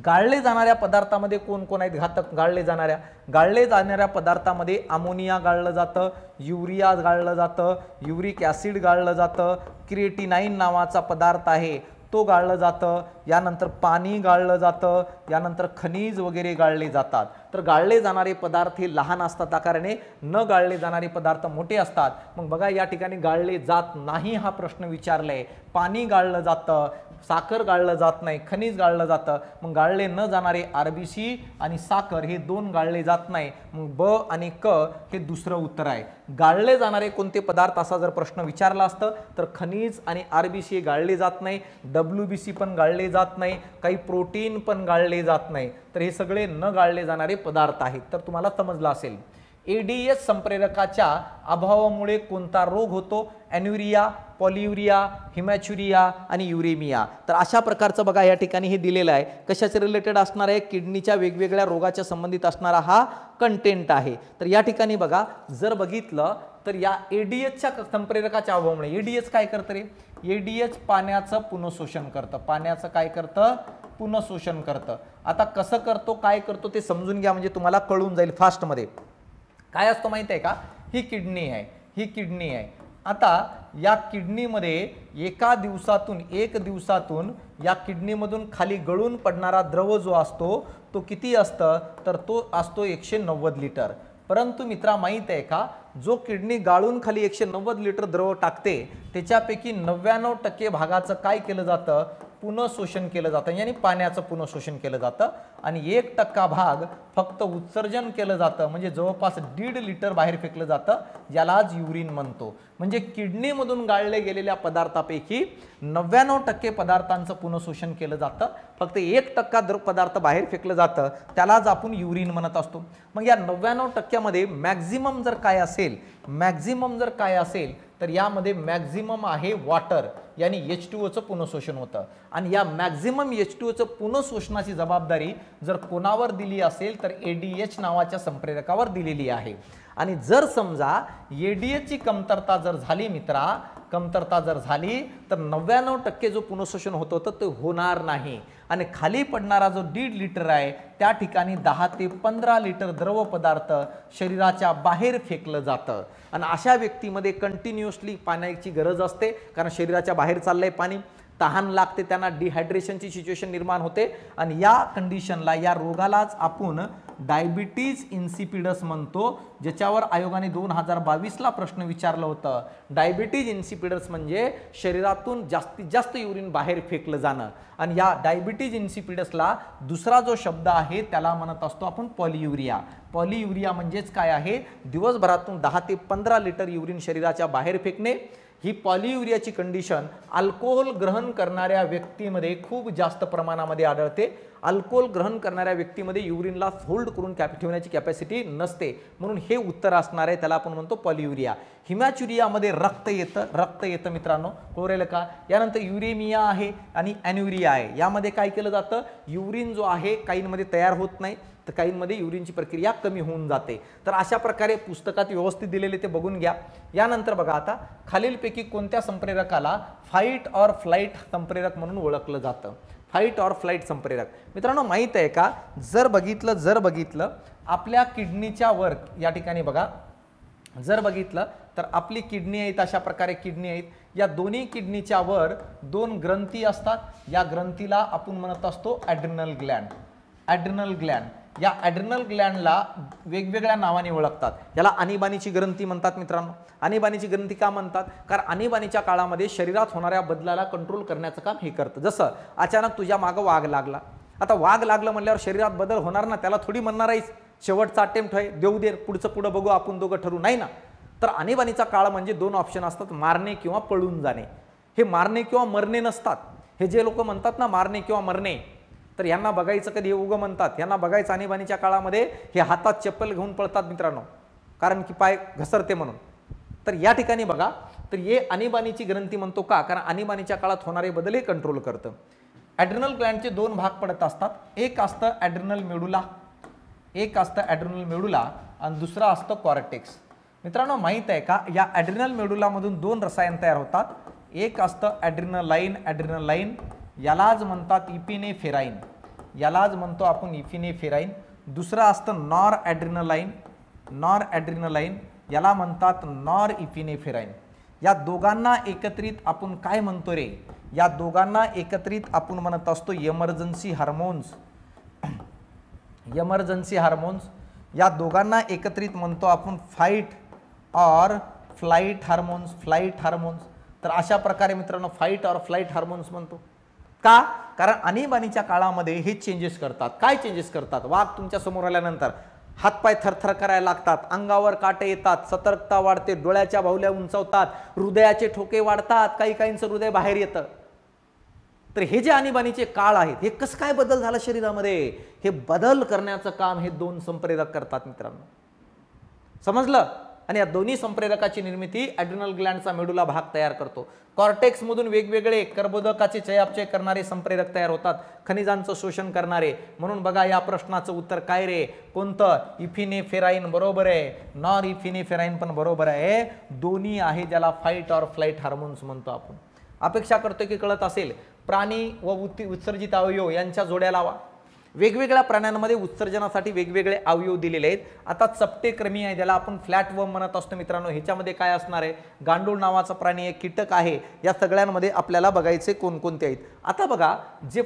गाळले जाणाऱ्या पदार्थामध्ये कोण कोण आहेत घातक गाळले जाणाऱ्या पदार्थामध्ये अमोनिया गाळलं जातं, युरिया गाळलं जातं, युरिक ॲसिड गाळलं जातं, क्रिएटिनाइन नावाचा पदार्थ आहे तो गाळलं जातं, यानंतर पाणी गाळलं जातं, यानंतर खनिज वगैरे गाळले जातात। तर गाळले जाणारे पदार्थ हे लहान असतात आकाराने, न गाळले जाणारे पदार्थ मोठे असतात। मग बघा या ठिकाणी गाळले जात नाही हा प्रश्न विचारलाय, पाणी गाळलं जातं, साखर गाळलं जात नाही, खनिज गाळलं जातं, मग गाळले न जाणारे RBC आणि साखर हे दोन गाळले जात नाही, मग ब आणि क हे दुसरं उत्तर आहे। गाळले जाणारे कोणते पदार्थ असा जर प्रश्न विचारला असतं तर खनिज आणि RBC हे गाळले जात नाही, WBC पण गाळले जात नाही, काही प्रोटीन पण गाळले जात नाही, तर हे सगळे न गाळले जाणारे पदार्थ आहेत। तर तुम्हाला समजलं असेल एडीएच संप्रेरकाच्या अभावामुळे कोणता रोग होतो? ॲन्युरिया, पॉलियुरिया, हिमॅच्युरिया आणि युरेमिया। तर अशा प्रकारचं बघा या ठिकाणी हे दिलेलं आहे, कशाचे रिलेटेड असणार आहे? किडनीच्या वेगवेगळ्या रोगाच्या संबंधित असणारा हा कंटेंट आहे। तर या ठिकाणी बघा जर बघितलं तर या एडीएचच्या संप्रेरकाच्या अभावामुळे एडीएच काय करतं रे? एडीएच पाण्याचं पुनःशोषण करतं, पाण्याचं काय करतं? पुनःशोषण करतं। आता कसं करतो काय करतो ते समजून घ्या, म्हणजे तुम्हाला कळून जाईल फास्टमध्ये। काय असतं माहिती आहे का? ही किडनी आहे, ही किडनी आहे। आता या किडनीमध्ये एक दिवसातून या किडनीमधून खाली गळून पडणारा द्रव जो असतो तो किती असतं? तर तो असतो 190 लिटर। परंतु मित्रा माहित आहे का, जो किडनी गाळून खाली 190 लिटर द्रव टाकते त्याच्यापैकी 99% भागाचं काय केलं जातं? पुनःशोषण केलं जातं, यानी पाण्याचं पुनःशोषण केलं जातं, आणि 1% भाग फक्त उत्सर्जन केलं जातं, म्हणजे जवळपास 1.5 लिटर बाहेर फेकलं जातं, ज्यालाच युरिन म्हणतो। म्हणजे किडनीमधून गाळले गेलेल्या पदार्थापैकी 99% पदार्थांचं पुनःशोषण केलं जातं, फक्त 1% पदार्थ बाहेर फेकलं जातं, त्यालाच आपण युरिन म्हणत असतो। मग या 99% मध्ये मॅक्झिमम जर काय असेल तर यामध्ये मॅक्झिमम आहे वॉटर, यानी H2O पुनःशोषण होतं, आणि या मॅक्झिमम H2O पुनःशोषणाची जबाबदारी जर कोणावर दिली असेल तर ADH नावाच्या संप्रेरकावर दिलेली आहे। आणि जर समजा एडीएचची कमतरता जर झाली तर 99% जो पुनःशोषण होत होतं ते होणार नाही, आणि खाली पडणारा जो 1.5 लिटर आहे त्या ठिकाणी 10 ते 15 लिटर द्रव पदार्थ शरीराच्या बाहेर फेकलं जातं। आणि अशा व्यक्तीमध्ये कंटिन्युअसली पाण्याची गरज असते, कारण शरीराच्या बाहेर चाललंय पाणी, तहान लागते, त्यांना डिहायड्रेशनची सिच्युएशन निर्माण होते, आणि या कंडिशनला, या रोगालाच आपण डायबिटीज इन्सिपिडस म्हणतो, ज्याच्यावर आयोगाने 2022ला प्रश्न विचारलं होतं। डायबिटीज इन्सिपिडस म्हणजे शरीरातून जास्तीत जास्त युरिन बाहेर फेकलं जाणं, आणि या डायबिटीज इन्सिपिडसला दुसरा जो शब्द आहे त्याला म्हणत असतो आपण पॉलियुरिया। पॉलियुरिया म्हणजेच काय आहे? दिवसभरातून 10 ते 15 लिटर युरिन शरीराच्या बाहेर फेकणे। ही पॉलियुरियाची कंडिशन अल्कोहोल ग्रहण करणाऱ्या व्यक्तीमध्ये खूप जास्त प्रमाणामध्ये आढळते। अल्कोहोल ग्रहण करणाऱ्या व्यक्तीमध्ये युरिनला होल्ड करून ठेवण्याची कॅपॅसिटी नसते, म्हणून हे उत्तर असणार आहे, त्याला आपण म्हणतो पॉलियुरिया। हिमॅच्युरियामध्ये रक्त येतं मित्रांनो, कळलं का? यानंतर युरेमिया आहे आणि ॲन्युरिया आहे। यामध्ये काय केलं जातं? युरिन जो आहे काहींमध्ये तयार होत नाही, तर काहींमध्ये युरिनची प्रक्रिया कमी होऊन जाते। तर अशा प्रकारे पुस्तकात व्यवस्थित दिलेले ते बघून घ्या। यानंतर बघा आता खालीलपैकी कोणत्या संप्रेरकाला फाईट ऑर फ्लाईट संप्रेरक म्हणून ओळखलं जातं? फाईट ऑर फ्लाईट संप्रेरक मित्रांनो माहित आहे का? जर बघितलं आपल्या किडनीच्या वर या ठिकाणी बघा, जर बघितलं तर आपली किडनी आहेत, अशा प्रकारे किडनी आहेत, या दोन्ही किडनीच्या वर 2 ग्रंथी असतात, या ग्रंथीला आपण म्हणत असतो ॲड्रिनल ग्लॅंड। या ॲड्रिनल ग्लॅंडला वेगवेगळ्या नावाने ओळखतात। याला आणीबाणीची ग्रंथी म्हणतात मित्रांनो। आणीबाणीची ग्रंथी का म्हणतात? कारण आणीबाणीच्या काळामध्ये शरीरात होणाऱ्या बदलाला कंट्रोल करण्याचं काम हे करतं। जसं अचानक तुझ्या मागं वाघ लागला, आता वाघ लागलं म्हणल्यावर शरीरात बदल होणार ना, त्याला थोडी म्हणणार आहेस शेवटचा अटेम्प्ट आहे, देऊ दे, पुढं बघू, आपण दोघं ठरू, नाही ना। तर आणीबाणीचा काळ म्हणजे 2 ऑप्शन असतात, मारणे किंवा पळून जाणे। हे मारणे किंवा मरणे नसतात. हे जे लोक म्हणतात ना मारणे किंवा मरणे, तर यांना बघायचं कधी उग म्हणतात, यांना बघायचं आणीबाणीच्या काळामध्ये हे हातात चप्पल घेऊन पळतात मित्रांनो, कारण की पाय घसरते म्हणून. तर या ठिकाणी बघा, तर हे आणीबाणीची ग्रंथी म्हणतो का, कारण आणीबाणीच्या काळात होणारे बदल हे कंट्रोल करतं. ॲड्रिनल ग्लँडचे दोन भाग पडत असतात, एक असतं ॲड्रिनल मेडुला, एक असतं ॲड्रिनल मेडुला आणि दुसरा असतं कॉर्टेक्स. मित्रांनो माहित आहे का, या ॲड्रिनल मेडुलामधून दोन रसायन तयार होतात. एक असतं ॲड्रिनलाईन, यालाच म्हणतात इपिनेफेराईन, यालाच म्हणतो आपण इपिनेफेराईन. दुसरं असतं नॉर ॲड्रिनलाईन, याला म्हणतात नॉर इपिनेफेराईन. या दोघांना एकत्रित आपण काय म्हणतो रे, या दोघांना एकत्रित आपण म्हणत असतो इमर्जन्सी हार्मोन्स. या दोघांना एकत्रित म्हणतो आपण फाईट और फ्लाइट हार्मोन्स. तर अशा प्रकारे मित्रांनो फाईट और फ्लाइट हार्मोन्स म्हणतो का, कारण आणीबाणीच्या काळामध्ये हे चेंजेस करतात. काय चेंजेस करतात, वाघ तुमच्या समोर आल्यानंतर हातपाय थरथर करायला लागतात, अंगावर काटे येतात, सतर्कता वाढते, डोळ्याच्या बाहुल्या उंचावतात, हृदयाचे ठोके वाढतात, काहींचं हृदय बाहेर येतं. तर हे जे आणीबाणीचे काळ आहेत, हे कसं काय बदल झाला शरीरामध्ये, हे बदल करण्याचं काम हे दोन संप्रेरक करतात मित्रांनो, समजलं. आणि या दोन्ही संप्रेरकाची निर्मिती ॲड्रिनल ग्लँडचा मेडुला भाग तयार करतो. कॉर्टेक्स मधून वेगवेगळे कर्बोदकाचे चयापचय करणारे संप्रेरक तयार होतात, खनिजांचं शोषण करणारे. म्हणून बघा या प्रश्नाचं उत्तर काय रे, कोणतं, इफिनेफेराईन बरोबर आहे, नॉर इफिनेफेराईन पण बरोबर आहे, दोन्ही आहे, ज्याला फाईट और फ्लाइट हार्मोन्स म्हणतो आपण. अपेक्षा करतो की कळत असेल. प्राणी व उत्सर्जित अवयव यांच्या जोड्या लावा. वेगवेगळ्या प्राण्यांमध्ये उत्सर्जनासाठी वेगवेगळे अवयव दिलेले आहेत. आता चपटे क्रमी आहे, ज्याला आपण फ्लॅट वर्म म्हणत असतो मित्रांनो. ह्याच्यामध्ये काय असणार आहे, गांडूळ नावाचा प्राणी एक कीटक आहे. या सगळ्यांमध्ये आपल्याला बघायचे कोणकोणते आहेत. आता बघा, जे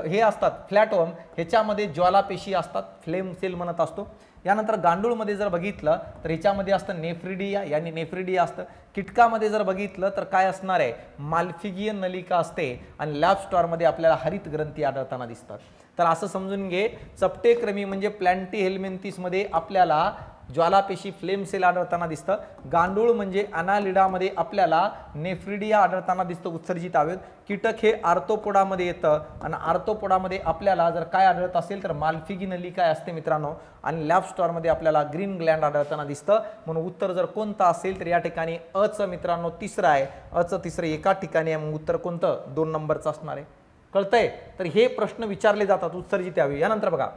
हे असतात फ्लॅट वर्म, ह्याच्यामध्ये ज्वालापेशी असतात, फ्लेम सेल म्हणत असतो. यानंतर गांडूळमध्ये जर बघितलं तर ह्याच्यामध्ये असतं नेफ्रिडिया, यानी नेफ्रिडिया असतं. कीटकामध्ये जर बघितलं तर काय असणार आहे, माल्फिगियन नलिका असते. आणि लॅब स्टॉरमध्ये आपल्याला हरित ग्रंथी आढळताना दिसतात. तर असं समजून घे, चपटे क्रमी म्हणजे प्लॅन्टीहेल्मिंथिस मध्ये आपल्याला ज्वालापेशी फ्लेम सेल आढळताना दिसतं. गांडूळ म्हणजे अनालिडामध्ये आपल्याला नेफ्रिडिया आढळताना दिसतं, उत्सर्जित अवयव. कीटक हे आर्थोपोडामध्ये येतं आणि आर्थोपोडामध्ये आपल्याला जर काय आढळत असेल तर माल्फिगी नलिका असते मित्रांनो. आणि लॅब स्टॉरमध्ये आपल्याला ग्रीन ग्लँड आढळताना दिसतं. म्हणून उत्तर जर कोणतं असेल तर या ठिकाणी अचं मित्रांनो तिसरं आहे, अचं तिसरं एका ठिकाणी आहे. मग उत्तर कोणतं, 2 नंबरचं असणार आहे. कळतंय. तर हे प्रश्न विचारले जातात उत्सर्जित अवयव. यानंतर बघा,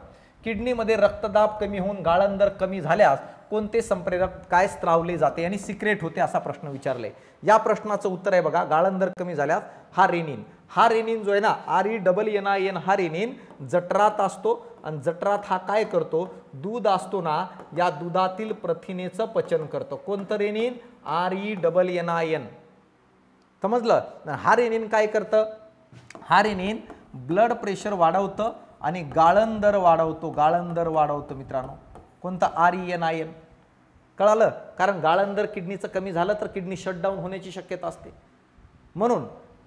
किडनीमध्ये रक्तदाब कमी होऊन गाळण कमी झाल्यास कोणते संप्रेरक काय स्त्रावले जाते आणि सिक्रेट होते, असा प्रश्न विचारले. या प्रश्नाचं उत्तर आहे बघा, गाळण कमी झाल्यास हा रेनिन जो आहे ना, RENIN, हा रेनिन जठरात असतो. आणि जठरात हा काय करतो, दूध असतो ना, या दुधातील प्रथिनेचं पचन करतो. कोणतं रेनिन, RENIN, समजलं. हा रेनिन काय करतं, हा रेनिन ब्लड प्रेशर वाढवतं आणि गाळण दर वाढवतो मित्रांनो. कोणता, RENIN, कळालं. कारण गाळण दर किडनीचं कमी झालं तर किडनी शटडाऊन होण्याची शक्यता असते. म्हणून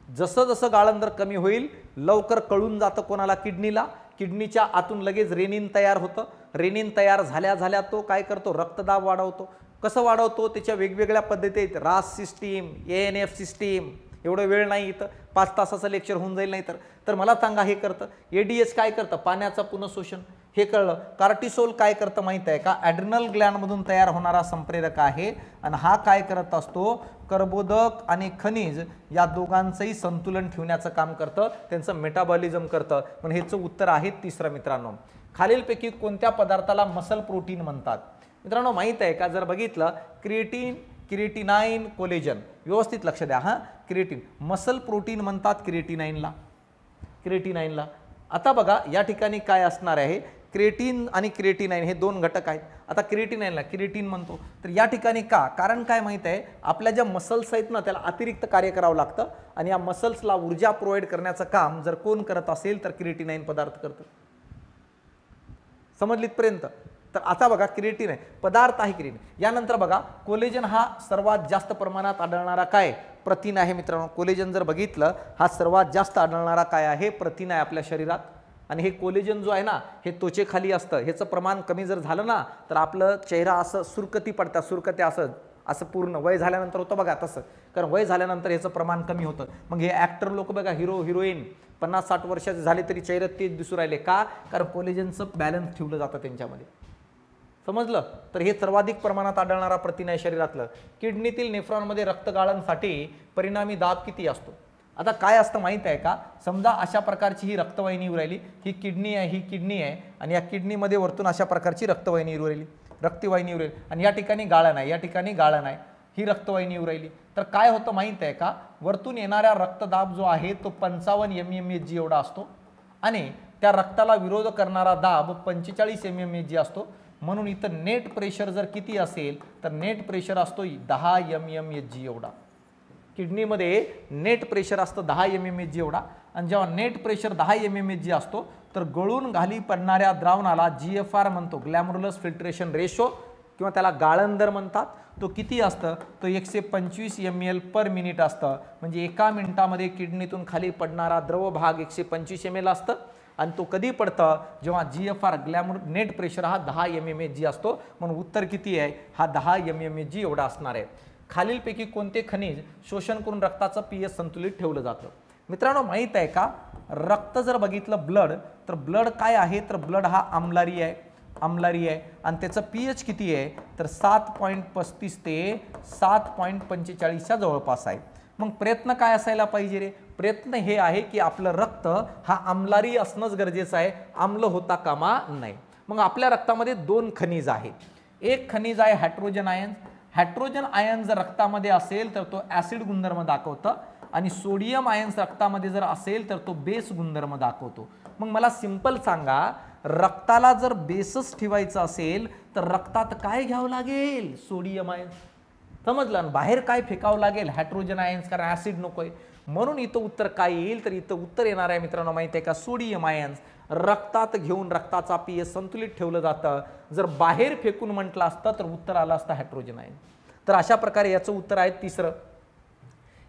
जसं जसं गाळण दर कमी होईल लवकर कळून जातं कोणाला, किडनीला. किडनीच्या आतून लगेच रेनिन तयार होतं. रेनिन तयार झाल्या तो काय करतो, रक्तदाब वाढवतो. कसं वाढवतो, त्याच्या वेगवेगळ्या पद्धती आहेत. रास सिस्टीम, ANF सिस्टीम. एवढं वेळ नाही, इथं 5 तासाचं लेक्चर होऊन जाईल नाही तर मला सांगा हे करतं. ADH काय करतं, पाण्याचं पुनःशोषण, हे कळलं. कार्टिसोल काय करतं माहित आहे का, ॲड्रिनल ग्लँडमधून तयार होणारा संप्रेरक आहे. आणि हा काय करत असतो, कर्बोदक आणि खनिज या दोघांचंही संतुलन ठेवण्याचं काम करतं, त्यांचं मेटाबॉलिझम करतं. पण ह्याचं उत्तर आहे तिसरं मित्रांनो. खालीलपैकी कोणत्या पदार्थाला मसल प्रोटीन म्हणतात. मित्रांनो माहित आहे का, जर बघितलं क्रिएटिनाइन, कोलेजन, व्यवस्थित लक्ष द्या. हा, क्रिएटिन मसल प्रोटीन म्हणतात क्रिएटिनाइनला. आता बघा या ठिकाणी काय असणार आहे, क्रिएटिन आणि क्रिएटिनाइन हे दोन घटक आहेत. आता क्रिएटिनाइनला क्रिएटिन म्हणतो, तर या ठिकाणी का, कारण काय माहित आहे, आपल्या ज्या मसल्स आहेत ना त्याला अतिरिक्त कार्य करावं लागतं. आणि या मसल्सला ऊर्जा प्रोव्हाइड करण्याचं काम जर कोण करत असेल तर क्रिएटिनाइन पदार्थ करतं. समजलीत पर्यंत. तर आता बघा, क्रिएटिन आहे पदार्थ आहे क्रिएटिन. यानंतर बघा, कोलेजन हा सर्वात जास्त प्रमाणात आढळणारा काय, प्रथिन आहे मित्रांनो. कोलेजन जर बघितलं, हा सर्वात जास्त आढळणारा काय आहे, प्रथिन आहे आपल्या शरीरात. आणि हे कोलेजन जो आहे ना, हे त्वचेखाली असतं. ह्याचं प्रमाण कमी जर झालं ना तर आपलं चेहरा असं सुरकत्या असं असं पूर्ण वय झाल्यानंतर होतं बघा तसं, कारण वय झाल्यानंतर याचं प्रमाण कमी होतं. मग हे ॲक्टर लोक बघा, हिरो हिरोईन 50-60 वर्षाचे झाले तरी चेहऱ्यात तेच दिसू राहिले का? कारण कोलेजनचं बॅलन्स ठेवलं जातं त्यांच्यामध्ये. समजलं? तर हे सर्वाधिक प्रमाणात आढळणारा प्रथिन आहे शरीरातलं. किडनीतील नेफ्रॉनमध्ये रक्तगाळांसाठी परिणामी दाब किती असतो? आता काय असतं माहीत आहे का? समजा अशा प्रकारची ही रक्तवाहिनी येऊ राहिली, ही किडनी आहे, ही किडनी आहे आणि या किडनीमध्ये वरतून अशा प्रकारची रक्तवाहिनी येऊ राहिली, रक्तवाहिनी येऊ राहिली आणि या ठिकाणी गाळण आहे, या ठिकाणी गाळण आहे, ही रक्तवाहिनी येऊ राहिली. तर काय होतं माहीत आहे का? वरतून येणारा रक्तदाब जो आहे तो 55 mmHg एवढा असतो आणि त्या रक्ताला विरोध करणारा दाब 45 mmHg असतो. म्हणून इथं नेट प्रेशर जर किती असेल तर नेट प्रेशर असतो 10 mmHg एवढा. किडनीमध्ये नेट प्रेशर असतं 10 mmHg एवढा आणि जेव्हा नेट प्रेशर 10 mmHg असतो तर गळून खाली पडणाऱ्या द्रावणाला GFR म्हणतो, ग्लॅमरुलस फिल्ट्रेशन रेशो, किंवा त्याला गाळंदर म्हणतात. तो किती असतं? तो 125 ml/min असतं. म्हणजे एका मिनिटामध्ये किडनीतून खाली पडणारा द्रव भाग 125 ml असतं आणि तो कधी पडतं? जेव्हा GFR नेट प्रेशर हा 10 mmHg असतो. म्हणून उत्तर किती आहे? हा 10 mmHg एवढा असणार आहे. खालीलपैकी कोणते खनिज शोषण करून रक्ताचं pH संतुलित ठेवलं जातं? मित्रांनो माहीत आहे का? रक्त जर बघितलं ब्लड, तर ब्लड काय आहे? तर ब्लड हा आम्लारी आहे, आम्लारी आहे आणि त्याचं pH किती आहे? तर 7.35 ते 7.45 जवळपास आहे. मग प्रयत्न काय असायला पाहिजे रे? प्रयत्न हे आहे की आपलं रक्त हा आम्लारी असणंच गरजेचं आहे, आम्ल होता कामा नाही. मग आपल्या रक्तामध्ये 2 खनिज आहेत. एक खनिज आहे हायड्रोजन आयन्स. हायड्रोजन आयन जर रक्तामध्ये असेल तर तो ॲसिड गुणधर्म दाखवतं आणि सोडियम आयन्स रक्तामध्ये जर असेल तर तो बेस गुणधर्म दाखवतो. मग मला सिंपल सांगा, रक्ताला जर बेसच ठेवायचं असेल तर रक्तात काय घ्यावं लागेल? Sodium ions. समजलं? आणि बाहेर काय फेकावं लागेल? हायड्रोजन आयन्स, कारण ॲसिड नकोय. म्हणून इथं उत्तर काय येईल? तर इथं उत्तर येणार आहे मित्रांनो माहिती आहे का? सोडियम आयन्स रक्तात घेऊन रक्ताचा pH संतुलित ठेवलं जातं. जर बाहेर फेकून म्हटलं असतं तर उत्तर आलं असतं हायड्रोजन आयन. तर अशा प्रकारे याचं उत्तर आहे तिसरं.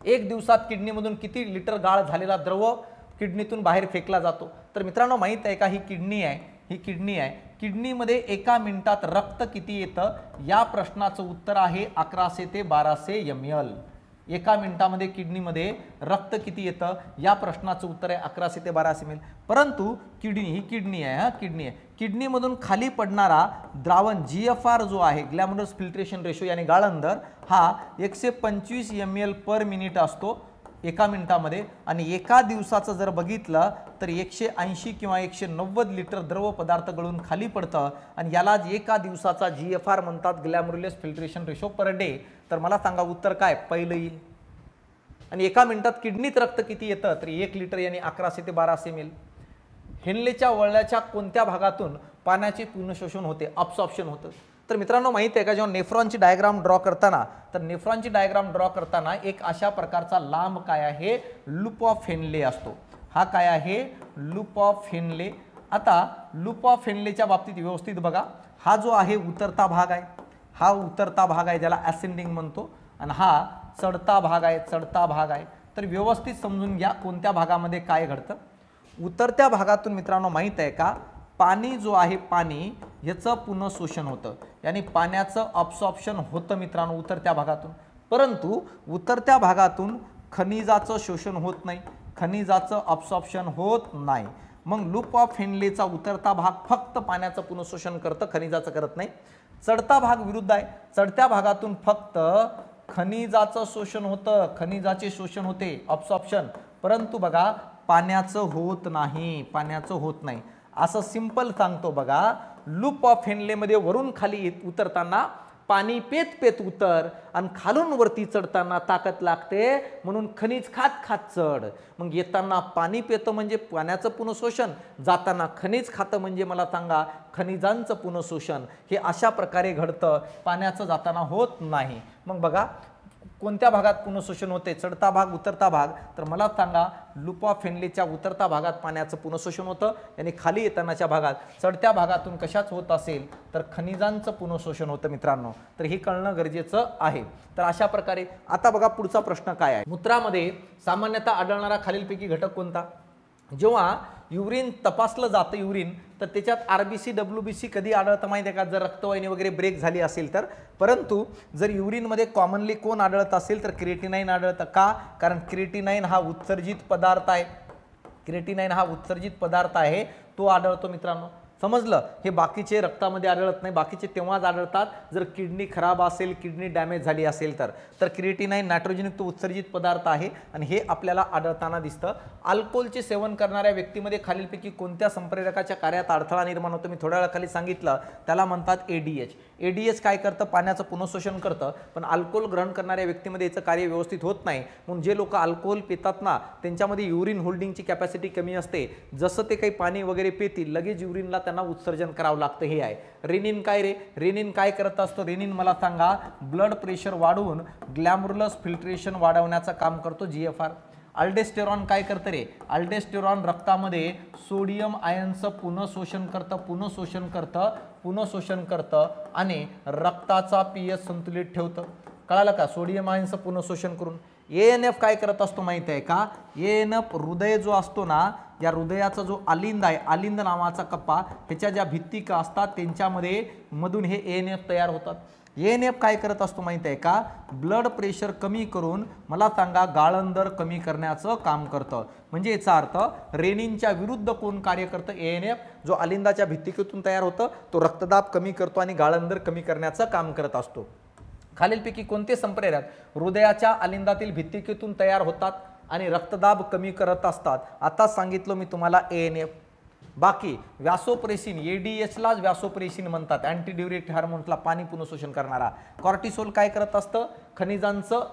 एक दिवसात किडनीमधून किती लिटर गाळ झालेला द्रव किडनीतून बाहेर फेकला जातो? तर मित्रांनो माहित आहे का? ही किडनी आहे, ही किडनी आहे. किडनीमध्ये एका मिनिटात रक्त किती येतं? या प्रश्नाचं उत्तर आहे 1100 ते 1200 ml. एका मिनिटामध्ये किडनीमध्ये रक्त किती येतं? या प्रश्नाचं उत्तर आहे 1100 ते 1200 ml. परंतु किडनी, ही किडनी आहे, हा किडनी आहे, किडनीमधून खाली पडणारा द्रावण GFR जो आहे, ग्लॅमरुलस फिल्ट्रेशन रेशो यानी गाळंदर, हा 125 ml/min असतो एका मिनिटामध्ये. आणि एका दिवसाचं जर बघितलं तर 180 किंवा 190 लिटर द्रव पदार्थ गळून खाली पडतं आणि यालाच एका दिवसाचा GFR म्हणतात, ग्लॅमरुलस फिल्ट्रेशन रेशो पर डे. तर मला सांगा उत्तर काय पहिलं येईल? आणि एका मिनिटात किडनीत रक्त किती येतं? तर 1 लिटर यानी 1100 ते 1200 ml. हेनलेच्या वळल्याच्या कोणत्या भागातून पाण्याचे पुनःशोषण होते, अब्सॉर्प्शन होतं? तर मित्रांनो माहित आहे का, जेव्हा नेफ्रॉनची डायग्राम ड्रॉ करताना, तर नेफ्रॉनची डायग्राम ड्रॉ करताना एक अशा प्रकारचा लांब काय आहे? लूप ऑफ हेनले असतो. हा काय आहे? Loop of Henle. आता लूप ऑफ हेनलेच्या बाबतीत व्यवस्थित बघा, हा जो आहे उतरता भाग आहे, हा उतरता भाग आहे ज्याला असेंडिंग म्हणतो, आणि हा चढता भाग आहे, चढता भाग आहे. तर व्यवस्थित समजून घ्या कोणत्या भागामध्ये काय घडतं. उतरत्या भागातून मित्रांनो माहित आहे का, पाणी जो आहे, पाणी याचं पुनःशोषण होतं, यानी पाण्याचं अब्सॉर्प्शन होतं मित्रांनो उतरत्या भागातून. परंतु उतरत्या भागातून खनिजाचं शोषण होत नाही, खनिजाचं अब्सॉर्प्शन होत नाही. मग लूप ऑफ हेनलेचा उतरता भाग फक्त पाण्याचं पुनःशोषण करतं, खनिजाचं करत नाही. चढता भाग विरुद्ध आहे, चढत्या भागातून फक्त खनिजाचं शोषण होतं, खनिजाचे शोषण होते, अब्सॉर्प्शन. परंतु बघा पाण्याचं होत नाही, पाण्याचं होत नाही. असं सिंपल सांगतो बघा, लूप ऑफ हेनलेमध्ये वरून खाली उतरताना पाणी पेत पेत उतर आणि खालून वरती चढताना ताकद लागते, म्हणून खनिज खात खात चढ. मग येताना पाणी पेतं म्हणजे पाण्याचं पुनःशोषण, जाताना खनिज खातं म्हणजे मला सांगा खनिजांचं पुनःशोषण. हे अशा प्रकारे घडतं, पाण्याचं जाताना होत नाही. मग बघा कोणत्या भागात पुनःशोषण होते? चढता भाग, उतरता भाग. तर मला सांगा लूप ऑफ हेनलेच्या उतरता भागात पाण्याचं पुनःशोषण होतं, आणि खाली येतानाच्या भागात चढत्या भागातून कशाच होत असेल तर खनिजांचं पुनःशोषण होतं मित्रांनो. तर हे कळणं गरजेचं आहे. तर अशा प्रकारे आता बघा पुढचा प्रश्न काय आहे. मूत्रामध्ये सामान्यतः आढळणारा खालीलपैकी घटक कोणता? जेव्हा युरिन तपासलं जातं युरिन, तर त्याच्यात आरबीसी डब्ल्यूबीसी कधी आढळतं माहिती आहे का, जर रक्तवाहिनी वगैरे ब्रेक झाली असेल तर. परंतु जर युरिनमध्ये कॉमनली कोण आढळत असेल तर क्रिएटिनाइन आढळतं. का? कारण क्रिएटिनाइन हा उत्सर्जित पदार्थ आहे. क्रिएटिनाइन हा उत्सर्जित पदार्थ आहे, तो आढळतो मित्रांनो. समजलं? हे बाकीचे रक्तामध्ये आढळत नाही, बाकीचे तेव्हाच आढळतात जर किडनी खराब असेल, किडनी डॅमेज झाली असेल तर क्रिएटिनाइन नायट्रोजनयुक्त उत्सर्जित पदार्थ आहे आणि हे आपल्याला आढळताना दिसतं. अल्कोहोलचे सेवन करणाऱ्या व्यक्तीमध्ये खालीलपैकी कोणत्या संप्रेरकाच्या कार्यात अडथळा निर्माण होतो? मी थोड्या वेळाखाली सांगितलं, त्याला म्हणतात एडीएच. एडीएच काय करतं? पाण्याचं पुनःशोषण करतं, पण अल्कोहोल ग्रहण करणाऱ्या व्यक्तीमध्ये याचं कार्य व्यवस्थित होत नाही. म्हणून जे लोक अल्कोहोल पितात ना, त्यांच्यामध्ये युरिन होल्डिंगची कॅपॅसिटी कमी असते. जसं ते काही पाणी वगैरे पितील, लगेच युरिनला त्यांना उत्सर्जन करावं लागतं. हे आहे रेनिन. काय रे? रेनिन काय करत असतो? रेनिन मला सांगा, ब्लड प्रेशर वाढवून ग्लॅमरुलस फिल्ट्रेशन वाढवण्याचं काम करतो, जीएफआर. अल्डेस्टेरॉन काय करतं रे? अल्डेस्टेरॉन रक्तामध्ये सोडियम आयनचं पुनःशोषण करतं आणि रक्ताचा पीएच संतुलित ठेवतं. कळालं का? सोडियम आयनचं पुनःशोषण करून. एएनएफ काय करत असतो माहिती आहे का? एएनएफ हृदय जो असतो ना, या हृदयाचा जो आलिंद आहे, आलिंद नावाचा कप्पा, ह्याच्या ज्या भित्तिका असतात त्यांच्यामध्ये मधून हे एएनएफ तयार होतात. एएनएफ काय करत असतो माहिती आहे का? ब्लड प्रेशर कमी करून मला सांगा गाळण दर कमी करण्याचं काम करतं. म्हणजे याचा अर्थ रेनिनच्या विरुद्ध कोण कार्य करतं? एएनएफ, जो आलिंदाच्या भित्तिकेतून तयार होतं, तो रक्तदाब कमी करतो आणि गाळण दर कमी करण्याचं काम करत असतो. खालीलपैकी कोणते संप्रेरक हृदयाच्या आलिंदातील भित्तिकेतून तयार होतात आणि रक्तदाब कमी करत असतात? आता सांगितलं मी तुम्हाला एएनएफ. बाकी व्यासोप्रेसिन, एडीएचलाच व्यासोप्रेसिन म्हणतात, अँटीड्युरेटिक हार्मोन्सला पाणी पुनःशोषण करणारा. कॉर्टिसोल काय करत असतं? खनिजांचं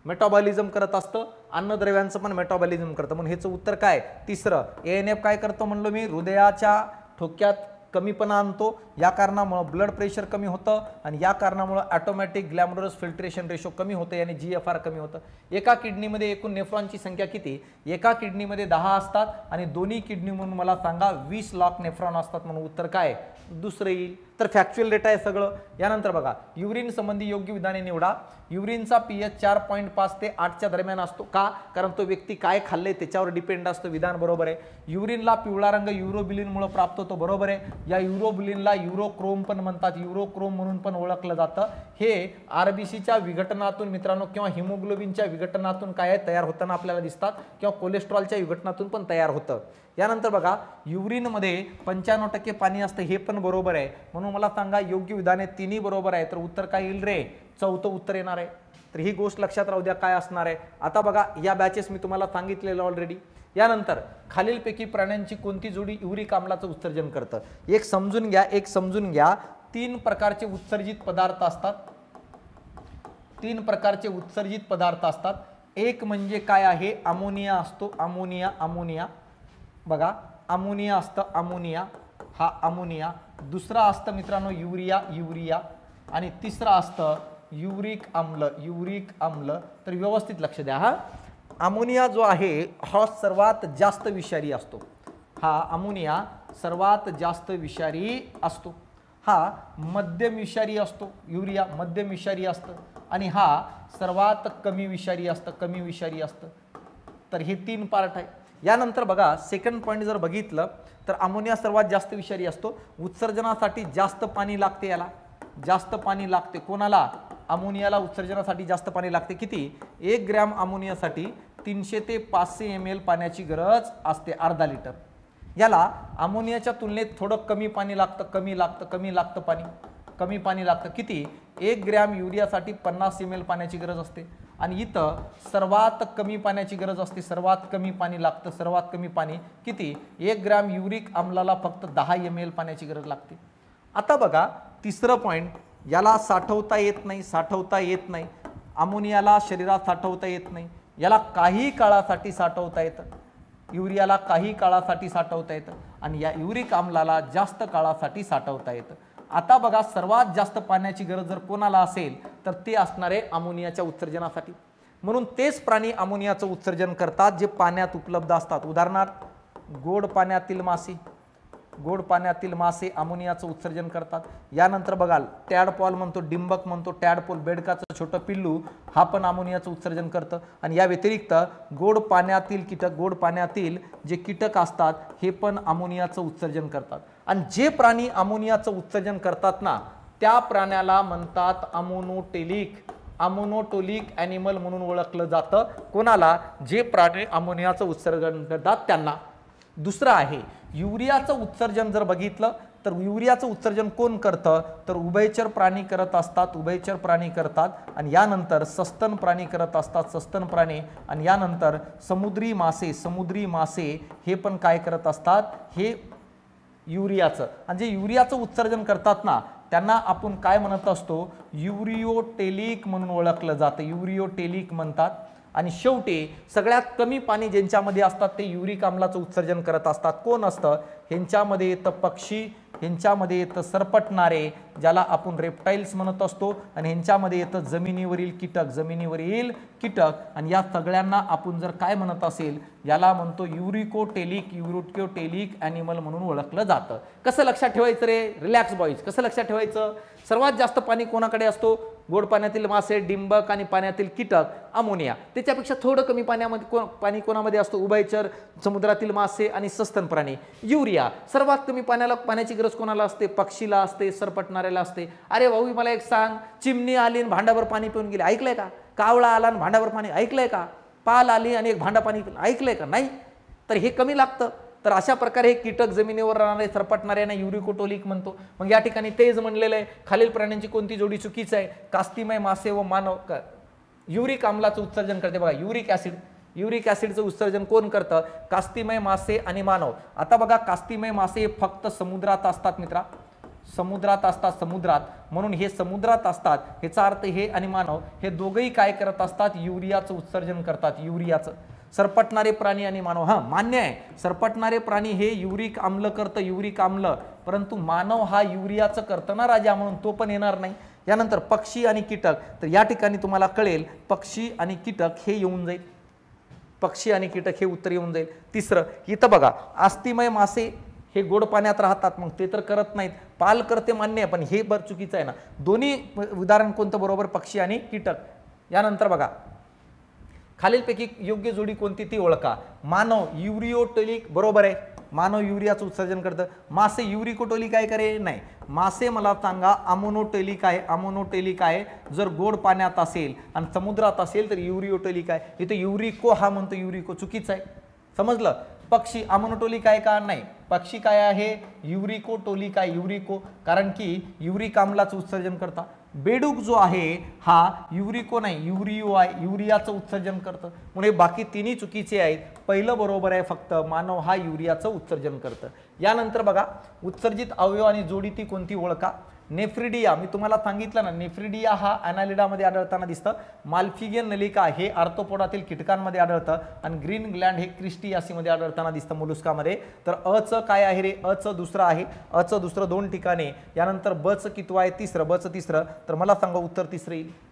मेटाबॉलिझम करत असतं, अन्नद्रव्यांचं पण मेटाबॉलिझम करतं. म्हणून ह्याचं उत्तर काय? तिसरं. एएनएफ काय करतो म्हणलो मी? हृदयाच्या ठोक्यात कमीपणा आणतो, या कारणामुळे ब्लड प्रेशर कमी होतं आणि या कारणामुळे ऑटोमॅटिक ग्लॅमरुलस फिल्ट्रेशन रेशो कमी होतं आणि जीएफआर कमी होतं. एका किडनीमध्ये एकूण नेफ्रॉनची संख्या किती? एका किडनीमध्ये 10 असतात आणि दोन्ही किडनी म्हणून मला सांगा 20 लाख नेफ्रॉन असतात. म्हणून उत्तर काय? दुसरं येईल. तर फॅक्च्युअल डेटा आहे सगळं. यानंतर बघा, युरिन संबंधी योग्य विधाने निवडा. युरिनचा पीएच 4.5 ते 8च्या दरम्यान असतो. का? कारण तो व्यक्ती काय खाल्ले त्याच्यावर डिपेंड असतो. विधान बरोबर आहे. युरिनला पिवळा रंग युरोबिलिनमुळे प्राप्त होतो. बरोबर आहे. या युरोबिलिनला युरोक्रोम पण म्हणतात, युरोक्रोम म्हणून पण ओळखलं जातं. हे आरबीसीच्या विघटनातून मित्रांनो किंवा हिमोग्लोबिनच्या विघटनातून काय तयार होताना आपल्याला दिसतात किंवा कोलेस्ट्रॉलच्या विघटनातून पण तयार होतं. यानंतर बघा, युरिनमध्ये 95% पाणी असतं, हे पण बरोबर आहे. म्हणून मला सांगा योग्य विधाने तिन्ही बरोबर आहे. तर उत्तर काय येईल रे? चौथं उत्तर येणार आहे. तर ही गोष्ट लक्षात राहू द्या काय असणार आहे. आता बघा, या बॅचेस मी तुम्हाला सांगितलेलं ऑलरेडी. यानंतर खालीलपैकी प्राण्यांची कोणती जोडी युरिक आम्लाचं उत्सर्जन करतं? एक समजून घ्या. 3 प्रकारचे उत्सर्जित पदार्थ असतात. 3 प्रकारचे उत्सर्जित पदार्थ असतात. एक म्हणजे काय आहे? अमोनिया असतो. अमोनिया बघा, अमोनिया असतं. हा अमोनिया. दुसरा असतं मित्रांनो युरिया आणि तिसरा असतं युरिक आम्ल. तर व्यवस्थित लक्ष द्या. हा अमोनिया जो आहे हा सर्वात जास्त विषारी असतो. अमोनिया सर्वात जास्त विषारी असतो. हा मध्यम विषारी असतो. युरिया मध्यम विषारी असतं आणि हा सर्वात कमी विषारी असतं. तर हे 3 पार्ट आहे. यानंतर बघा, सेकंड पॉईंट जर बघितलं तर अमोनिया सर्वात जास्त विषारी असतो. उत्सर्जनासाठी जास्त पाणी लागते. याला जास्त पाणी लागते. कोणाला? अमोनियाला उत्सर्जनासाठी जास्त पाणी लागते. किती? 1 ग्रॅम अमोनियासाठी 300 ते 500 ml पाण्याची गरज असते, अर्धा लिटर. याला अमोनियाच्या तुलनेत थोडं कमी पाणी लागतं. कमी पाणी लागतं. किती? 1 ग्रॅम युरियासाठी 50 ml पाण्याची गरज असते आणि इथं सर्वात कमी पाण्याची गरज असते. सर्वात कमी पाणी लागतं. किती? 1 ग्रॅम युरिक आम्लाला फक्त 10 ml पाण्याची गरज लागते. आता बघा, तिसरं पॉईंट, याला साठवता येत नाही. अमोनियाला शरीरात साठवता येत नाही. याला काही काळासाठी साठवता येतं. युरियाला काही काळासाठी साठवता येतं आणि या युरिक आम्लाला जास्त काळासाठी साठवता येतं. आता बघा, सर्वात जास्त पाण्याची गरज जर कोणाला असेल तर ते असणार आहे अमोनियाच्या उत्सर्जनासाठी. म्हणून तेच प्राणी अमोनियाचं उत्सर्जन करतात जे पाण्यात उपलब्ध असतात. उदाहरणार्थ गोड पाण्यातील मासे, गोड पाण्यातील मासे अमोनियाचं उत्सर्जन करतात। यानंतर बघाल टॅडपॉल म्हणतो, डिंबक म्हणतो, टॅडपोल बेडकाचं छोटं पिल्लू हा पण अमोनियाचं उत्सर्जन करतं। आणि या व्यतिरिक्त गोड पाण्यातील कीटक, गोड पाण्यातील जे कीटक असतात हे पण अमोनियाचं उत्सर्जन करतात। आणि जे प्राणी अमोनियाचं उत्सर्जन करतात ना त्या प्राण्याला म्हणतात अमोनोटोलिक ॲनिमल म्हणून ओळखलं जातं। कोणाला? जे प्राणी अमोनियाचं उत्सर्जन करतात त्यांना। दुसरं आहे युरियाचं उत्सर्जन। जर बघितलं तर युरियाचं उत्सर्जन कोण करतं तर उभयचर प्राणी करत असतात, उभयचर प्राणी करतात। आणि यानंतर सस्तन प्राणी करत असतात, सस्तन प्राणी। आणि यानंतर समुद्री मासे हे पण काय करत असतात, हे युरियाचं। आणि जे युरियाचं उत्सर्जन करतात ना त्यांना आपण काय म्हणत असतो, युरियोटेलिक म्हणून ओळखलं जातं, युरियोटेलिक म्हणतात। आणि शेवटी सगळ्यात कमी पाणी ज्यांच्यामध्ये असतात ते युरिक आम्लाचं उत्सर्जन करत असतात। कोण असतं? ह्यांच्यामध्ये येतं पक्षी, ह्यांच्यामध्ये येतं सरपटणारे ज्याला आपण रेप्टाइल्स म्हणत असतो, आणि ह्यांच्यामध्ये येतं जमिनीवरील कीटक। आणि या सगळ्यांना आपण जर काय म्हणत असेल याला म्हणतो युरिकोटेलिक ॲनिमल म्हणून ओळखलं जातं। कसं लक्षात ठेवायचं रे? रिलॅक्स बॉईज, कसं लक्षात ठेवायचं? सर्वात जास्त पाणी कोणाकडे असतो? गोड पाण्यातील मासे, डिंबक आणि पाण्यातील कीटक अमोनिया। त्याच्यापेक्षा थोडं कमी पाणी कोणामध्ये असतो? उभयचर, समुद्रातील मासे आणि सस्तन प्राणी युरिया। सर्वात कमी पाण्याची गरज कोणाला असते? पक्षीला असते, सरपटणाऱ्याला असते। अरे भाऊ मला एक सांग, चिमणी आली आणि भांडाभर पाणी पिऊन गेली, ऐकलंय का? कावळा आला आणि भांडाभर पाणी, ऐकलंय का? पाल आली आणि एक भांडा पाणी पिलं, ऐकलंय का? नाही। तर हे कमी लागतं। तर अशा प्रकारे हे कीटक जमिनीवर राहणारे सरपटणाऱ्यांना युरिकोटोलिक म्हणतो। मग या ठिकाणी तेच म्हणलेलं आहे, खालील प्राण्यांची कोणती जोडी चुकीची आहे? कास्तिमय मासे व मानव युरिक आम्लाचं उत्सर्जन करते। बघा युरिक ॲसिडचं उत्सर्जन कोण करतं? कास्तिमय मासे आणि मानव। आता बघा कास्तिमय मासे हे फक्त समुद्रात असतात मित्रा, समुद्रात असतात, समुद्रात। म्हणून हे समुद्रात असतात, ह्याचा अर्थ हे आणि मानव हे दोघंही काय करत असतात? युरियाचं उत्सर्जन करतात, युरियाचं। सरपटणारे प्राणी आणि मानव, हां मान्य आहे, सरपटणारे प्राणी हे युरिक आम्ल करतं, युरिक आम्ल, परंतु मानव हा युरियाचं करतं ना राजा, म्हणून तो पण येणार नाही। यानंतर पक्षी आणि कीटक, तर या ठिकाणी तुम्हाला कळेल पक्षी आणि कीटक हे येऊन जाईल, पक्षी आणि कीटक हे उत्तर येऊन जाईल। तिसरं इथं बघा अस्तिमय मासे हे गोड पाण्यात राहतात, मग ते तर करत नाहीत, पाल करते मान्य आहे, पण हे बर चुकीचं आहे ना। दोन्ही उदाहरण कोणतं बरोबर? पक्षी आणि कीटक। यानंतर बघा खालीलपैकी योग्य जोडी कोणती ती ओळखा। मानव युरियोटोलिक बरोबर आहे, मानव युरियाचं उत्सर्जन करतं। मासे युरिकोटोलिक आहे का रे? नाही। मासे मला सांगा अमोनोटेलिक आहे, जर गोड पाण्यात असेल आणि समुद्रात असेल तर युरियोटोलिक आहे। इथे युरिको हा म्हणतो, युरिको चुकीचं आहे, समजलं? पक्षी अमोनोटोलिक आहे का? नाही। पक्षी काय आहे? युरिकोटोलिक आहे, युरिको, कारण की युरिक आम्लाचं उत्सर्जन करता। बेडूक जो आहे हा युरिको नाही, युरियो आहे, युरियाचं उत्सर्जन करतं। म्हणून बाकी तिन्ही चुकीचे आहेत, पहिलं बरोबर आहे, फक्त मानव हा युरियाचं उत्सर्जन करतं। यानंतर बघा उत्सर्जित अवयव आणि जोडी ती कोणती ओळखा। नेफ्रिडिया, मी तुम्हाला सांगितलं ना, नेफ्रिडिया हा ॲनालिडामध्ये आढळताना दिसतं। माल्फिगियन नलिका हे आर्थ्रोपोडातील कीटकांमध्ये आढळतं, आणि ग्रीन ग्लँड हे क्रिस्टियासीमध्ये आढळताना दिसतं, मोलुस्कामध्ये। तर अचं काय आहे रे? अचं दुसरं आहे, अचं दुसरं 2 ठिकाणी। यानंतर बचं कितवं आहे? तिसरं, बचं तिसरं। तर मला सांगा उत्तर तिसरं येईल।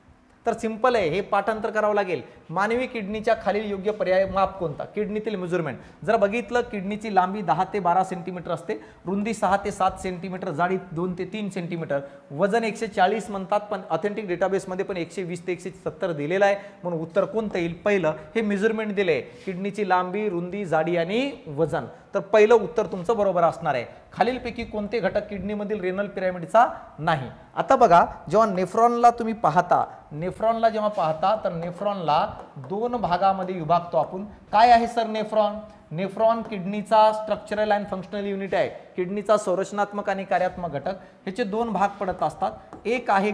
तर सिंपल आहे, हे पाठांतर करावं लागेल। मानवी किडनीच्या खालील योग्य पर्याय माप कोणता? किडनीतील मेजरमेंट जर बघितलं, किडनीची लांबी 10 ते 12 सेंटीमीटर असते, रुंदी 6 ते 7 सेंटीमीटर, जाडी 2 ते 3 सेंटीमीटर, वजन 140 म्हणतात, पण ऑथेंटिक डेटाबेसमध्ये पण 120 ते 170 दिलेलं आहे, म्हणून उत्तर कोणतं येईल? पहिलं, हे मेजरमेंट दिले, किडनीची लांबी, रुंदी, जाडी आणि वजन। तर पहिलं उत्तर तुमचं बरोबर असणार आहे। खालीलपैकी कोणते घटक किडनीमधील रेनल पिरॅमिडचा नाही? आता बघा जेव्हा नेफ्रॉनला तुम्ही पाहता, जेव्हा पाहता तर नेफ्रॉनला 2 भागामध्ये विभागतो आपण। काय आहे सर नेफ्रॉन? नेफ्रॉन किडनीचा स्ट्रक्चरल अँड फंक्शनल युनिट आहे, किडनीचा संरचनात्मक आणि कार्यात्मक घटक। ह्याचे 2 भाग पडत असतात, एक आहे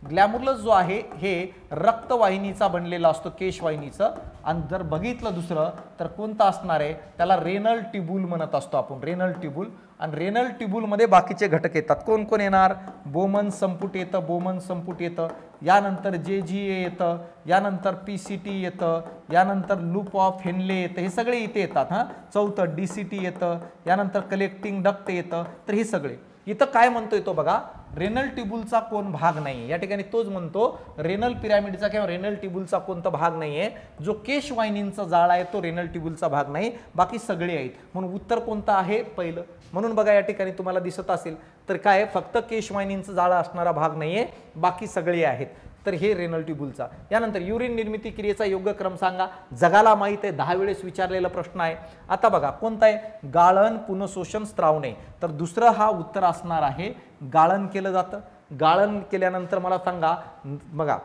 ग्लॅमुरुलस जो आहे हे रक्तवाहिनीचा बनलेला असतो, केशवाहिनीचं। आणि जर बघितलं दुसरं तर कोणतं असणार आहे? त्याला रेनल ट्यूब्यूल म्हणत असतो आपण, रेनल ट्यूब्यूल। आणि रेनल ट्यूब्यूलमध्ये बाकीचे घटक येतात, कोण कोण येणार? बोमन संपुट येतं, यानंतर JGA येतं, यानंतर PCT येतं, यानंतर लूप ऑफ हेनले येतं, हे सगळे इथे येतात। हां, चौथं DCT येतं, यानंतर कलेक्टिंग डक्ट येतं। तर हे सगळे इथं काय म्हणतोय तो बघा, रेनल ट्यूब्यूलचा कोण भाग नाही, या ठिकाणी तोच म्हणतो रेनल पिरॅमिडचा किंवा रेनल ट्यूब्यूलचा कोणता भाग नाहीये. जो केशवाहिनींचा जाळा आहे तो रेनल ट्यूब्यूलचा भाग नाही, बाकी सगळे आहेत. म्हणून उत्तर कोणतं आहे पहिलं. म्हणून बघा या ठिकाणी तुम्हाला दिसत असेल तर काय फक्त केशवाहिनींचा जाळा असणारा भाग नाहीये, बाकी सगळे आहेत. तर हे रेनल ट्यूब्यूलचा. यानंतर युरिन निर्मिती क्रियेचा योग्य क्रम सांगा. जगाला माहित आहे, 10 वेळेस विचारलेला प्रश्न आहे. आता बघा कोणता आहे, गाळण, पुनःशोषण, स्त्रावणे. तर दुसरं हा उत्तर असणार आहे, गाळण केलं जातं. गाळण केल्यानंतर मला सांगा बघा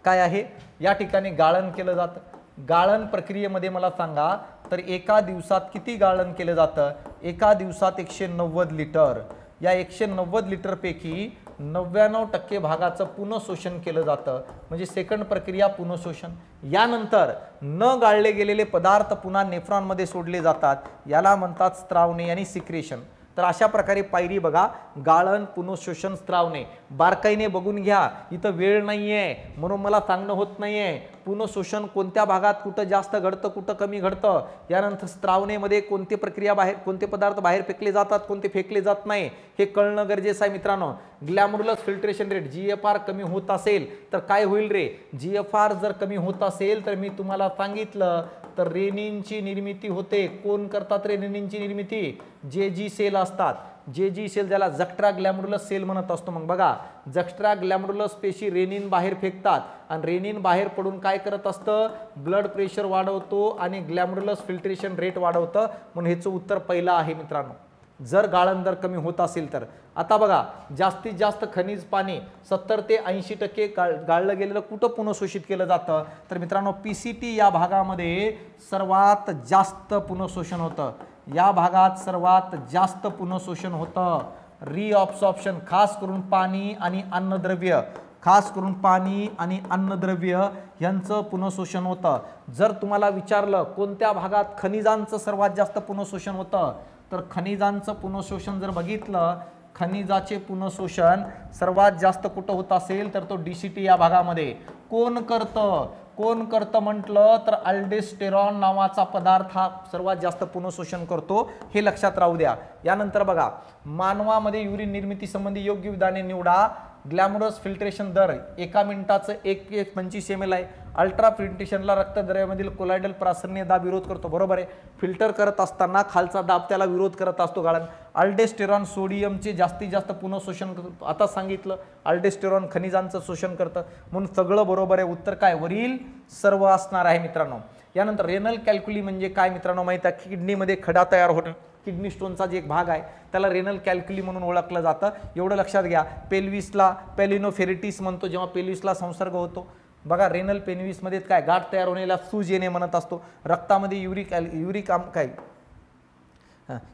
काय आहे, या ठिकाणी गाळण केलं जातं. गाळण प्रक्रियेमध्ये मला सांगा तर एका दिवसात किती गाळण केलं जातं, एका दिवसात 190 लिटर. या 190 लिटर पैकी 99% भागाचं पुनःशोषण केलं जातं, म्हणजे सेकंड प्रक्रिया पुनःशोषण. यानंतर न गाळले गेलेले पदार्थ पुन्हा नेफ्रॉनमध्ये सोडले जातात, याला म्हणतात स्त्रावणे आणि सिक्रेशन. तर अशा प्रकारे पायरी बघा, गाळण, पुनःशोषण, स्त्रावणे. बारकाईने बघून घ्या, इथं वेळ नाहीये म्हणून मला सांगणं होत नाहीये. पुनःशोषण कोणत्या भागात कुठं जास्त घडतं, कुठं कमी घडतं. यानंतर स्त्रावणेमध्ये कोणती प्रक्रिया बाहेर, कोणते पदार्थ बाहेर फेकले जातात, कोणते फेकले जात नाही, हे कळणं गरजेचं आहे मित्रांनो. ग्लॅमरुलस फिल्ट्रेशन रेट GFR कमी होत असेल तर काय होईल रे, GFR जर कमी होत असेल तर मी तुम्हाला सांगितलं तर रेनिनची निर्मिती होते. कोण करतात रे रेनिनची निर्मिती, JG सेल असतात. JG सेल ज्याला जक्ट्रा ग्लॅमरुलस सेल म्हणत असतो. मग बघा जक्ट्रा ग्लॅमरुलस पेशी रेनिन बाहेर फेकतात आणि रेनिन बाहेर पडून काय करत असतं, ब्लड प्रेशर वाढवतो आणि ग्लॅमरुलस फिल्ट्रेशन रेट वाढवतं. म्हणून ह्याचं उत्तर पहिलं आहे मित्रांनो, जर गाळण दर कमी होत असेल तर. आता बघा जास्तीत जास्त खनिज पाणी 70 ते 80% गाळलं गेलेलं कुठं पुनःशोषित केलं जातं, तर मित्रांनो PCT या भागामध्ये सर्वात जास्त पुनःशोषण होतं. या भागात सर्वात जास्त पुनःशोषण होतं. रिअब्सॉर्प्शन खास करून पाणी आणि अन्नद्रव्य, खास करून पाणी आणि अन्नद्रव्य यांचं पुनःशोषण होतं. जर तुम्हाला विचारलं कोणत्या भागात खनिजांचं सर्वात जास्त पुनःशोषण होतं, तर खनिजांचं पुनःशोषण जर बघितलं, खनिजाचे पुनःशोषण सर्वात जास्त कुठं होत असेल तर तो DCT या भागामध्ये. कोण करतं म्हटलं तर अल्डेस्टेरॉन नावाचा पदार्थ हा सर्वात जास्त पुनःशोषण करतो, हे लक्षात राहू द्या. यानंतर बघा मानवामध्ये युरिन निर्मिती संबंधी योग्य विधाने निवडा. ग्लॅमरस फिल्ट्रेशन दर एका मिनिटाचं 1.25 ml आहे. अल्ट्रा फिल्ट्रेशनला रक्तद्रव्यामधील कोलायडल प्रासरणे दाब विरोध करतो, बरोबर आहे. फिल्टर करत असताना खालचा दाब त्याला विरोध करत असतो गाळण. अल्डेस्टेरॉन सोडियमचे जास्तीत जास्त पुनःशोषण करतो, आता सांगितलं. अल्डेस्टेरॉन खनिजांचं शोषण करतं, म्हणून सगळं बरोबर आहे. उत्तर काय, वरील सर्व असणार आहे मित्रांनो. यानंतर रेनल कॅल्क्युली म्हणजे काय मित्रांनो माहिती आहे, किडनीमध्ये खडा तयार होणं, किडनी स्टोनचा जे एक भाग आहे त्याला रेनल कॅल्क्युली म्हणून ओळखलं जातं. एवढं लक्षात घ्या. पेल्विसला पेलिनोफेरिटिस म्हणतो, जेव्हा पेल्विसला संसर्ग होतो. बघा रेनल पेल्विसमध्ये काय गाठ तयार होण्याला सूज येणे म्हणत असतो. रक्तामध्ये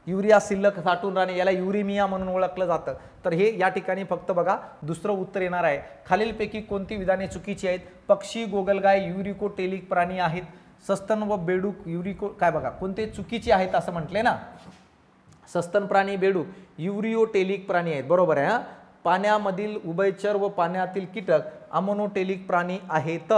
युरिया शिल्लक साठून राहणे, याला युरिमिया म्हणून ओळखलं जातं. तर हे या ठिकाणी फक्त बघा दुसरं उत्तर येणार आहे. खालीलपैकी कोणती विधाने चुकीची आहेत. पक्षी, गोगलगाय युरिकोटेलिक प्राणी आहेत. सस्तन व बेडूक युरिको काय बघा कोणते चुकीचे आहेत असं म्हटले ना. सस्तन प्राणी, बेडूक युरिओटेलिक प्राणी आहेत, बरोबर आहे. पाण्यामधील उभयचर व पाण्यातील कीटक अमोनोटेलिक प्राणी आहेत.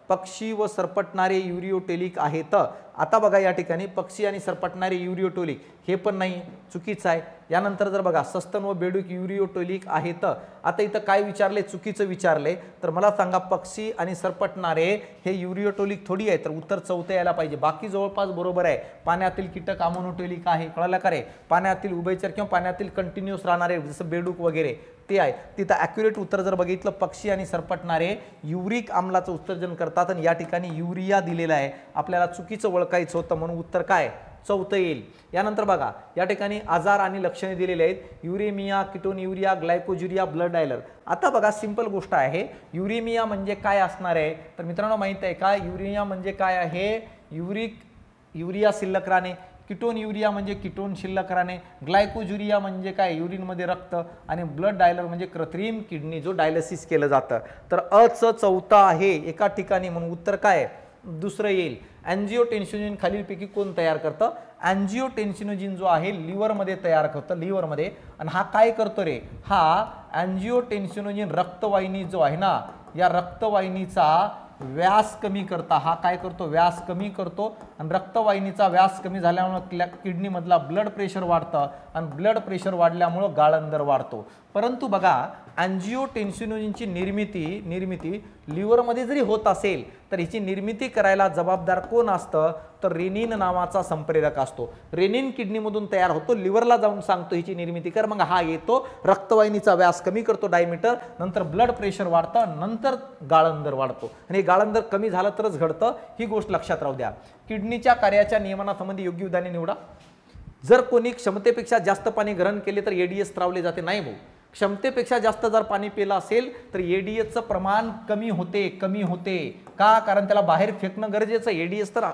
पक्षी व सरपटणारे युरिओटेलिक आहेत. आता बघा या ठिकाणी पक्षी आणि सरपटणारे युरिओटेलिक हे पण नाही, चुकीचं आहे. यानंतर जर बघा सस्तन व बेडूक युरिओटेलिक आहेत. आता इथं काय विचारले, चुकीचं विचारले. तर मला सांगा पक्षी आणि सरपटणारे हे युरिओटेलिक थोडी आहे, तर उत्तर चौथं यायला पाहिजे. बाकी जवळपास बरोबर आहे. पाण्यातील कीटक अमोनोटेलिक आहे, कळलं का रे. पाण्यातील उभयचर किंवा पाण्यातील कंटिन्युअस राहणारे जसं बेडूक वगैरे ते आहे. तिथं ॲक्युरेट उत्तर जर बघितलं पक्षी आणि सरपटणारे युरिक आम्लाचं उत्सर्जन करतात आणि या ठिकाणी युरिया दिलेला आहे. आपल्याला चुकीचं ओळखायचं होतं म्हणून उत्तर काय, चौथं येईल. यानंतर बघा या ठिकाणी आजार आणि लक्षणे दिलेले आहेत. युरेमिया, किटोन्युरिया, ग्लायकोजुरिया, ब्लड डायलर. आता बघा सिंपल गोष्ट आहे. युरेमिया म्हणजे काय असणार आहे तर मित्रांनो माहित आहे का, युरेमिया म्हणजे काय आहे, युरिया शिल्लक राहणे. किटोन्युरिया म्हणजे किटोन शिल्लक राहणे. ग्लायकोजुरिया म्हणजे काय, युरिनमध्ये रक्त. आणि ब्लड डायलर म्हणजे कृत्रिम किडनी जो डायलिसिस केलं जातं. तर अचं चौथा आहे एका ठिकाणी, म्हणून उत्तर काय दुसरं येईल. अँजिओटेन्सिनोजिन खालीलपैकी कोण तयार करतं. अँजिओटेन्सिनोजिन जो आहे लिव्हरमध्ये तयार करतं, लिव्हरमध्ये. आणि हा काय करतो रे, हा अँजिओटेन्सिनोजिन रक्तवाहिनी जो आहे ना, या रक्तवाहिनीचा व्यास कमी करता, हा काय करतो, व्यास कमी करतो आणि रक्तवाहिनीचा व्यास कमी झाल्यामुळे किडनीमधला ब्लड प्रेशर वाढतं आणि ब्लड प्रेशर वाढल्यामुळं गाळंदर वाढतो. परंतु बघा अँजिओटेन्सिनोजिनची निर्मिती लिव्हरमध्ये जरी होत असेल तर हिची निर्मिती करायला जबाबदार कोण असतं, तर रेनिन नावाचा संप्रेरक असतो. रेनिन किडनीमधून तयार होतो, लिव्हरला जाऊन सांगतो हिची निर्मिती कर, मग हा येतो, रक्तवाहिनीचा व्यास कमी करतो डायमीटर, नंतर ब्लड प्रेशर वाढतं, नंतर गाळंदर वाढतो आणि गाळंदर कमी झालं तरच घडतं. ही गोष्ट लक्षात राहू द्या. किडनीच्या कार्याच्या नियमनासंबंधी योग्य विधाने निवडा. जर कोणी क्षमतेपेक्षा जास्त पाणी ग्रहण केले तर एडीएस स्त्रावले जाते. नाही भाऊ, क्षमतेपेक्षा जास्त जर पाणी पिलं असेल तर एडीएसचं प्रमाण कमी होते. का? कारण त्याला बाहेर फेकणं गरजेचं. एडीएस तर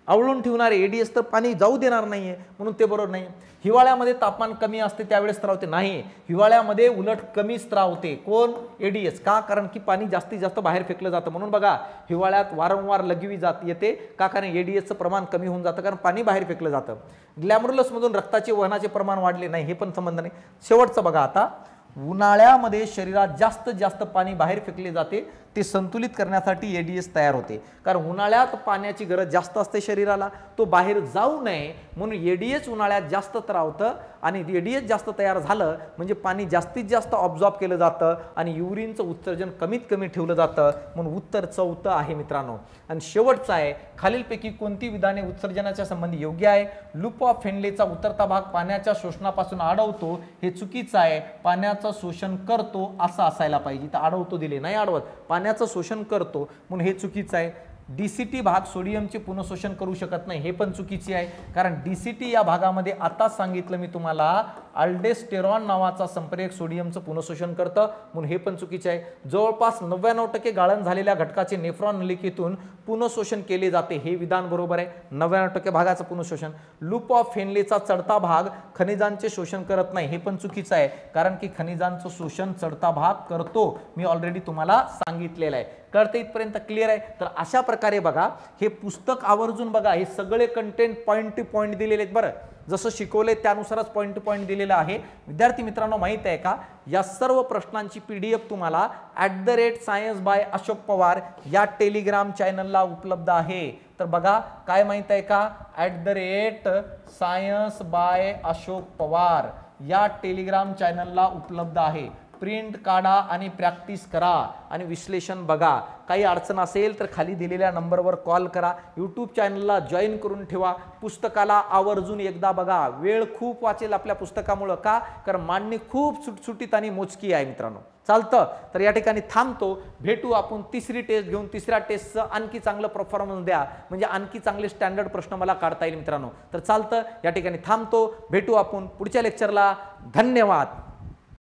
आवळून ठेवणार आहे, एडीएस तर पाणी जाऊ देणार नाहीये, म्हणून ते बरोबर नाही. हिवाळ्यामध्ये तापमान कमी असते त्यावेळेस स्त्रावते. नाही, हिवाळ्यामध्ये उलट कमी स्त्रावते. कोण? एडीएस. का? कारण की पाणी जास्तीत जास्त बाहेर फेकलं जातं. म्हणून बघा हिवाळ्यात वारंवार लघवी येते. का? कारण एडीएसचं प्रमाण कमी होऊन जातं, कारण पाणी बाहेर फेकलं जातं. ग्लॅमरुलसमधून रक्ताचे वहनाचे प्रमाण वाढले नाही, हे पण संबंध नाही. शेवटचं बघा आता, उन्हाळ्यामध्ये शरीरात जास्तीत जास्त पाणी बाहेर फेकले जाते, ते संतुलित करण्यासाठी एडीएस तयार होते. कारण उन्हाळ्यात पाण्याची गरज जास्त असते शरीराला, तो बाहेर जाऊ नये म्हणून एडीएस उन्हाळ्यात जास्त त्रावतं आणि एडीएस जास्त तयार झालं म्हणजे पाणी जास्तीत जास्त ऑब्झॉर्ब केलं जातं आणि युरिनचं उत्सर्जन कमीत कमी ठेवलं जातं. म्हणून उत्तर चौथं आहे मित्रांनो. आणि शेवटचं आहे, खालीलपैकी कोणती विधाने उत्सर्जनाच्या संबंधी योग्य आहे? लूप ऑफ फेनलेचा उतरता भाग पाण्याच्या शोषणापासून अडवतो, हे चुकीचं आहे. पाण्याचं शोषण करतो असं असायला पाहिजे, तर अडवतो दिले नाही, अडवत, पाण्याचं शोषण करतो म्हणून हे चुकीचं आहे. डीसीटी भाग सोडियमचे पुनःशोषण करू शकत नाही, हे पण चुकीचे आहे. कारण डीसीटी या भागामध्ये आताच सांगितलं मी तुम्हाला, अल्डेस्टेरॉन नावाचा संप्रेरक सोडियमचं पुनःशोषण करतं, म्हणून हे पण चुकीचे आहे. जवळपास 99% गाळण झालेल्या घटकाचे नेफ्रॉन नलिकेतून पुनःशोषण केले जाते, हे विधान बरोबर आहे. 99% भागाचं पुनःशोषण. लूप ऑफ फेनलेचा चढता भाग खनिजांचे शोषण करत नाही, हे पण चुकीचं आहे. कारण की खनिजांचं शोषण चढता भाग करतो, मी ऑलरेडी तुम्हाला सांगितलेलं आहे. कळते? इथपर्यंत क्लिअर आहे? तर अशा प्रकारे बघा, हे पुस्तक आवर्जून बघा, हे सगळे कंटेंट पॉईंट टू पॉईंट दिलेले आहेत. बरं, जसं शिकवले त्यानुसारच पॉईंट टू पॉईंट दिलेलं आहे. विद्यार्थी मित्रांनो, माहित आहे का, या सर्व प्रश्नांची PDF तुम्हाला @science by अशोक पवार या टेलिग्राम चॅनलला उपलब्ध आहे. तर बघा, काय माहित आहे का, @science by अशोक पवार या टेलिग्राम चॅनलला उपलब्ध आहे. प्रिंट काढा आणि प्रॅक्टिस करा आणि विश्लेषण बघा. काही अडचण असेल तर खाली दिलेल्या नंबरवर कॉल करा. यूट्यूब चॅनलला जॉईन करून ठेवा. पुस्तकाला आवर्जून एकदा बघा. वेळ खूप वाचेल आपल्या पुस्तकामुळं. का? कारण मांडणी खूप सुटसुटीत आणि मोजकी आहे मित्रांनो. चालतं? तर या ठिकाणी थांबतो. भेटू आपण तिसरी टेस्ट घेऊन. तिसऱ्या टेस्टचं आणखी चांगलं परफॉर्मन्स द्या, म्हणजे आणखी चांगले स्टँडर्ड प्रश्न मला काढता येईल मित्रांनो. तर चालतं, या ठिकाणी थांबतो. भेटू आपण पुढच्या लेक्चरला. धन्यवाद.